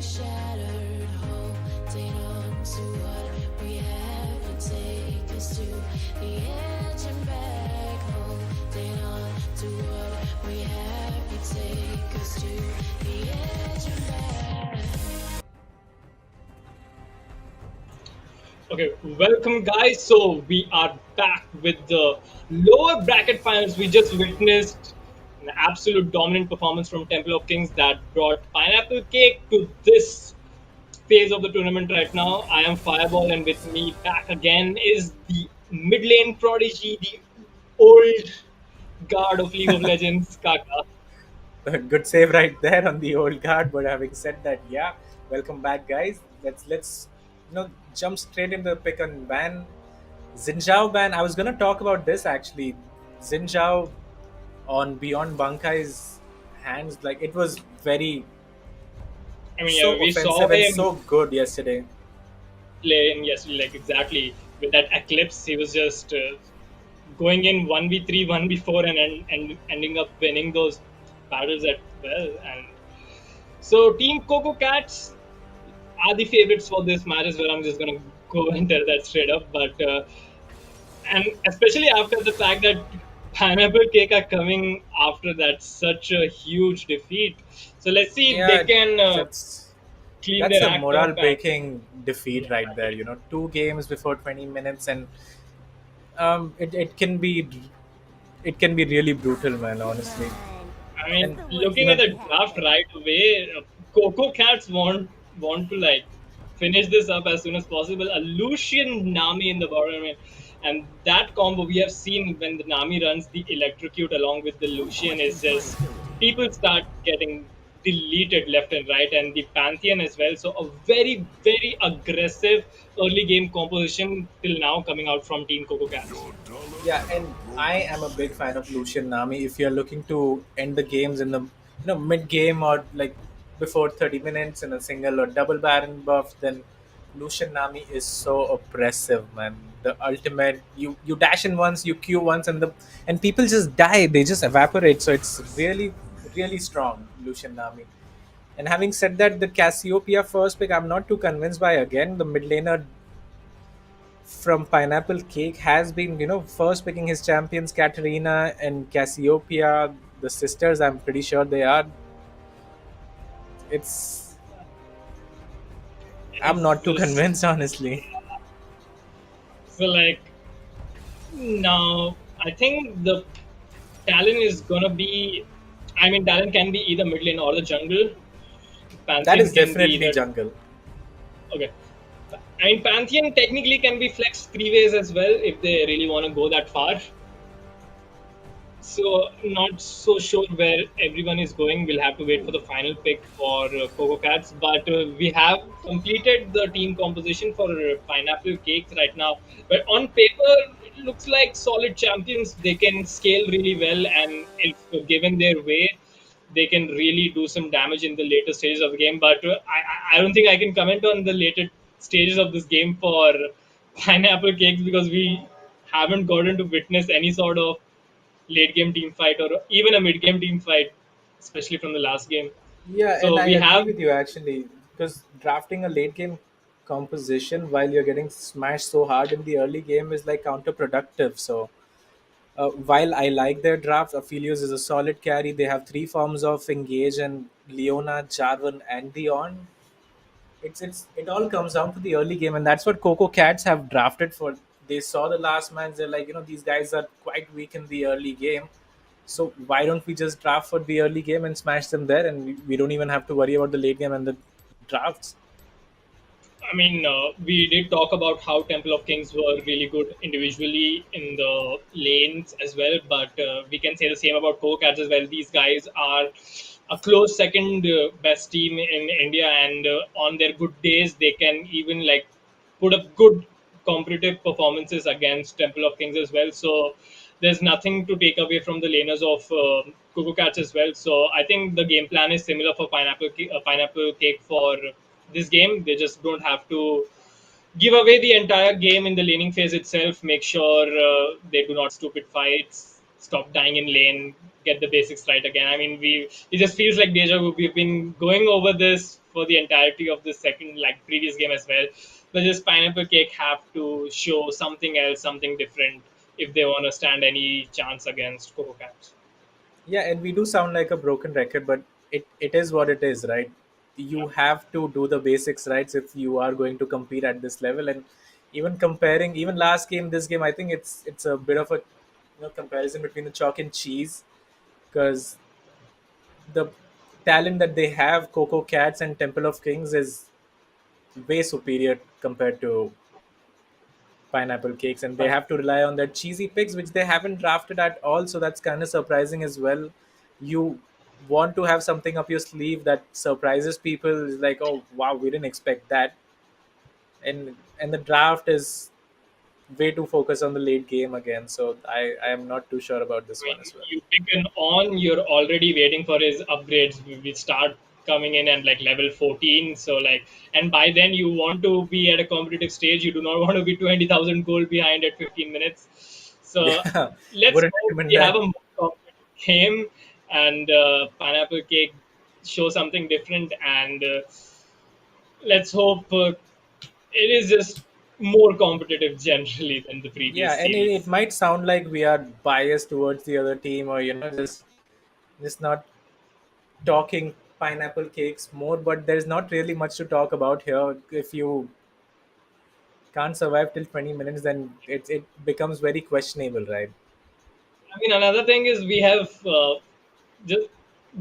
shattered, holding on to what we have and take us to the edge and back, holding on to what we have and take us to the edge and back. Okay, welcome guys. So we are back with the lower bracket finals. We just witnessed an absolute dominant performance from Temple of Kings that brought Pineapple Cake to this phase of the tournament right now. I am Fireball, and with me back again is the mid lane prodigy, the old guard of League of Legends, Kaka. Good save right there on the old guard. But having said that, yeah, welcome back, guys. Let's jump straight into the pick and ban. Xinjiao ban. I was gonna talk about this actually. Xinjiao on Beyond Bankai's hands, like it was very I mean, yeah, so we saw offensive and him so good yesterday. playing yesterday, like exactly with that Eclipse. He was just going in 1v3, 1v4, and ending up winning those battles at well. And so, Team Coco Cats are the favorites for this match as well. I'm just gonna go and tell that straight up. But and especially after the fact that Pineapple Cake are coming after that such a huge defeat. So let's see if they Yeah, can that's clean that's their a act up morale and breaking defeat right there. exactly. Two games before 20 minutes, and it can be really brutal, man. Honestly, I It's mean, and the worst looking you at that know, the could draft happen. right away, Coco Cats want to like finish this up as soon as possible. A Lucian Nami in the bottom, I mean, and that combo we have seen when the Nami runs the electrocute along with the Lucian is Questions my just ability. people start getting deleted left and right, and the Pantheon as well. So a very aggressive early game composition till now coming out from Team Coco Cats. yeah, and I am a big fan of Lucian Nami. If you're looking to end the games in the mid game or like before 30 minutes in a single or double Baron buff, then Lucian Nami is so oppressive, man. The ultimate, you dash in once, you Q once, and people just die. They just evaporate. So it's really strong, Lucian Nami. And having said that, the Cassiopeia first pick, I'm not too convinced by. Again, the mid laner from Pineapple Cake has been, first picking his champions, Katarina and Cassiopeia, the sisters. I'm pretty sure they are. It's. I'm It's not too just convinced, honestly. so like now I think the Talon is gonna be. I mean, Talon can be either mid lane or the jungle. That Pantheon is can be definitely either. jungle. Okay. I mean, Pantheon technically can be flexed three ways as well if they really want to go that far. So not so sure where everyone is going. We'll have to wait for the final pick for Coco Cats. But we have completed the team composition for Pineapple Cakes right now. But on paper, it looks like solid champions. They can scale really well, and if given their way, they can really do some damage in the later stages of the game. But I don't think I can comment on the later stages of this game for Pineapple Cakes because we haven't gotten to witness any sort of late game team fight or even a mid game team fight, especially from the last game. Yeah, and So I we agree have, with you actually, because drafting a late game composition while you're getting smashed so hard in the early game is like counterproductive. So while I like their draft, Aphelios is a solid carry. They have three forms of Engage and Leona, Jarvan, and Dion. It all comes down to the early game, and that's what Coco Cats have drafted for. They saw the last match. They're like, these guys are quite weak in the early game. So why don't we just draft for the early game and smash them there, and we don't even have to worry about the late game and the drafts. I mean, we did talk about how Temple of Kings were really good individually in the lanes as well, but we can say the same about Coco Cats as well. These guys are a close second best team in India, and on their good days, they can even like put up good competitive performances against Temple of Kings as well. So there's nothing to take away from the laners of Coco Cats as well. So I think the game plan is similar for Pineapple Cake for this game. They just don't have to give away the entire game in the laning phase itself. Make sure they do not stupid fights, stop dying in lane, get the basics right again. I mean, it just feels like deja vu. We've been going over this for the entirety of the second, like previous game as well. But just Pineapple Cake have to show something else, something different, if they want to stand any chance against Coco Cats. Yeah, and we do sound like a broken record, but it is what it is, right? You have to do the basics right if you are going to compete at this level. And even comparing, even last game, this game, I think it's a bit of a comparison between the chalk and cheese, because the talent that they have, Coco Cats and Temple of Kings, is way superior compared to Pineapple Cakes, and they Fine. have to rely on their cheesy picks, which they haven't drafted at all. So that's kind of surprising as well. You want to have something up your sleeve that surprises people. It's like, oh wow, we didn't expect that, and the draft is way too focused on the late game again. So I am not too sure about this I one mean, as well. you pick an on, you're already waiting for his upgrades. We start coming in at like level 14. So, like, and by then you want to be at a competitive stage. You do not want to be 20,000 gold behind at 15 minutes. So, Yeah, let's wouldn't hope recommend we have that. a more competitive game and Pineapple Cake show something different. And let's hope it is just more competitive generally than the Yeah, previous and it series. might sound like we are biased towards the other team, or just not talking Pineapple Cakes more, but there's not really much to talk about here. If you can't survive till 20 minutes, then it becomes very questionable, right? I mean, another thing is we have just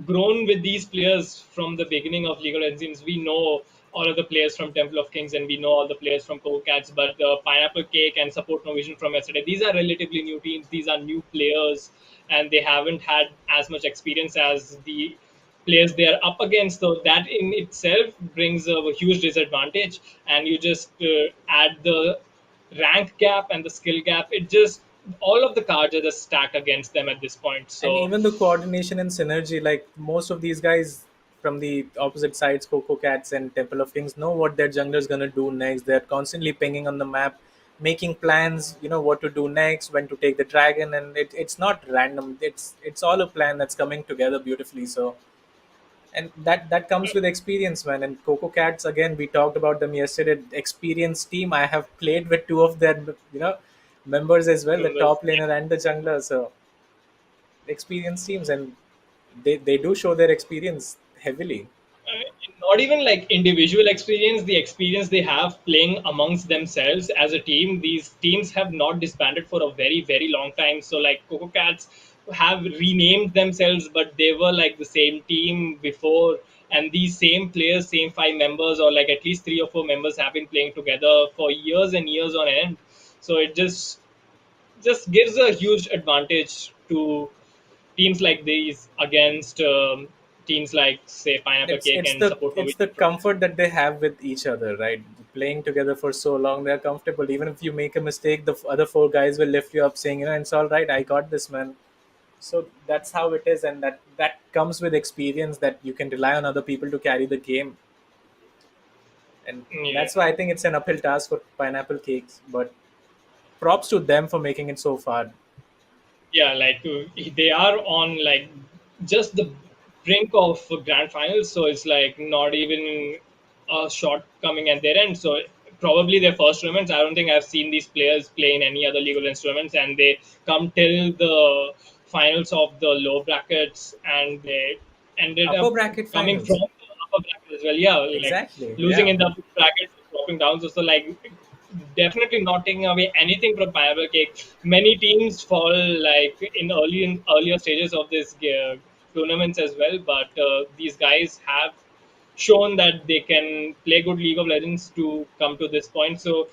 grown with these players from the beginning of League of Legends. We know all of the players from Temple of Kings and we know all the players from Coco Cats, but Pineapple Cake and Support No Vision from yesterday, these are relatively new teams. These are new players and they haven't had as much experience as the players they are up against. So that in itself brings a huge disadvantage. And you just add the rank gap and the skill gap. It just all of the cards are just stacked against them at this point. And So even the coordination and synergy, like most of these guys from the opposite sides, Coco Cats and Temple of Kings, know what their jungler's gonna do next. They're constantly pinging on the map, making plans. What to do next, when to take the dragon, and it's not random. It's all a plan that's coming together beautifully. So, and that comes with experience, man. And Coco Cats, again, we talked about them yesterday. Experienced team. I have played with two of their members as well, the members, top laner and the jungler. So experienced teams, and they do show their experience heavily. not even like individual experience, the experience they have playing amongst themselves as a team. These teams have not disbanded for a very very long time. So like Coco Cats have renamed themselves, but they were like the same team before, and these same players, same five members, or like at least three or four members have been playing together for years and years on end. So it just gives a huge advantage to teams like these against teams like say Pineapple it's Cake it's and the Support it's the Norwegian from comfort that they have with each other, right? Playing together for so long, they're comfortable. Even if you make a mistake, the other four guys will lift you up, saying, it's all right, I got this, man. So that's how it is, and that comes with experience, that you can rely on other people to carry the game. And yeah. that's why I think it's an uphill task for Pineapple Cakes, but props to them for making it so far. Yeah, like they are on like just the brink of grand finals, so it's like not even a shortcoming at their end. So probably their first tournaments. I don't think I've seen these players play in any other League of Legends tournaments, and they come till the finals of the low brackets, and they ended Upper up bracket coming from finals. the upper bracket as well. Yeah, like Exactly. losing Yeah. in the upper bracket, dropping down. So like definitely not taking away anything from Pineapple Cake. Many teams fall like in earlier stages of this tournaments as well, but these guys have shown that they can play good League of Legends to come to this point. So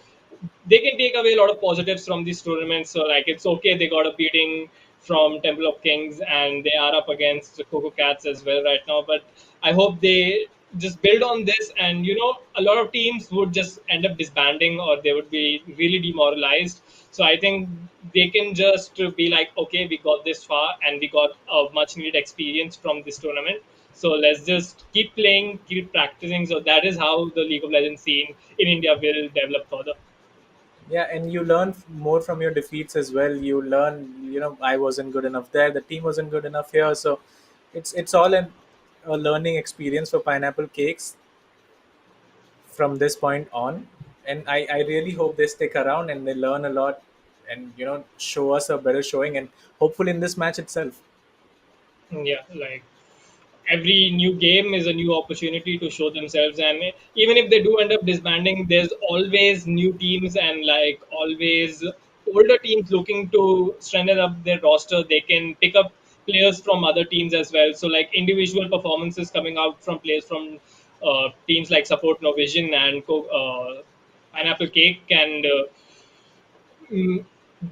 they can take away a lot of positives from these tournaments. So like it's okay they got a beating from Temple of Kings and they are up against Coco Cats as well right now. But I hope they just build on this, and a lot of teams would just end up disbanding or they would be really demoralized. So I think they can just be like, okay, we got this far and we got a much needed experience from this tournament. So let's just keep playing, keep practicing. So that is how the League of Legends scene in India will develop further. Yeah, and you learn more from your defeats as well. You learn, I wasn't good enough there, the team wasn't good enough here. So it's all a learning experience for Pineapple Cakes. from this point on. And I really hope they stick around and they learn a lot and show us a better showing, and hopefully in this match itself. Yeah, like every new game is a new opportunity to show themselves, and even if they do end up disbanding, there's always new teams, and like always older teams looking to strengthen up their roster. They can pick up players from other teams as well, so like individual performances coming out from players from teams like Support No Vision and Pineapple Cake, and mm,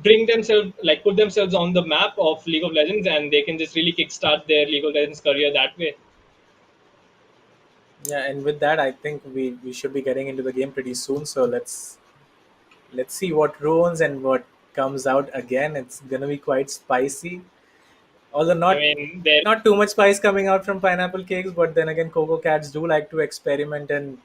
bring themselves, like put themselves on the map of League of Legends, and they can just really kickstart their League of Legends career that way. Yeah, and with that, I think we should be getting into the game pretty soon. So let's see what ruins and what comes out again. It's gonna be quite spicy, although I not mean, there. not too much spice coming out from Pineapple Cakes. But then again, Coco Cats do like to experiment and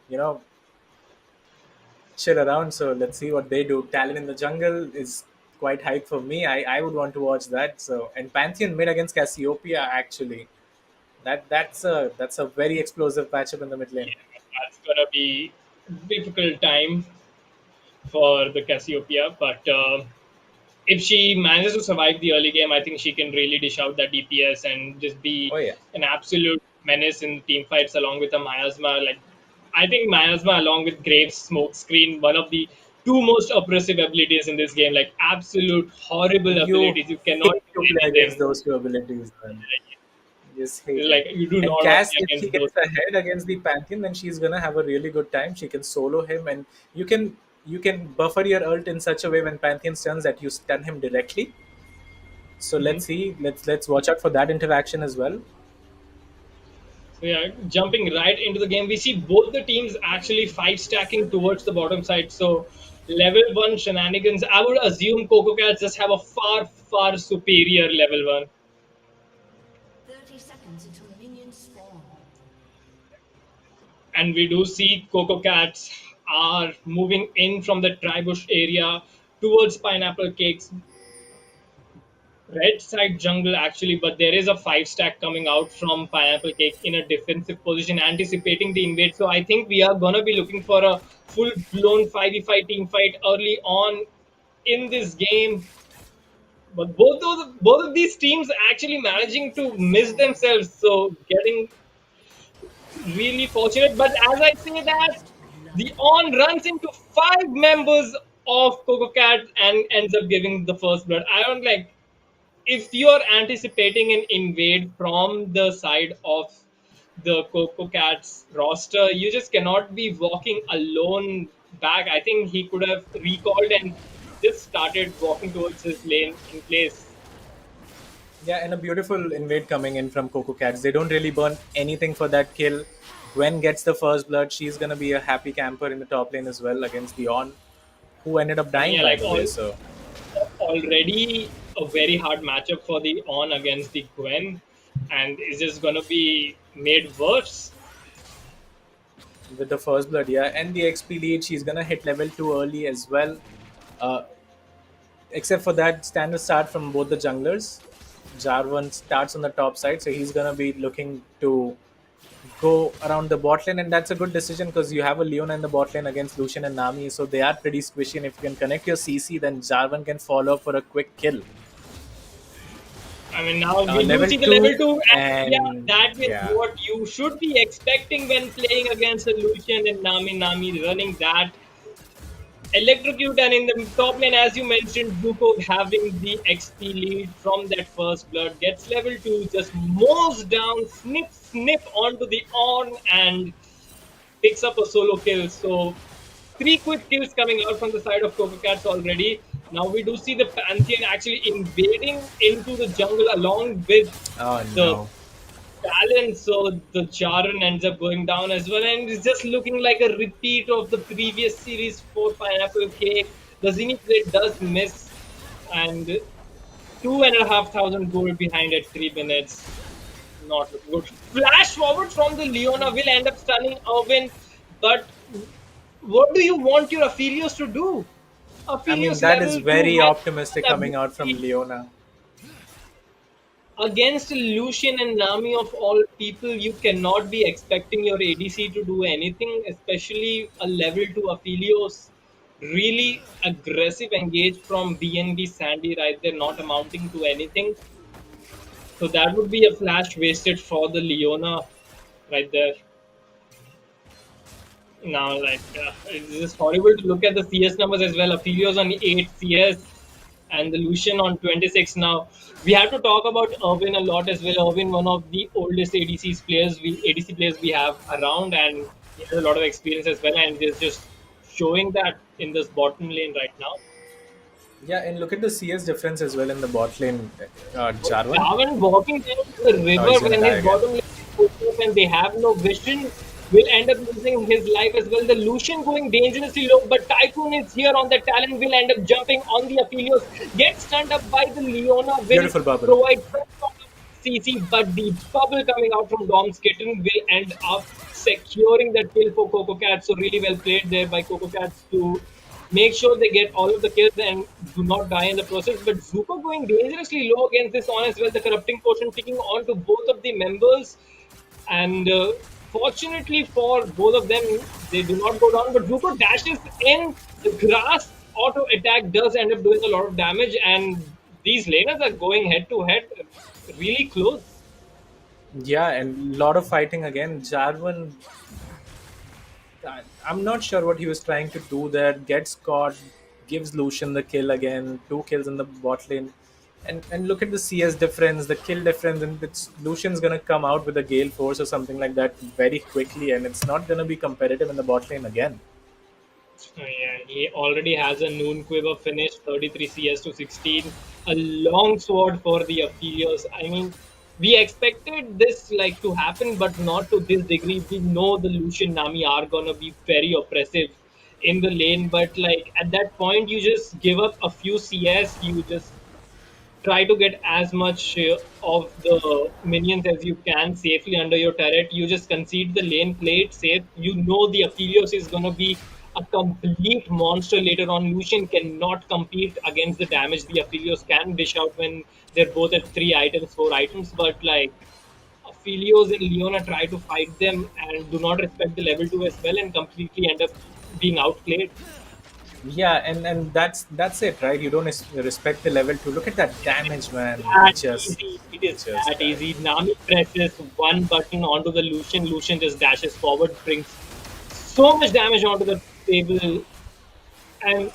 chill around. So let's see what they do. Talent in the Jungle is quite hype for me. I would want to watch that. So, and Pantheon mid against Cassiopeia, actually, that's a very explosive matchup in the mid lane. Yeah, that's gonna be difficult time for the Cassiopeia, but if she manages to survive the early game, I think she can really dish out that DPS and just be Oh yeah. an absolute menace in team fights along with a Miasma. Like, I think Miasma along with Graves Smoke Screen, one of the two most oppressive abilities in this game. Like absolute horrible You abilities. You cannot hate do to play against anything. those two abilities, man. Just hate It's it. like you do And not want to Cass, be if she against those. gets ahead against the Pantheon, then she's gonna have a really good time. She can solo him, and you can buffer your ult in such a way when Pantheon stuns that you stun him directly. So let's Mhm. see. Let's watch out for that interaction as well. So yeah, jumping right into the game, we see both the teams actually five stacking towards the bottom side. So level one shenanigans. I would assume Coco Cats just have a far, far superior level one. 30 seconds until minions spawn. And we do see Coco Cats are moving in from the Tribush area towards Pineapple Cakes red side jungle actually, but there is a five stack coming out from Pineapple Cake in a defensive position, anticipating the invade. So I think we are gonna be looking for a full blown 5v5 team fight early on in this game. But both of these teams actually managing to miss themselves, so getting really fortunate. But as I say that, First the blood. on runs into five members of Coco Cat and ends up giving the first blood. I don't like if you're anticipating an invade from the side of the Coco Cats roster, you just cannot be walking alone back. I think he could have recalled and just started walking towards his lane in place. Yeah, and a beautiful invade coming in from Coco Cats. They don't really burn anything for that kill. Gwen gets the first blood. She's gonna be a happy camper in the top lane as well against the On, who ended up I mean, dying yeah, by like the way. So already a very hard matchup for the On against the Gwen, and it's just gonna be made worse. with the first blood, yeah, and the XP lead, she's gonna hit level 2 early as well. Uh, Except for that standard start from both the junglers. Jarvan starts on the top side, so he's gonna be looking to go around the bot lane, and that's a good decision because you have a Leona in the bot lane against Lucian and Nami, so they are pretty squishy. And if you can connect your CC, then Jarvan can follow up for a quick kill. I mean, now we do Level see the level two, two, and yeah, and that is yeah, what you should be expecting when playing against a Lucian and Nami running that electrocute. And in the top lane, as you mentioned, Zuko having the XP lead from that first blood gets level 2, just mows down, snip onto the on, and picks up a solo kill. So, three quick kills coming out from the side of Coco Cats already. Now we do see the Pantheon actually invading into the jungle along with oh the no, talent. So the Charan ends up going down as well, and it's just looking like a repeat of the previous series for Pineapple Cake. The Zenith Blade does miss, and 2,500 gold behind at 3 minutes. Not looking good. Flash forward from the Leona will end up stunning Irwin, but what do you want your Aphelios to do? I mean Aphelios that is level 2 very has optimistic an coming out from ability. Leona. against Lucian and Nami of all people, you cannot be expecting your ADC to do anything, especially a level 2 Aphelios. Really aggressive engage from BNB Sandy right there, not amounting to anything. So that would be a flash wasted for the Leona right there. Now, it's just horrible to look at the CS numbers as well. Aphelios on 8 CS and the Lucian on 26 now. We have to talk about Irvin a lot as well. Irvin, one of the oldest ADC players we have around, and he has a lot of experience as well. And is just showing that in this bottom lane right now. Yeah, and look at the CS difference as well in the bot lane. Jarvan. Darwin walking down to the Oh, he's river gonna when die his again. bottom lane is focused and they have no vision will end up losing his life as well. The Lucian going dangerously low, but Typhoon is here on the talent, will end up jumping on the Aphelios, gets stunned up by the Leona, will Beautiful bubble. provide some sort of CC, but the bubble coming out from Dom's kitten will end up securing that kill for Coco Cats. So really well played there by Coco Cats to make sure they get all of the kills and do not die in the process. But Zuko going dangerously low against this on as well. The corrupting potion ticking on to both of the members. And fortunately for both of them, they do not go down. But Zuko dashes in. The grass auto attack does end up doing a lot of damage. And these laners are going head to head really close. Yeah, and lot of fighting again. Jarvan, I'm not sure what he was trying to do there. Gets caught, gives Lucian the kill again. 2 kills in the bot lane. And look at the CS difference, the kill difference, and Lucian's gonna come out with a Gale Force or something like that very quickly, and it's not gonna be competitive in the bot lane again. Yeah, he already has a Noon Quiver finish, 33 CS to 16. A long sword for the Aphelios. I mean, we expected this to happen, but not to this degree. We know the Lucian Nami are gonna be very oppressive in the lane, but at that point, you just give up a few CS. You just try to get as much of the minions as you can safely under your turret. You just concede the lane, play it safe. You know the Aphelios is going to be a complete monster later on. Lucian cannot compete against the damage the Aphelios can dish out when they're both at 3 items, 4 items. But Aphelios and Leona try to fight them and do not respect the level 2 as well and completely end up being outplayed. Yeah, and that's it, right? You don't respect the level 2. Look at that damage, man. That Just easy. It is just that died. easy. Nami presses one button onto the Lucian. Lucian just dashes forward, brings so much damage onto the table. And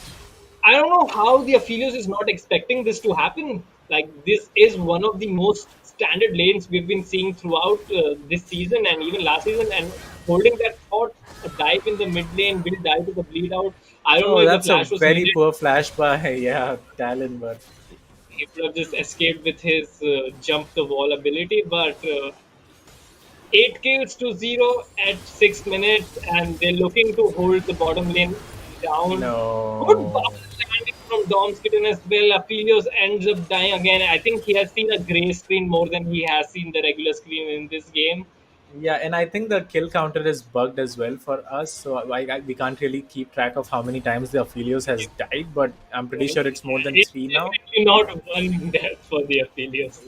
I don't know how the Aphelios is not expecting this to happen. This is one of the most standard lanes we've been seeing throughout this season and even last season. And holding that thought, a dive in the mid lane will die to the bleed out. I don't know Oh, if the that's a flash was very needed. poor flash by yeah, Talon, but He could have just escaped with his jump the wall ability, but 8 kills to 0 at 6 minutes, and they're looking to hold the bottom lane down. Good no. bubble landing from Dom's kitten as well. Aphelios ends up dying again. I think he has seen a grey screen more than he has seen the regular screen in this game. Yeah, and I think the kill counter is bugged as well for us, so we can't really keep track of how many times the Aphelios has died, but I'm pretty sure it's more than It's 3 now. definitely not one death for the Aphelios.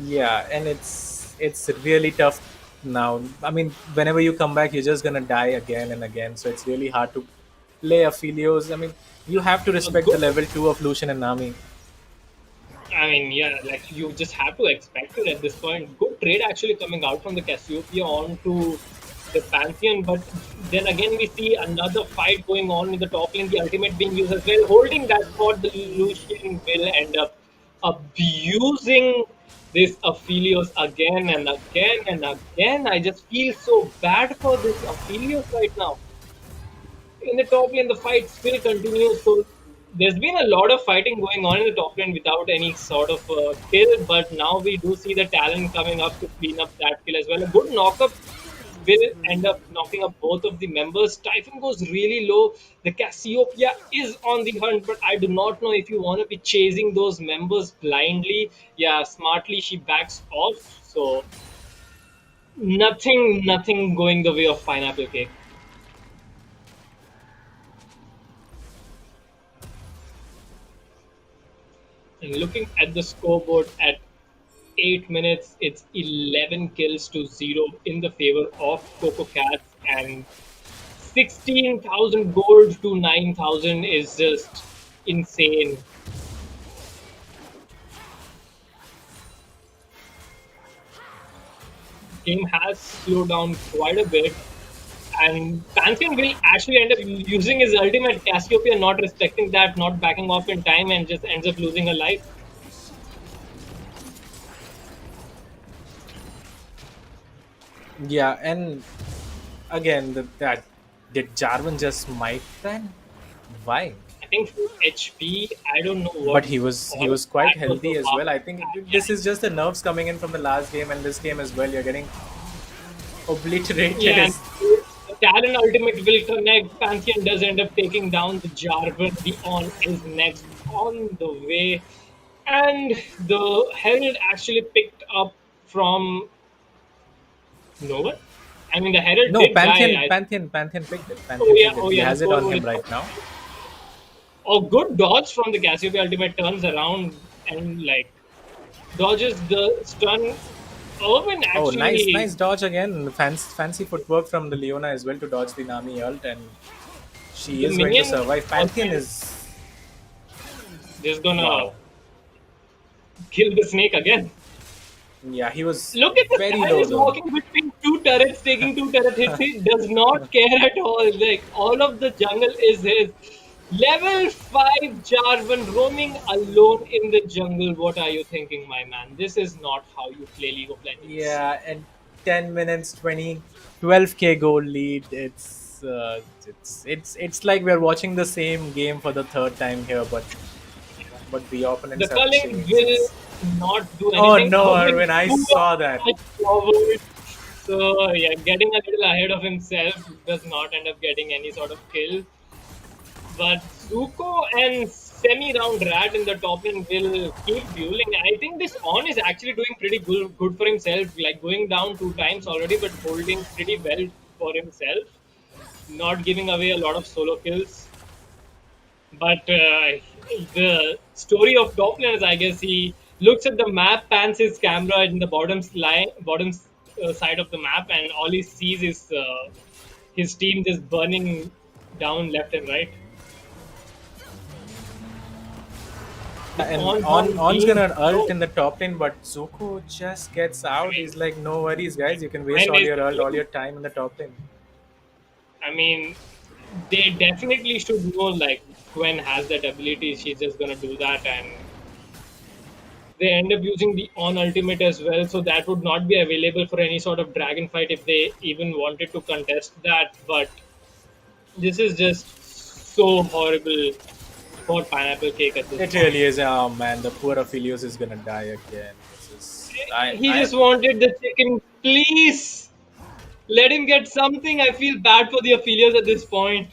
Yeah, and it's really tough now. I mean, whenever you come back, you're just gonna die again and again, so it's really hard to play Aphelios. I mean, you have to A respect the good level 2 of Lucian and Nami. I mean, yeah, you just have to expect it at this point. Good trade actually coming out from the Cassiopeia onto the Pantheon, but then again we see another fight going on in the top lane, the ultimate being used as well. Holding that spot, the Lucian will end up abusing this Aphelios again and again and again. I just feel so bad for this Aphelios right now in the top lane, the fight still continues. So there's been a lot of fighting going on in the top lane without any sort of kill. But now we do see the talent coming up to clean up that kill as well. A good knockup will end up knocking up both of the members. Typhon goes really low. The Cassiopeia is on the hunt, but I do not know if you want to be chasing those members blindly. Yeah, smartly she backs off. So nothing going the way of pineapple cake. And looking at the scoreboard at 8 minutes, it's 11 kills to 0 in the favor of Coco Cats, and 16,000 gold to 9,000 is just insane. Game has slowed down quite a bit, and Pantheon will actually end up using his ultimate Cassiopeia, not respecting that, not backing off in time, and just ends up losing a life. Yeah, and again, that did Jarvan just smite then? Why? I think for HP, I don't know But what he all of was quite that was healthy as about. well. I think Yeah, this is just the nerves coming in from the last game and this game as well. You're getting obliterated. yeah, and As Talon Ultimate will connect. Pantheon does end up taking down the Jarvan. The On is next on the way. And the Herald actually picked up from no one. I mean, the Herald no, did die. Pantheon picked it. Oh Pantheon yeah, picked it. oh He yeah, the has it core on role him is right out. now. Oh, good dodge from the Cassiopeia Ultimate turns around and like dodges the stun. Irwin Oh, actually nice dodge again. Fancy footwork from the Leona as well to dodge the Nami ult, and she the is going to minion survive. Pantheon also is just gonna wow. kill the snake again. Yeah, he was Look at this very guy low is though. walking between two turrets, taking two turret hits. He does not care at all. Like all of the jungle is his. Level 5 Jarvan roaming alone in the jungle. What are you thinking, my man? This is not how you play League of Legends. Yeah, and 10 minutes, 12K goal lead. It's like we're watching the same game for the third time here, but the The opponents have culling changed. will It's not do oh anything. no, Irvin Arvin, I too saw that. much forward. So yeah, getting a little ahead of himself does not end up getting any sort of kill. But Zuko and semi-round Rat in the top lane will keep dueling. I think this On is actually doing pretty good for himself, like going down 2 times already, but holding pretty well for himself, not giving away a lot of solo kills. But the story of top lane is, I guess, he looks at the map, pans his camera in the bottom side of the map, and all he sees is his team just burning down left and right. The And on On's being gonna ult low. in the top lane, but Zuko just gets I out. mean, He's like, no worries, guys. You can waste when all is your ult, all your time in the top lane. I mean, they definitely should know like Gwen has that ability. She's just gonna do that, and they end up using the on ultimate as well. So that would not be available for any sort of dragon fight if they even wanted to contest that. But this is just so horrible for pineapple cake at this It point. really is. Oh man, the poor Aphelios is gonna die again. This is He I just wanted the chicken. Please let him get something. I feel bad for the affiliates at this point.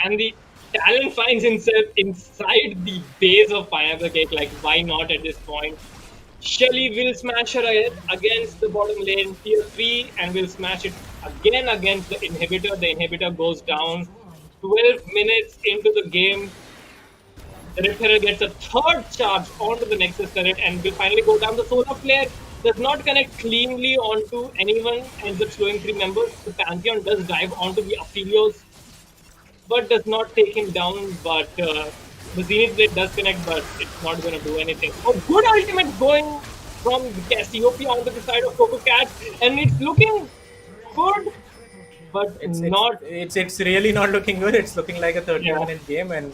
And the talent finds himself inside the base of Pineapple Cake. Like, why not at this point? Shelly will smash her against the bottom lane, tier 3, and will smash it again against the inhibitor. The inhibitor goes down. 12 minutes into the game, the Rift Herald gets a third charge onto the Nexus turret and will finally go down. The Solar Flare does not connect cleanly onto anyone, ends up slowing 3 members. The Pantheon does dive onto the Aphelios, but does not take him down. But the Zenith Blade does connect, but it's not going to do anything. Oh, good ultimate going from Cassiopeia onto the side of Coco Cats, and it's looking good, but it's not. it's really not looking good. It's looking like a 13 Yeah. minute game, I mean,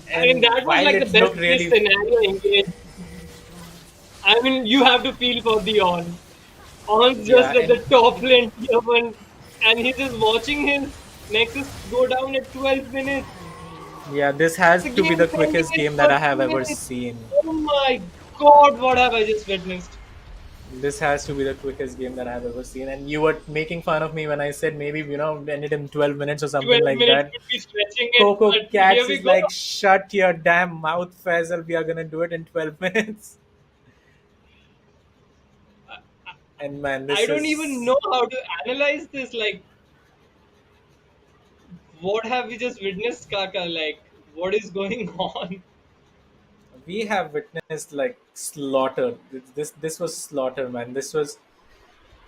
and that was while like the it best looked case really scenario engaged. I mean, you have to feel for the On. On's yeah, just at and the top lane tier 1, and he's just watching his Nexus go down at 12 minutes. yeah, this has The to be the game's ending quickest in game that I 30 have ever minutes. seen. Oh my god, what have I just witnessed? This has to be the quickest game that I've ever seen. And you were making fun of me when I said maybe end it in 12 minutes or something 12 like minutes that. could be stretching it, Coco but here Cats we is go. like, shut your damn mouth, Faisal. We are gonna do it in 12 minutes. And man, I this don't even is know how to analyze this. Like, what have we just witnessed, Kaka? Like, What is going on? We have witnessed like slaughter. This was slaughter, man. This was,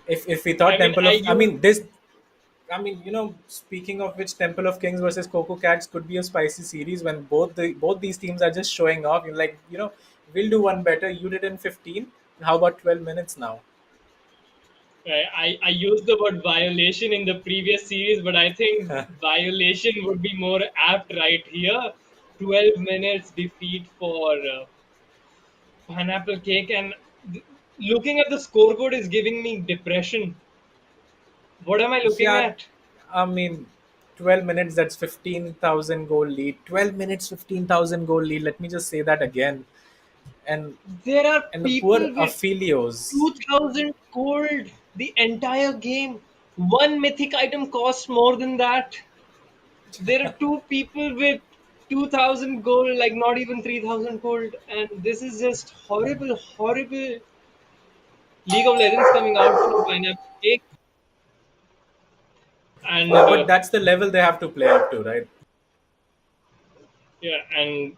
if we thought I mean, Temple I of, I use mean this, I mean, speaking of which, Temple of Kings versus Coco Cats could be a spicy series when both these teams are just showing off. You're like, we'll do one better. You did in 15. How about 12 minutes now? I used the word violation in the previous series, but I think violation would be more apt right here. 12 minutes defeat for pineapple cake, and looking at the scoreboard is giving me depression. What am I looking Yeah, at? I mean, 12 minutes, that's 15,000 goal lead. 12 minutes, 15,000 goal lead. Let me just say that again. And There are and the poor people with Aphelios. 2000 gold the entire game. One mythic item costs more than that. There are two people with 2000 gold, like not even 3000 gold, and this is just horrible, horrible League of Legends coming out from Pineapple Cake. And But that's the level they have to play up to, right? yeah, and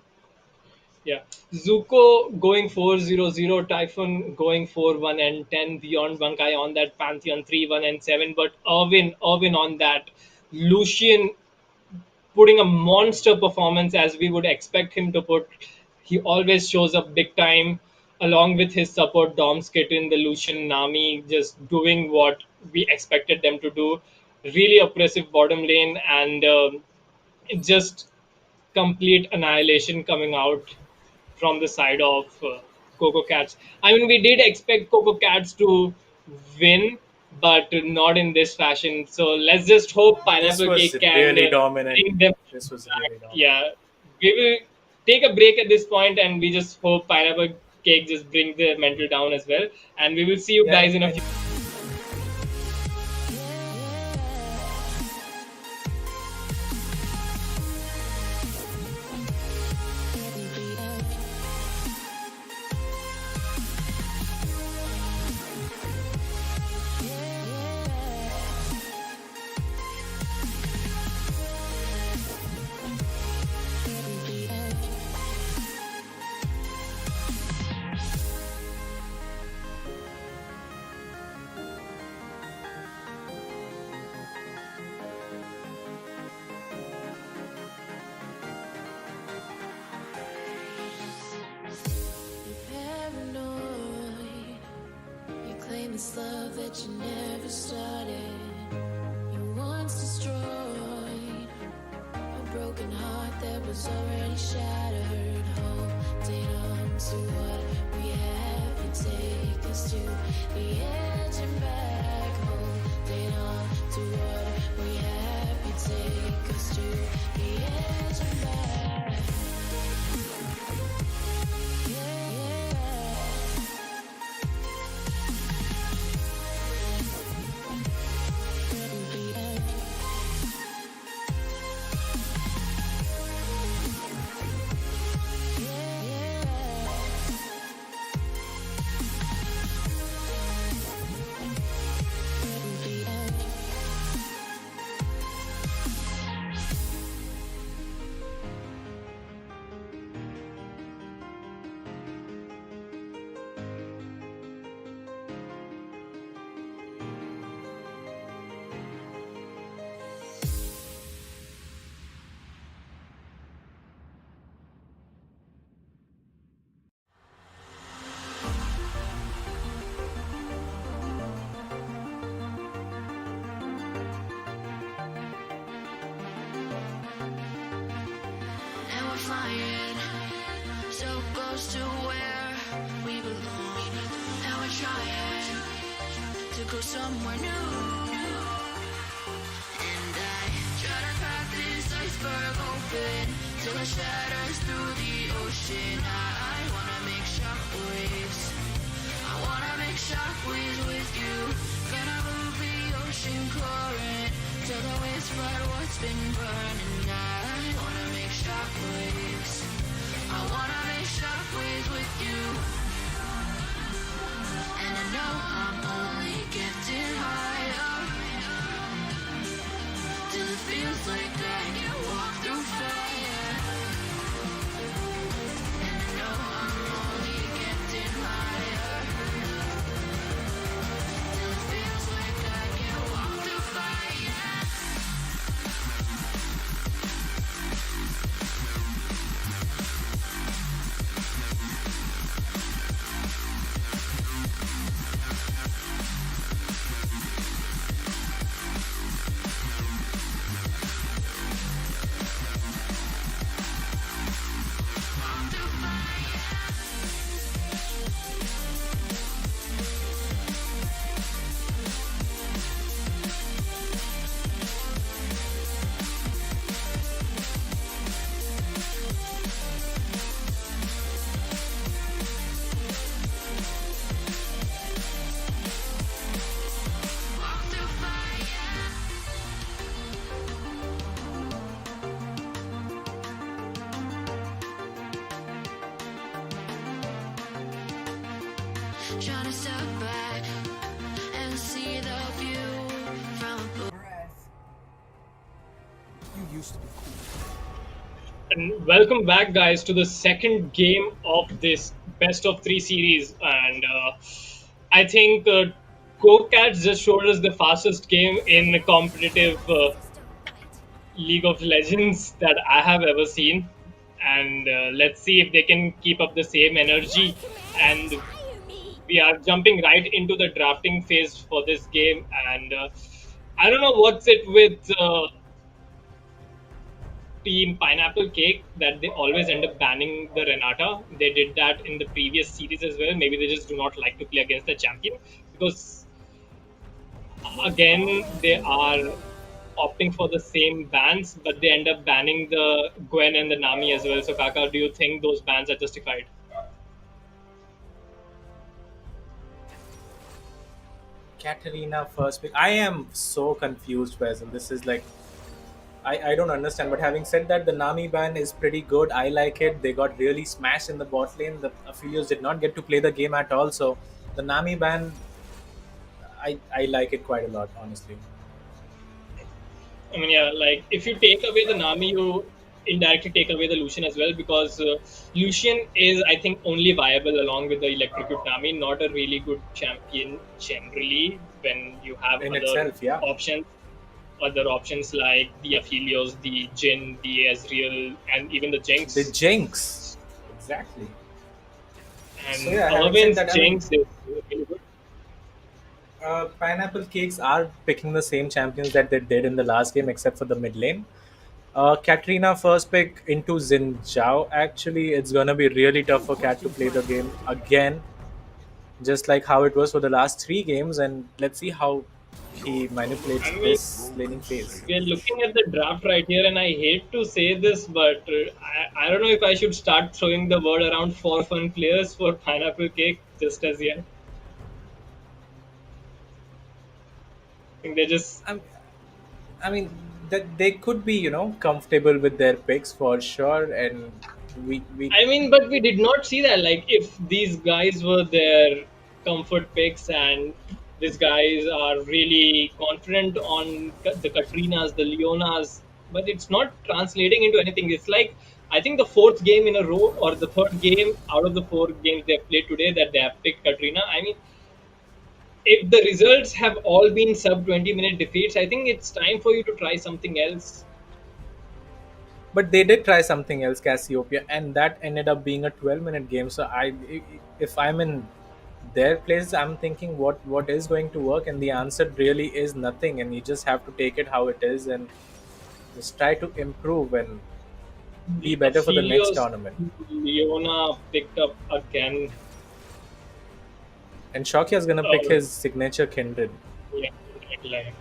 yeah, Zuko going 4-0-0, Typhon going 4-1 and 10 beyond Bankai on that Pantheon 3-1 and 7, but Irwin on that. Lucian putting a monster performance as we would expect him to put. He always shows up big time, along with his support Dom Skitten, the Lucian Nami, just doing what we expected them to do. Really oppressive bottom lane, and just complete annihilation coming out from the side of Coco Cats. I mean, we did expect Coco Cats to win, but not in this fashion. So let's just hope This Pineapple was Cake can really dominant. bring them This was back. really dominant. Yeah, we will take a break at this point, and we just hope Pineapple Cake just bring the mental down as well. And we will see you Yeah, guys in a few. and You're paranoid. You claim it's love that you never started. You once destroyed a broken heart that was already shattered. Holding on to what we have, you take us to the edge and back. Holding on to what we have, you take us to the edge and back. And we're flying so close to where we belong. And we're trying to go somewhere new. And I try to crack this iceberg open till it shatters through the ocean. I wanna make shockwaves. I wanna make shockwaves with you. Gonna move the ocean current till the waves flood what's been burning. I wanna make shockwaves. I wanna make shockwaves with you. And I know I'm only getting higher till it feels like I can walk through fire. And welcome back, guys, to the second game of this best of three series. And I think Coco Cats just showed us the fastest game in competitive League of Legends that I have ever seen. And let's see if they can keep up the same energy. And we are jumping right into the drafting phase for this game. And I don't know what's it with Team Pineapple Cake that they always end up banning the Renata. They did that in the previous series as well. Maybe they just do not like to play against the champion because, again, they are opting for the same bans, but they end up banning the Gwen and the Nami as well. So, Kaka, do you think those bans are justified? Katarina first pick. I am so confused, Basil. This is like I don't understand. But having said that, the Nami ban is pretty good. I like it. They got really smashed in the bot lane. The Aphelios did not get to play the game at all. So the Nami ban, I like it quite a lot, honestly. I mean, yeah, like if you take away the Nami, you indirectly take away the Lucian as well because Lucian is, I think, only viable along with the Electrocute Nami, not a really good champion generally when you have In itself, yeah. options. Other options like the Aphelios, the Jin, the Ezreal, and even the The Jinx. Jinx. Exactly. So And yeah, having said Irwin's that, Jinx is really good. Pineapple Cakes are picking the same champions that they did in the last game, except for the mid lane. Katrina first pick into Xin Zhao. Actually, it's gonna be really tough for Cat to play the game again, just like how it was for the last three games. And let's see how he manipulates I mean, this laning phase. we are looking at the draft right here, and I hate to say this, but I don't know if I should start throwing the word around for fun players for Pineapple Cake just as yet. I think they just. I, I mean, that they could be, comfortable with their picks for sure. And we I mean, but we did not see that. Like, if these guys were their comfort picks and these guys are really confident on the Katrinas, the Leonas, but it's not translating into anything. It's like, I think the fourth game in a row or the third game out of the four games they've played today that they have picked Katrina. I mean, if the results have all been sub 20-minute defeats, I think it's time for you to try something else. but they did try something else, Cassiopeia, and that ended up being a 12-minute game. So if I'm in their place, I'm thinking what is going to work, and the answer really is nothing, and you just have to take it how it is and just try to improve and be The better for the next Aphelios tournament. Leona picked up again. And Shokia is gonna pick Uh, his signature Kindred. yeah, like,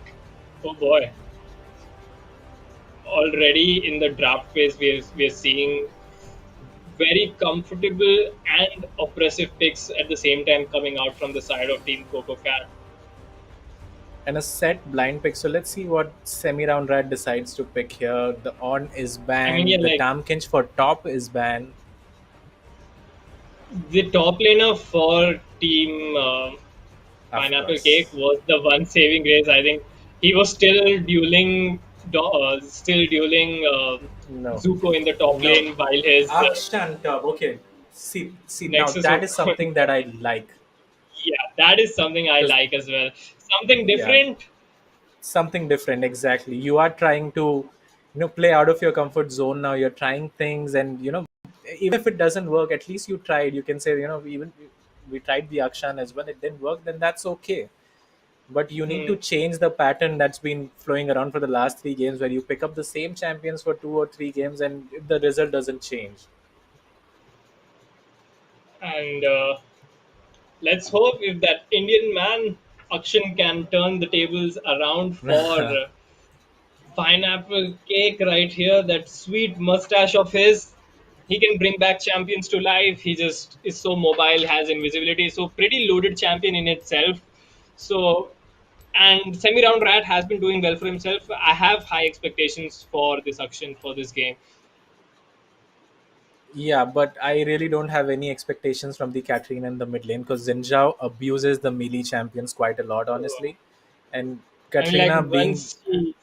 oh boy. Already in the draft phase, we're seeing very comfortable and oppressive picks at the same time coming out from the side of Team Coco Cat. And a set blind pick. So let's see what semi-round rat decides to pick here. The on is I mean, yeah, banned. The like Tamkinch for top is banned. the top laner for Team Of Pineapple course. Cake was the one saving grace. I think he was still dueling No. Zuko in the top No. lane while his Akshan top. Okay. See. Now Nexus. that is something that I like. Yeah, that is something I Because like as well. Something yeah, different. something different. Exactly. You are trying to, play out of your comfort zone now. You're trying things, and even if it doesn't work, at least you tried. You can say, even we tried the Akshan as well. It didn't work. Then that's okay. But you need Hmm. to change the pattern that's been flowing around for the last three games, where you pick up the same champions for two or three games, and the result doesn't change. And let's hope if that Indian man Akshan can turn the tables around for Pineapple Cake right here. That sweet mustache of his, he can bring back champions to life. He just is so mobile, has invisibility, so pretty loaded champion in itself. So, and semi round rat has been doing well for himself. I have high expectations for this Akshan for this game. Yeah, but I really don't have any expectations from the Katrina in the mid lane because Zinjao abuses the melee champions quite a lot, honestly. And I mean, like Katrina being once he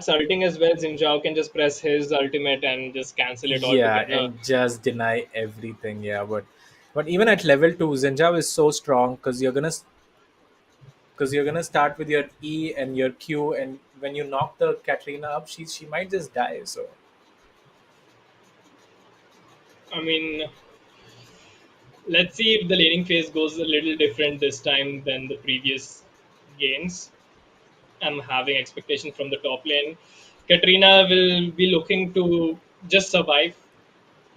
starts ulting as well, Xin Zhao can just press his ultimate and just cancel it Yeah, altogether. and just deny everything. Yeah, but even at level 2, Zinjao is so strong because you're gonna start with your E and your Q, and when you knock the Katrina up, she might just die. So I mean, let's see if the laning phase goes a little different this time than the previous games. I'm having expectations from the top lane. Katrina will be looking to just survive,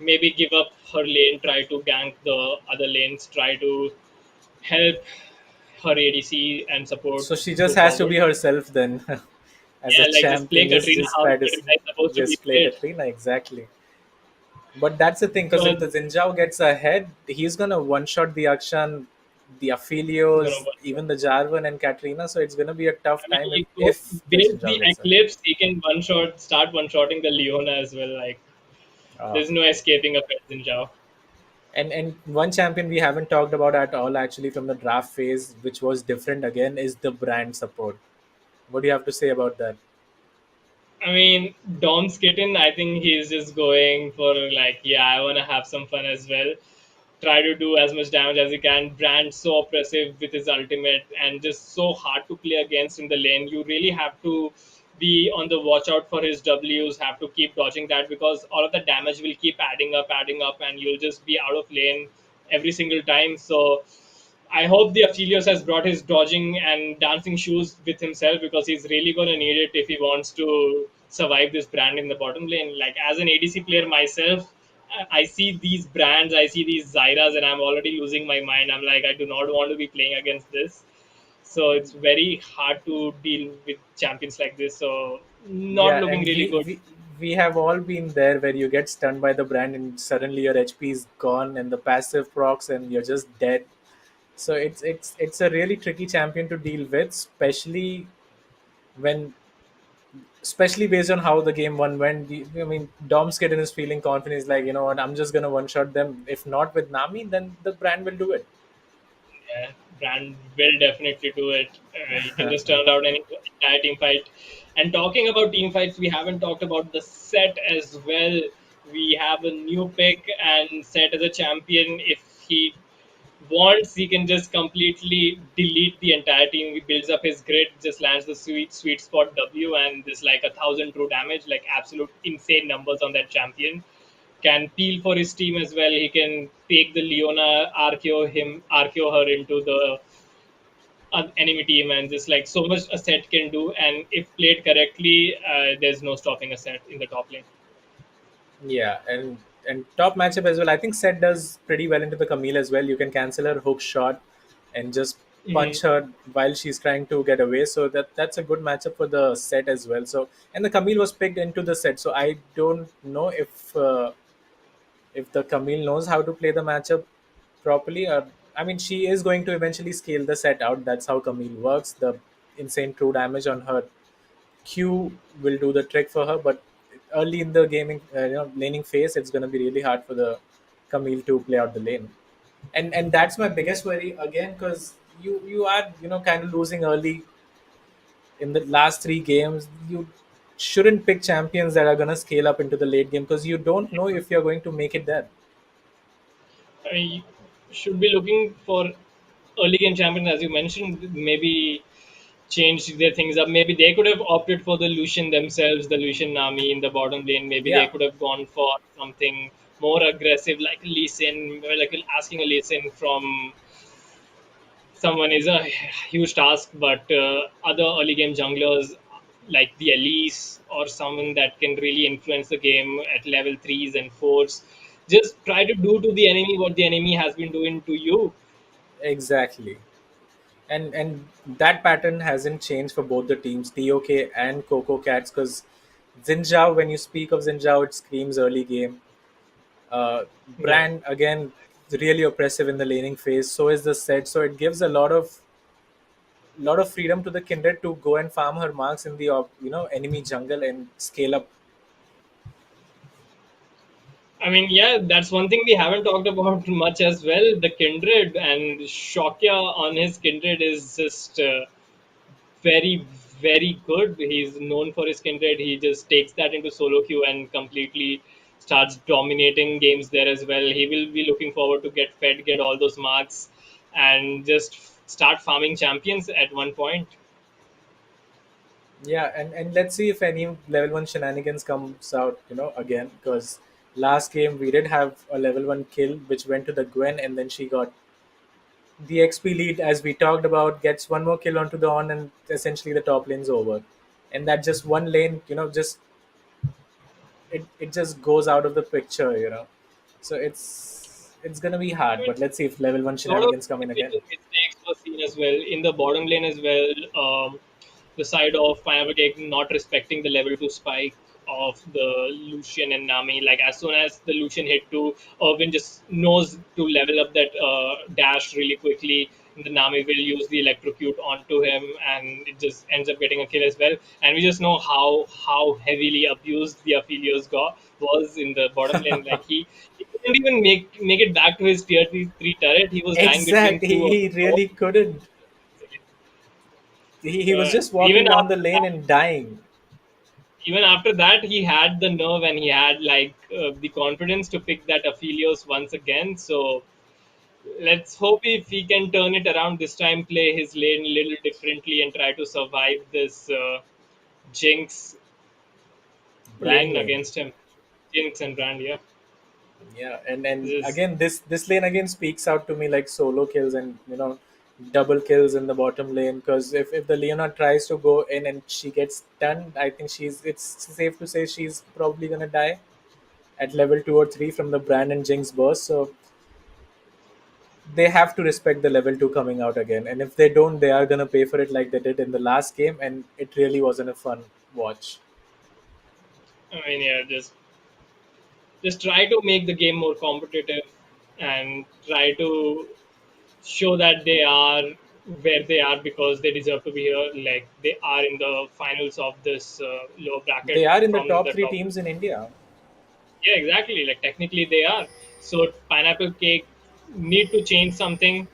maybe give up her lane, try to gank the other lanes, try to help her ADC and support so she just go has to be forward. herself then, as a Yeah, like just play champion. Just Katrina just how try to Katrina is supposed to be just play played. Katrina exactly. But that's the thing, because So if the Zinjao gets ahead, he's gonna one shot the Akshan, the it's gonna Aphelios, work. even the Jarvan and Katrina. So it's gonna be a tough I mean, time if he go if the with Zinjao the gets ahead. Eclipse, he can start one shotting the Leona as well. Like Uh, there's no escaping a Pet Jinjao. and one champion we haven't talked about at all actually from the draft phase, which was different again, is the brand support. What do you have to say about that? I mean, Dom's kitten, I think he's just going for like, yeah, I want to have some fun as well. Try to do as much damage as he can. Brand so oppressive with his ultimate and just so hard to play against in the lane. You really have to be on the watch out for his W's, have to keep dodging that because all of the damage will keep adding up, and you'll just be out of lane every single time. So I hope the Aphelios has brought his dodging and dancing shoes with himself because he's really going to need it if he wants to survive this brand in the bottom lane. Like, as an ADC player myself, I see these brands, I see these Zyras, and I'm already losing my mind. I'm like, I do not want to be playing against this. So it's very hard to deal with champions like this. So, not Yeah, looking and really good. we have all been there where you get stunned by the brand and suddenly your HP is gone and the passive procs and you're just dead. So it's a really tricky champion to deal with, when especially based on how the game one went. I mean, Dom's kid is feeling confident. He's like, you know what, I'm just gonna one shot them. If not with Nami, then the brand will do it. Yeah, Brand will definitely do it. You can just turn around any entire team fight. And talking about team fights, we haven't talked about the set as well. We have a new pick and set as a champion. If he wants, he can just completely delete the entire team. He builds up his grid, just lands the sweet spot W, and there's like 1,000 true damage, like absolute insane numbers on that champion. Can peel for his team as well. He can take the Leona, archeo her into the enemy team, and just like so much a set can do. And if played correctly, there's no stopping a set in the top lane. Yeah, and top matchup as well. I think Set does pretty well into the Camille as well. You can cancel her hook shot and just Mhm. punch her while she's trying to get away. So that's a good matchup for the Set as well. So and the Camille was picked into the Set. So I don't know if the Camille knows how to play the matchup properly. Or I mean, she is going to eventually scale the Set out. That's how Camille works. The insane true damage on her Q will do the trick for her, but early in the gaming, laning phase, it's going to be really hard for the Camille to play out the lane, and that's my biggest worry again, because you are kind of losing early in the last 3 games. You shouldn't pick champions that are going to scale up into the late game because you don't know if you're going to make it there. You should be looking for early game champions, as you mentioned. Maybe change their things up. Maybe they could have opted for the Lucian themselves, the Lucian Nami in the bottom lane. Maybe they Yeah, could have gone for something more aggressive, like Lee Sin, like asking a Lee Sin from someone is a huge task. But other early game junglers like the Elise or someone that can really influence the game at level threes and fours, just try to do to the enemy what the enemy has been doing to you. exactly. And that pattern hasn't changed for both the teams, TOK and Coco Cats, because Zinjao, when you speak of Zinjao, it screams early game. Yeah. Brand again really oppressive in the laning phase. So is the set. So it gives a lot of freedom to the Kindred to go and farm her marks in the enemy jungle and scale up. I mean, yeah, that's one thing we haven't talked about much as well. The Kindred and Shokya on his Kindred is just very, very good. He's known for his kindred. He just takes that into solo queue and completely starts dominating games there as well. He will be looking forward to get fed, get all those marks, and just start farming champions at one point. Yeah, and let's see if any level one shenanigans comes out, again, because last game we did have a level one kill which went to the Gwen, and then she got the XP lead, as we talked about, gets one more kill onto the on, and essentially the top lane's over. And that just one lane, just it just goes out of the picture. So it's gonna be hard, but let's see if level one Lot of shenanigans come in again. individual mistakes were seen as well in the bottom lane as well. The side of Pineapple Cake not respecting the level 2 spike of the Lucian and Nami. Like as soon as the Lucian hit 2, Irvin just knows to level up that dash really quickly. The Nami will use the electrocute onto him, and it just ends up getting a kill as well. And we just know how heavily abused the Aphelios got was in the bottom lane. Like he couldn't even make it back to his tier 3 turret. He was dying between Exactly, two of he really couldn't. He was just walking even down the after lane that, and dying. even after that, he had the nerve and he had like the confidence to pick that Aphelios once again. So let's hope if he can turn it around this time, play his lane a little differently, and try to survive this Jinx Brand lane lane. against him. Jinx and Brand, yeah. Yeah, and This again, this lane again speaks out to me like solo kills and double kills in the bottom lane. Because if the Leona tries to go in and she gets stunned, I think it's safe to say she's probably gonna die at level 2 or 3 from the Brand and Jinx burst. So they have to respect the level 2 coming out again, and if they don't, they are gonna pay for it like they did in the last game, and it really wasn't a fun watch. I mean, yeah, just try to make the game more competitive and try to show that they are where they are because they deserve to be here. Like they are in the finals of this lower bracket They are in the from top the three top. teams in India. Yeah, exactly. Like technically they are. So Pineapple Cake need to change something.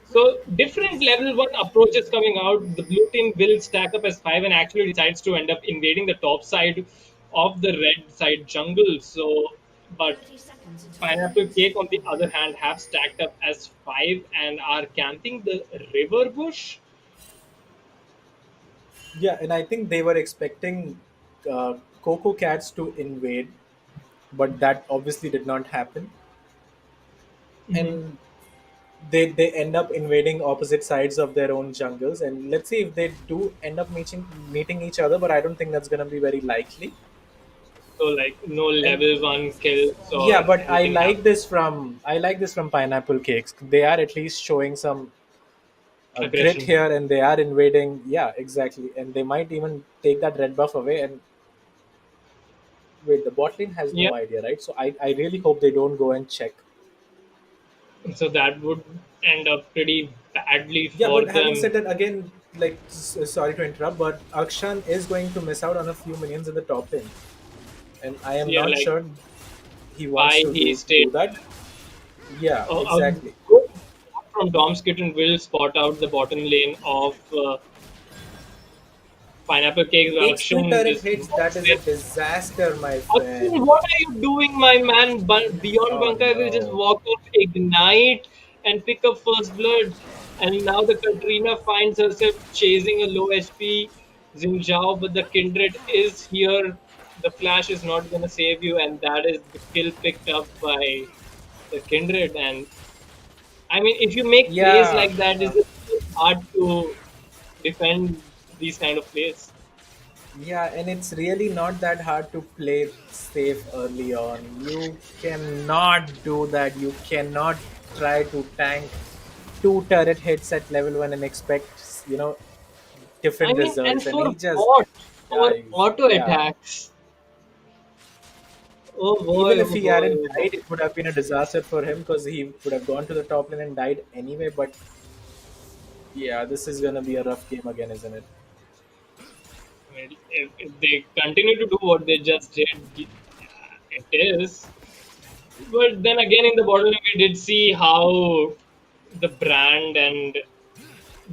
So different level one approaches coming out. The blue team will stack up as 5 and actually decides to end up invading the top side of the red side jungle. So, but 30 seconds until Pineapple minions Cake, on the spawn. other hand, have stacked up as 5 and are camping the river bush. Yeah, and I think they were expecting Coco Cats to invade, but that obviously did not happen. Hmm. And they end up invading opposite sides of their own jungles. And let's see if they do end up meeting each other, but I don't think that's going to be very likely. So, like, no And level 1 kills yeah, or but anything happen. I like this from Pineapple Cakes. They are at least showing some grit Aggression. here, and they are invading. Yeah, exactly, and they might even take that red buff away. And wait, the bot lane has Yeah. no idea, right? So I really hope they don't go and check. So, that would end up pretty badly Yeah, for but having them. said that, again, like, sorry to interrupt, but Akshan is going to miss out on a few minions in the top lane, and I So, am yeah, not like, sure he wants why to he do stayed. that. Yeah, A exactly. good shot from Dom's Kitten will spot out the bottom lane of Pineapple Cake. Takes two Action turret just hits. That walks is a there. disaster, my Akshan, friend. what are you doing, my man? Beyond Oh Bunkai will just no. walk up, ignite, and pick up first blood. And now the Katrina finds herself chasing a low HP Xin Zhao, but the Kindred is here. The Flash is not going to save you, and that is the kill picked up by the Kindred. And I mean, if you make plays Yeah. like that, it's just hard to defend these kind of plays. Yeah, and it's really not that hard to play safe early on. You cannot do that. You cannot try to tank two turret hits at level 1 and expect, I different mean, and results. And for he just what? For dies. auto Yeah. attacks. Oh Even boy, if oh he boy, hadn't oh boy. died, it would have been a disaster for him because he would have gone to the top lane and died anyway. But yeah, this is going to be a rough game again, isn't it? I mean, if they continue to do what they just did, it is. But then again, in the bottom lane, we did see how the brand and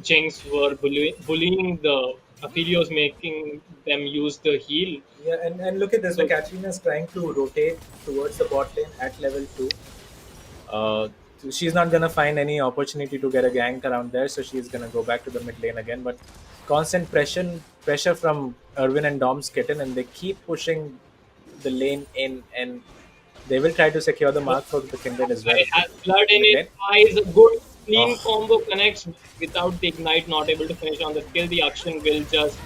Jinx were bullying the Aphelios making them use the heal. Yeah, and look at this. The So Katrina is trying to rotate towards the bot lane at level 2. Uh, she's not gonna find any opportunity to get a gank around there, so she's gonna go back to the mid lane again. But constant pressure from Irwin and Dom's kitten, and they keep pushing the lane in, and they will try to secure the mark for the Kindred as I well. has blood in Mid it. lane. Eyes a good clean Oh, combo connects without the ignite, not able to finish on the skill. The action will just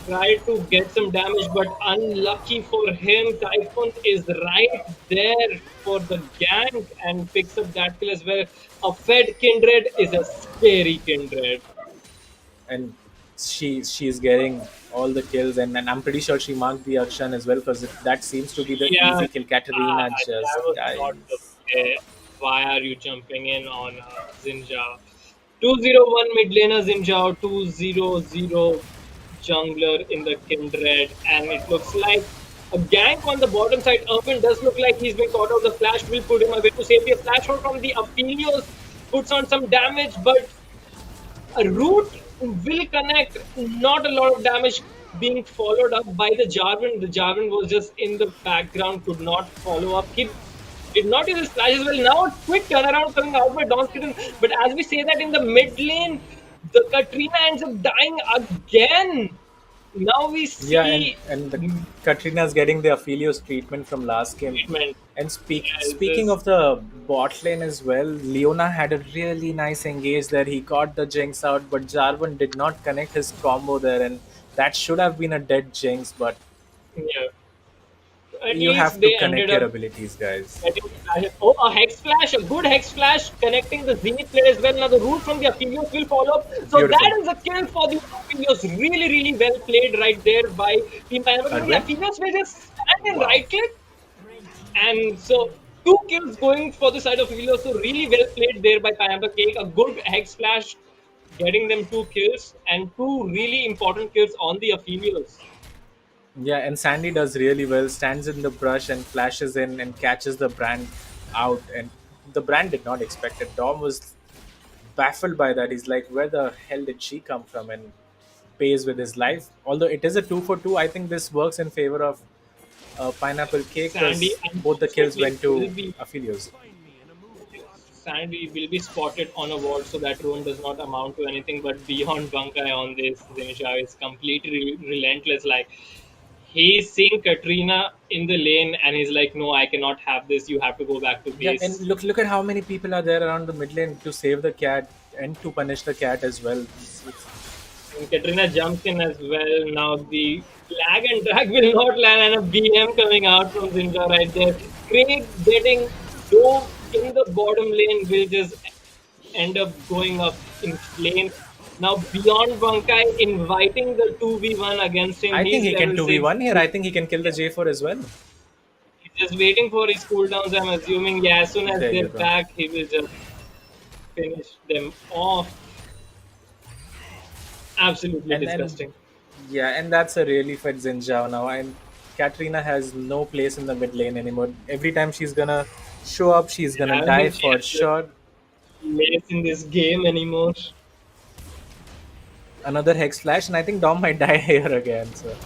try to get some damage, but unlucky for him, Typhon is right there for the gank and picks up that kill as well. A fed Kindred is a scary Kindred. and she's getting all the kills, and I'm pretty sure she marked the action as well because that seems to be the Yeah, easy kill. Katarina that just was not the dies. play. Why are you jumping in on Zinjao? 201 mid laner Zinjao, 200 jungler in the Kindred, and it looks like a gank on the bottom side. Urban does look like he's been caught out. The flash will put him away to safety. A flash out from the Aphelios puts on some damage, but a root will connect. Not a lot of damage being followed up by the Jarvan. The Jarvan was just in the background, could not follow up. He did not use his flash as well. Now a quick turnaround coming out by Don's Kitten. But as we say that in the mid lane, the Katrina ends up dying again. Now we Yeah, and see and the Katrina's getting the Aphelios treatment from last game. treatment. And Yes, speaking of the bot lane as well, Leona had a really nice engage there. He caught the Jinx out, but Jarvan did not connect his combo there, and that should have been a dead Jinx. But yeah. At you least have to they ended connect your up abilities, guys. getting flashes. Oh, a hex flash, a good hex flash connecting the Zenith player as well. Now the root from the Aphelios will follow up. So Beautiful. that is a kill for the Aphelios. Really, really well played right there by Team Pineapple. Now the Arwen? Aphelios will just stand and Wow. right click. And so two kills going for the side of Aphelios. So really well played there by Pineapple Cake. A good hex flash getting them two kills and two really important kills on the Aphelios. Yeah, and Sandy does really well, stands in the brush and flashes in and catches the brand out. And the brand did not expect it. Dom was baffled by that. He's like, where the hell did she come from? And pays with his life. Although it is a 2 for 2, I think this works in favor of Pineapple Cake Sandy because both the kills unfortunately went will to be Aphelios. Sandy will be spotted on a wall, so that ruin does not amount to anything. But beyond Bunkai on this, Zenisha is completely relentless. Like he's seeing Katrina in the lane, and he's like, "No, I cannot have this. You have to go back to Yeah, and base." look at how many people are there around the mid lane to save the cat and to punish the cat as well. And Katrina jumps in as well. Now the flag and drag will not land, and a BM coming out from Zinja right there. Craig getting dove in the bottom lane will just end up going up in flames. Now beyond Bankai inviting the 2v1 against him. I think He's he can level 6. 2v1 here. I think he can kill the J4 as well. He's just waiting for his cooldowns. I'm assuming, yeah, as soon as There they're you go. back, he will just finish them off. Absolutely And disgusting. yeah, and that's a really fed Zinjao now. And Katrina has no place in the mid lane anymore. Every time she's gonna show up, she's I gonna don't die think she for has the sure. place in this game anymore. Another Hex Flash, and I think Dom might die here again. So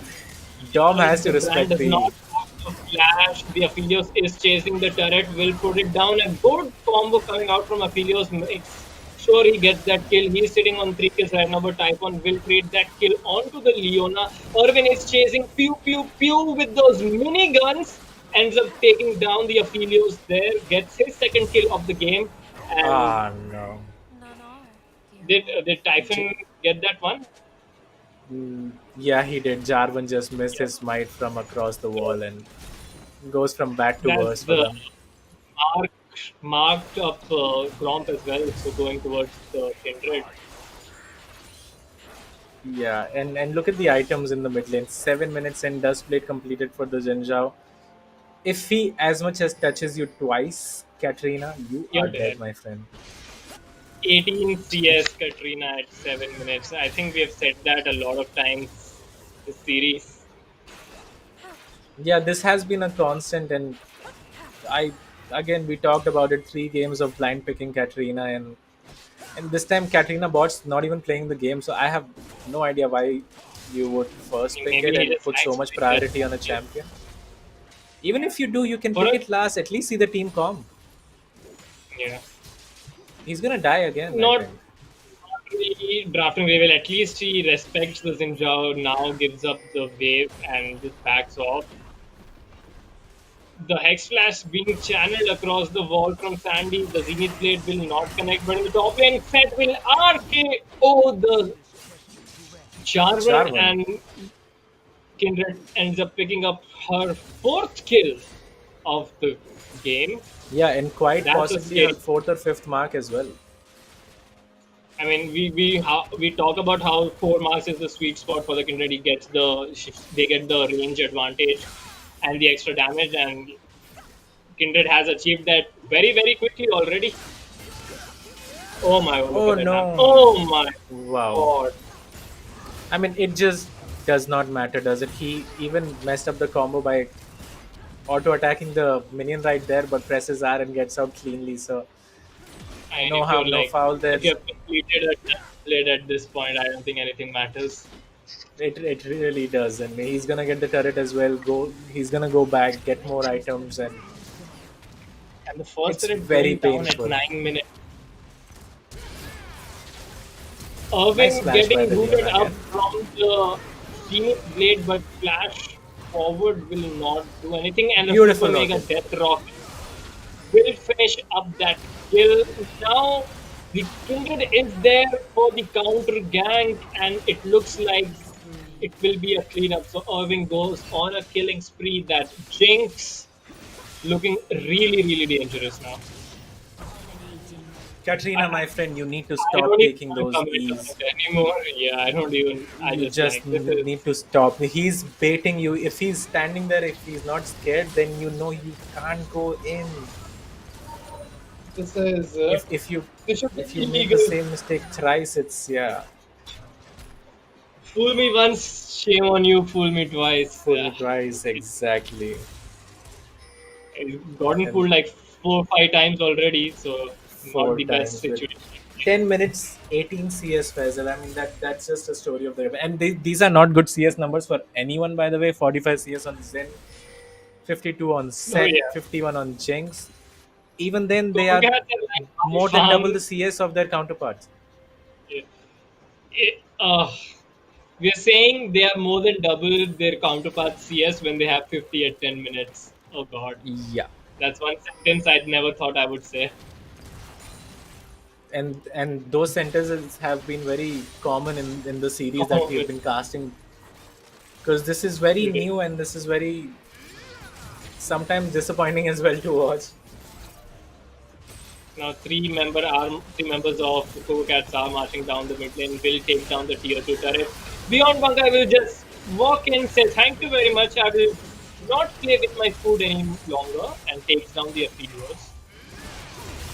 Dom has to The brand respect does the. not have the flash. The Aphelios is chasing the turret, will put it down. A good combo coming out from Aphelios makes sure he gets that kill. He's sitting on 3 kills right now, but Typhon will trade that kill onto the Leona. Irvin is chasing pew pew pew with those mini guns. Ends up taking down the Aphelios there, gets his second kill of the game. And Ah, no. did J- Typhon get that one? yeah, he did. Jarvan just missed Yeah. his smite from across the wall and goes from bad to That's worse for the them. mark, marked up Gromp as well, so going towards the Kindred. Yeah, and look at the items in the mid lane. 7 minutes and dust blade completed for the Jinzhao. If he as much as touches you twice, Katrina, you You're are dead, dead. my friend. 18 CS Katrina at 7 minutes. I think we have said that a lot of times this series. Yeah, this has been a constant, and I again we talked about it. 3 games of blind picking Katrina, and And this time, Katrina Bot's not even playing the game, so I have no idea why you would first pick Maybe it he and just put so likes much playing priority on a that. champion. Even if you do, you can For pick a, it last. At least see the team com. yeah, He's gonna die again, I not think. really drafting Revel. At least he respects the Xinjiao, now gives up the wave and just backs off. The Hex Flash being channeled across the wall from Sandy. The Zenith Blade will not connect, but in the top lane, Set will RKO the Jarvan, Jarvan. and Kindred ends up picking up her fourth kill of the game. Yeah, and quite That's a possibly her scary. fourth or fifth mark as well. I mean, we talk about how 4 marks is the sweet spot for the Kindred. He gets they get the range advantage and the extra damage, and Kindred has achieved that very quickly already. Oh my god! Look Oh at that! no! Oh my Wow. god! I mean, it just does not matter, does it? He even messed up the combo by auto attacking the minion right there, but presses R and gets out cleanly. So I mean, no harm, no foul there. if you have completed a template at this point, I don't think anything matters. It really does, and he's gonna get the turret as well. He's gonna go back, get more items, and And the first it's turret very going down at painful. 9 minutes. Nice Irving flash by getting the rooted Leona up again. from the Phoenix Blade, but flash forward will not do anything. And a Super Beautiful Mega rocket. Death Rocket will finish up that kill. Now the Kindred is there for the counter gank, and it looks like it will be a cleanup. So Irving goes on a killing spree. That Jinx looking really dangerous now. Katrina, my friend, you need to I stop don't even taking want to those comment on E's. it anymore. Yeah, I don't even. I You just just like this is need to stop. He's baiting you. If he's standing there, if he's not scared, then you know you can't go in. this is If you this should be if you make the illegal. same mistake thrice, it's yeah, Fool me once, shame on you. Fool me twice. full Yeah, twice exactly. I've gotten And fooled like 4 5 times already. So not four the best times with situation. 10 minutes, 18 CS Faisal. I mean that's just a story of the and these are not good CS numbers for anyone by the way. 45 CS on Zen, 52 on Oh Set, yeah, 51 on Jinx. Even then, they Coco are Cats are like high more than double the farm. CS of their counterparts. Yeah. It, we are saying they are more than double their counterparts CS when they have 50 at 10 minutes. Oh god, Yeah, that's one sentence I'd never thought I would say. and those sentences have been very common in the series that Oh, we've been casting because this is very with new and this is very sometimes disappointing as well to watch. Now, three members of Coco Cats are marching down the mid lane. Will take down the tier 2 turret. Beyond Bunga will just walk in, say thank you very much. I will not play with my food any longer, and takes down the Aphelios.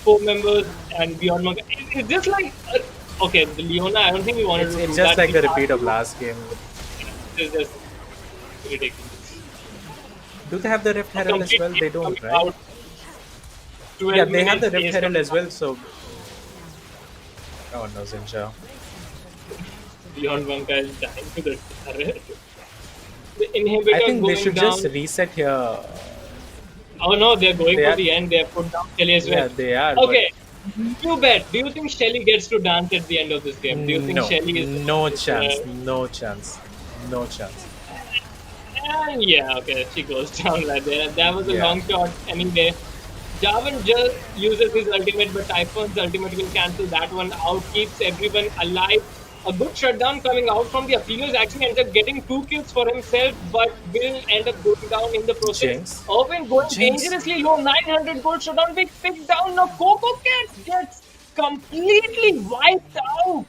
4 members and Beyond Bunga. It's just like okay, the Leona. I don't think we wanted to It's do just that. like the repeat of last game. It's just ridiculous. Do they have the Rift A Herald as complete well? team They don't, coming right? out. Yeah, 12 they have the minutes Rift ace Herald coming as out. well. So, oh no, Zinja. Beyond Bunga is dying to the turret. The I inhibitor think they going should just down. reset here. Oh no, they're going They for are, the end. They have put down Shelly as well. yeah, they are, but Okay, you bet. Do you think Shelly gets to dance at the end of this game? Do you think no, Shelly is the one no with chance, no chance, no chance. and yeah, okay, she goes down right there. That was a Yeah, long shot anyway. Jarvan just uses his ultimate, but Typhoon's ultimate will cancel that one out, keeps everyone alive. A good shutdown coming out from the Aphelios actually ends up getting 2 kills for himself, but will end up going down in the process. Jinx, Irving going Jinx. dangerously low, 900 gold shutdown, big pick down. Now Coco Cats gets completely wiped out.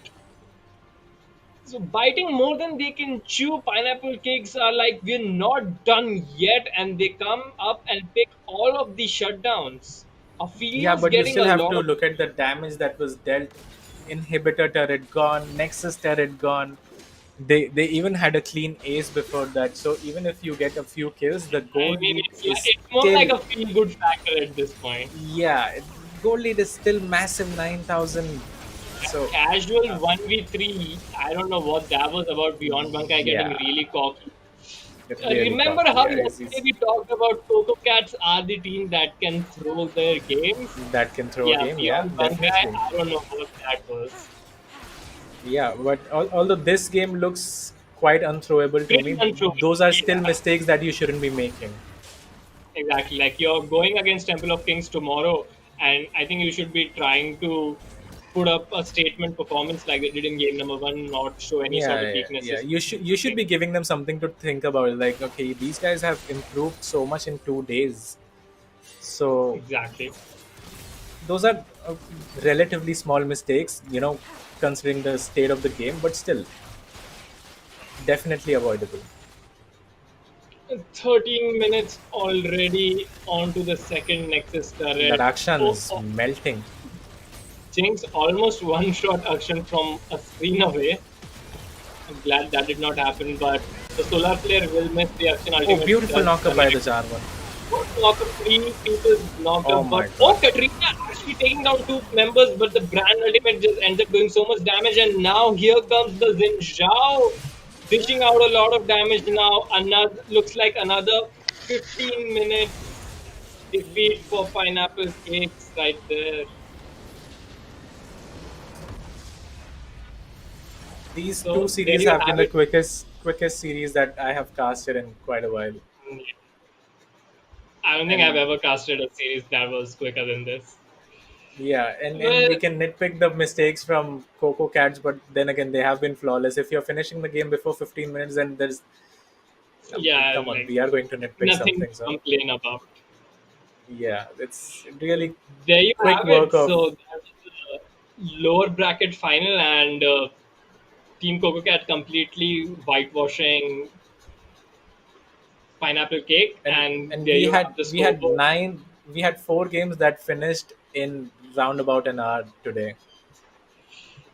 So biting more than they can chew, pineapple cakes are like we're not done yet, and they come up and pick all of the shutdowns. Yeah, Aphelios but you getting still a have lot to of look at the damage that was dealt. Inhibitor turret gone, Nexus turret gone. They even had a clean ace before that. So even if you get a few kills, the I gold mean, lead is it's more like still a feel good factor at this point. yeah, gold lead is still massive 9,000. So Casual uh, 1v3, I don't know what that was about. Beyond Bunkai getting yeah, really cocky. really Remember cocky. how Yeah, yesterday we talked about Coco Cats are the team that can throw their games? that can throw a Yeah, game. Yeah, Beyond Bunkai, definitely. I don't know what that was. Yeah, but although this game looks quite unthrowable to Pretty me, unthrowable. those are still Yeah, mistakes that you shouldn't be making. exactly. Like you're going against Temple of Kings tomorrow, and I think you should be trying to put up a statement performance like they did in game number one, not show any Yeah, sort of yeah, yeah. weaknesses. You should be giving them something to think about. Like, okay, these guys have improved so much in 2 days. So Exactly. those are relatively small mistakes, considering the state of the game, but still definitely avoidable. 13 minutes already onto the second Nexus That turret. action Oh, is oh, melting. Jinx almost one shot action from a screen away. I'm glad that did not happen, but the solar player will miss the action. Oh, Ultimate beautiful does knockup by the connect. Jarvan. Not knock up, three people knocked Oh up, my but god. oh, Katrina actually taking down two members, but the brand ultimate just ends up doing so much damage, and now here comes the Xin Zhao dishing out a lot of damage now. Another looks like another 15 minutes defeat for Pineapple Cakes right there. These two So there series you have been have the it. quickest series that I have casted in quite a while. I don't think I've And ever casted a series that was quicker than this. yeah, and Well, we can nitpick the mistakes from Coco Cats, but then again, they have been flawless. If you're finishing the game before 15 minutes, then there's yeah, come on, like we are going to nitpick nothing something. to So complain about. yeah, it's really There you quick have it. work of. So that's the lower bracket final, and Team Coco Cat completely whitewashing Pineapple Cake, and and and there we you had have the we had scoreboard. nine we had 4 games that finished in round about an hour today.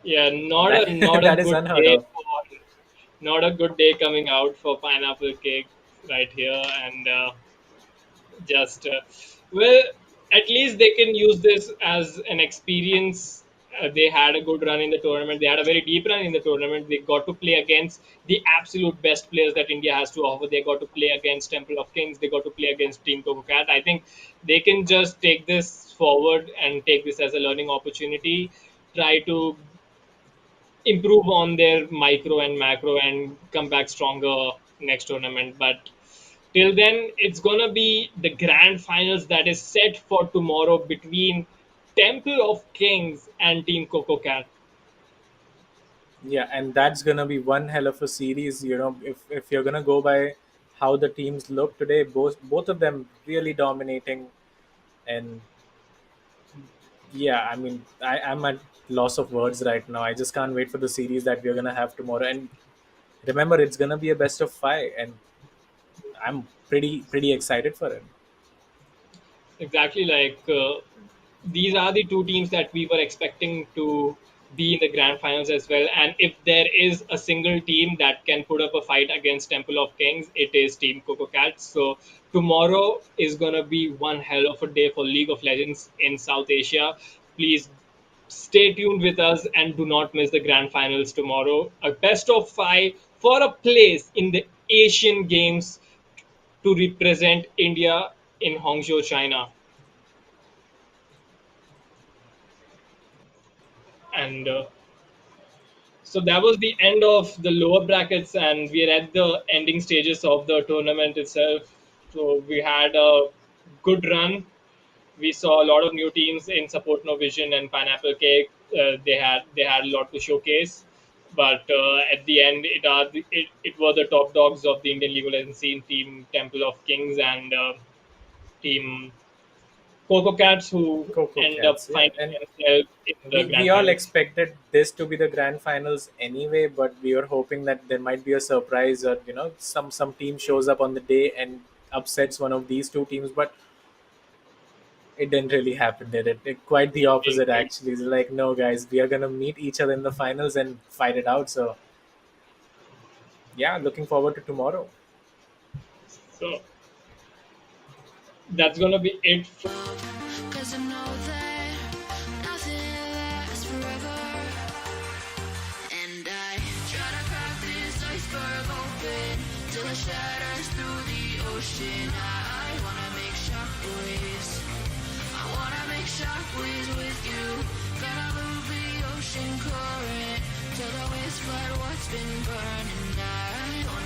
Yeah, That not a that is good unheard day of. for not a good day coming out for Pineapple Cake right here, and just well, at least they can use this as an experience. They had a good run in the tournament. They had a very deep run in the tournament. They got to play against the absolute best players that India has to offer. They got to play against Temple of Kings. They got to play against Team Coco Cat. I think they can just take this forward and take this as a learning opportunity. Try to improve on their micro and macro and come back stronger next tournament. But till then, it's gonna be the grand finals that is set for tomorrow between Temple of Kings and Team Coco Cat. Yeah, and that's gonna be one hell of a series. If you're gonna go by how the teams look today, both of them really dominating. And yeah, I mean, I'm at loss of words right now. I just can't wait for the series that we're gonna have tomorrow. And remember, it's gonna be a best of 5, and I'm pretty excited for it. Exactly, like these are the two teams that we were expecting to be in the grand finals as well. And if there is a single team that can put up a fight against Temple of Kings, it is Team Coco Cats. So tomorrow is gonna be one hell of a day for League of Legends in South Asia. Please stay tuned with us and do not miss the grand finals tomorrow. A best of 5 for a place in the Asian Games to represent India in Hangzhou, China. And so that was the end of the lower brackets, and we're at the ending stages of the tournament itself. So we had a good run. We saw a lot of new teams in Support No Vision and Pineapple Cake. They had a lot to showcase, but at the end, it were the top dogs of the Indian League of Legends scene, Team Temple of Kings and Team Coco Cats, who Coco end up Cats, yeah, finding and themselves in the we grand all finals. expected this to be the grand finals anyway, but we were hoping that there might be a surprise, or some team shows up on the day and upsets one of these two teams. But it didn't really happen, did it? Quite the opposite, actually. It's like, no, guys, we are gonna meet each other in the finals and fight it out. So yeah, looking forward to tomorrow. So that's gonna be it. Cause I know that nothing lasts forever. till it shatters through the ocean. I wanna make shockwaves. I wanna make shockwaves with you. Gonna move the ocean current till the waves flood what's been burning. I wanna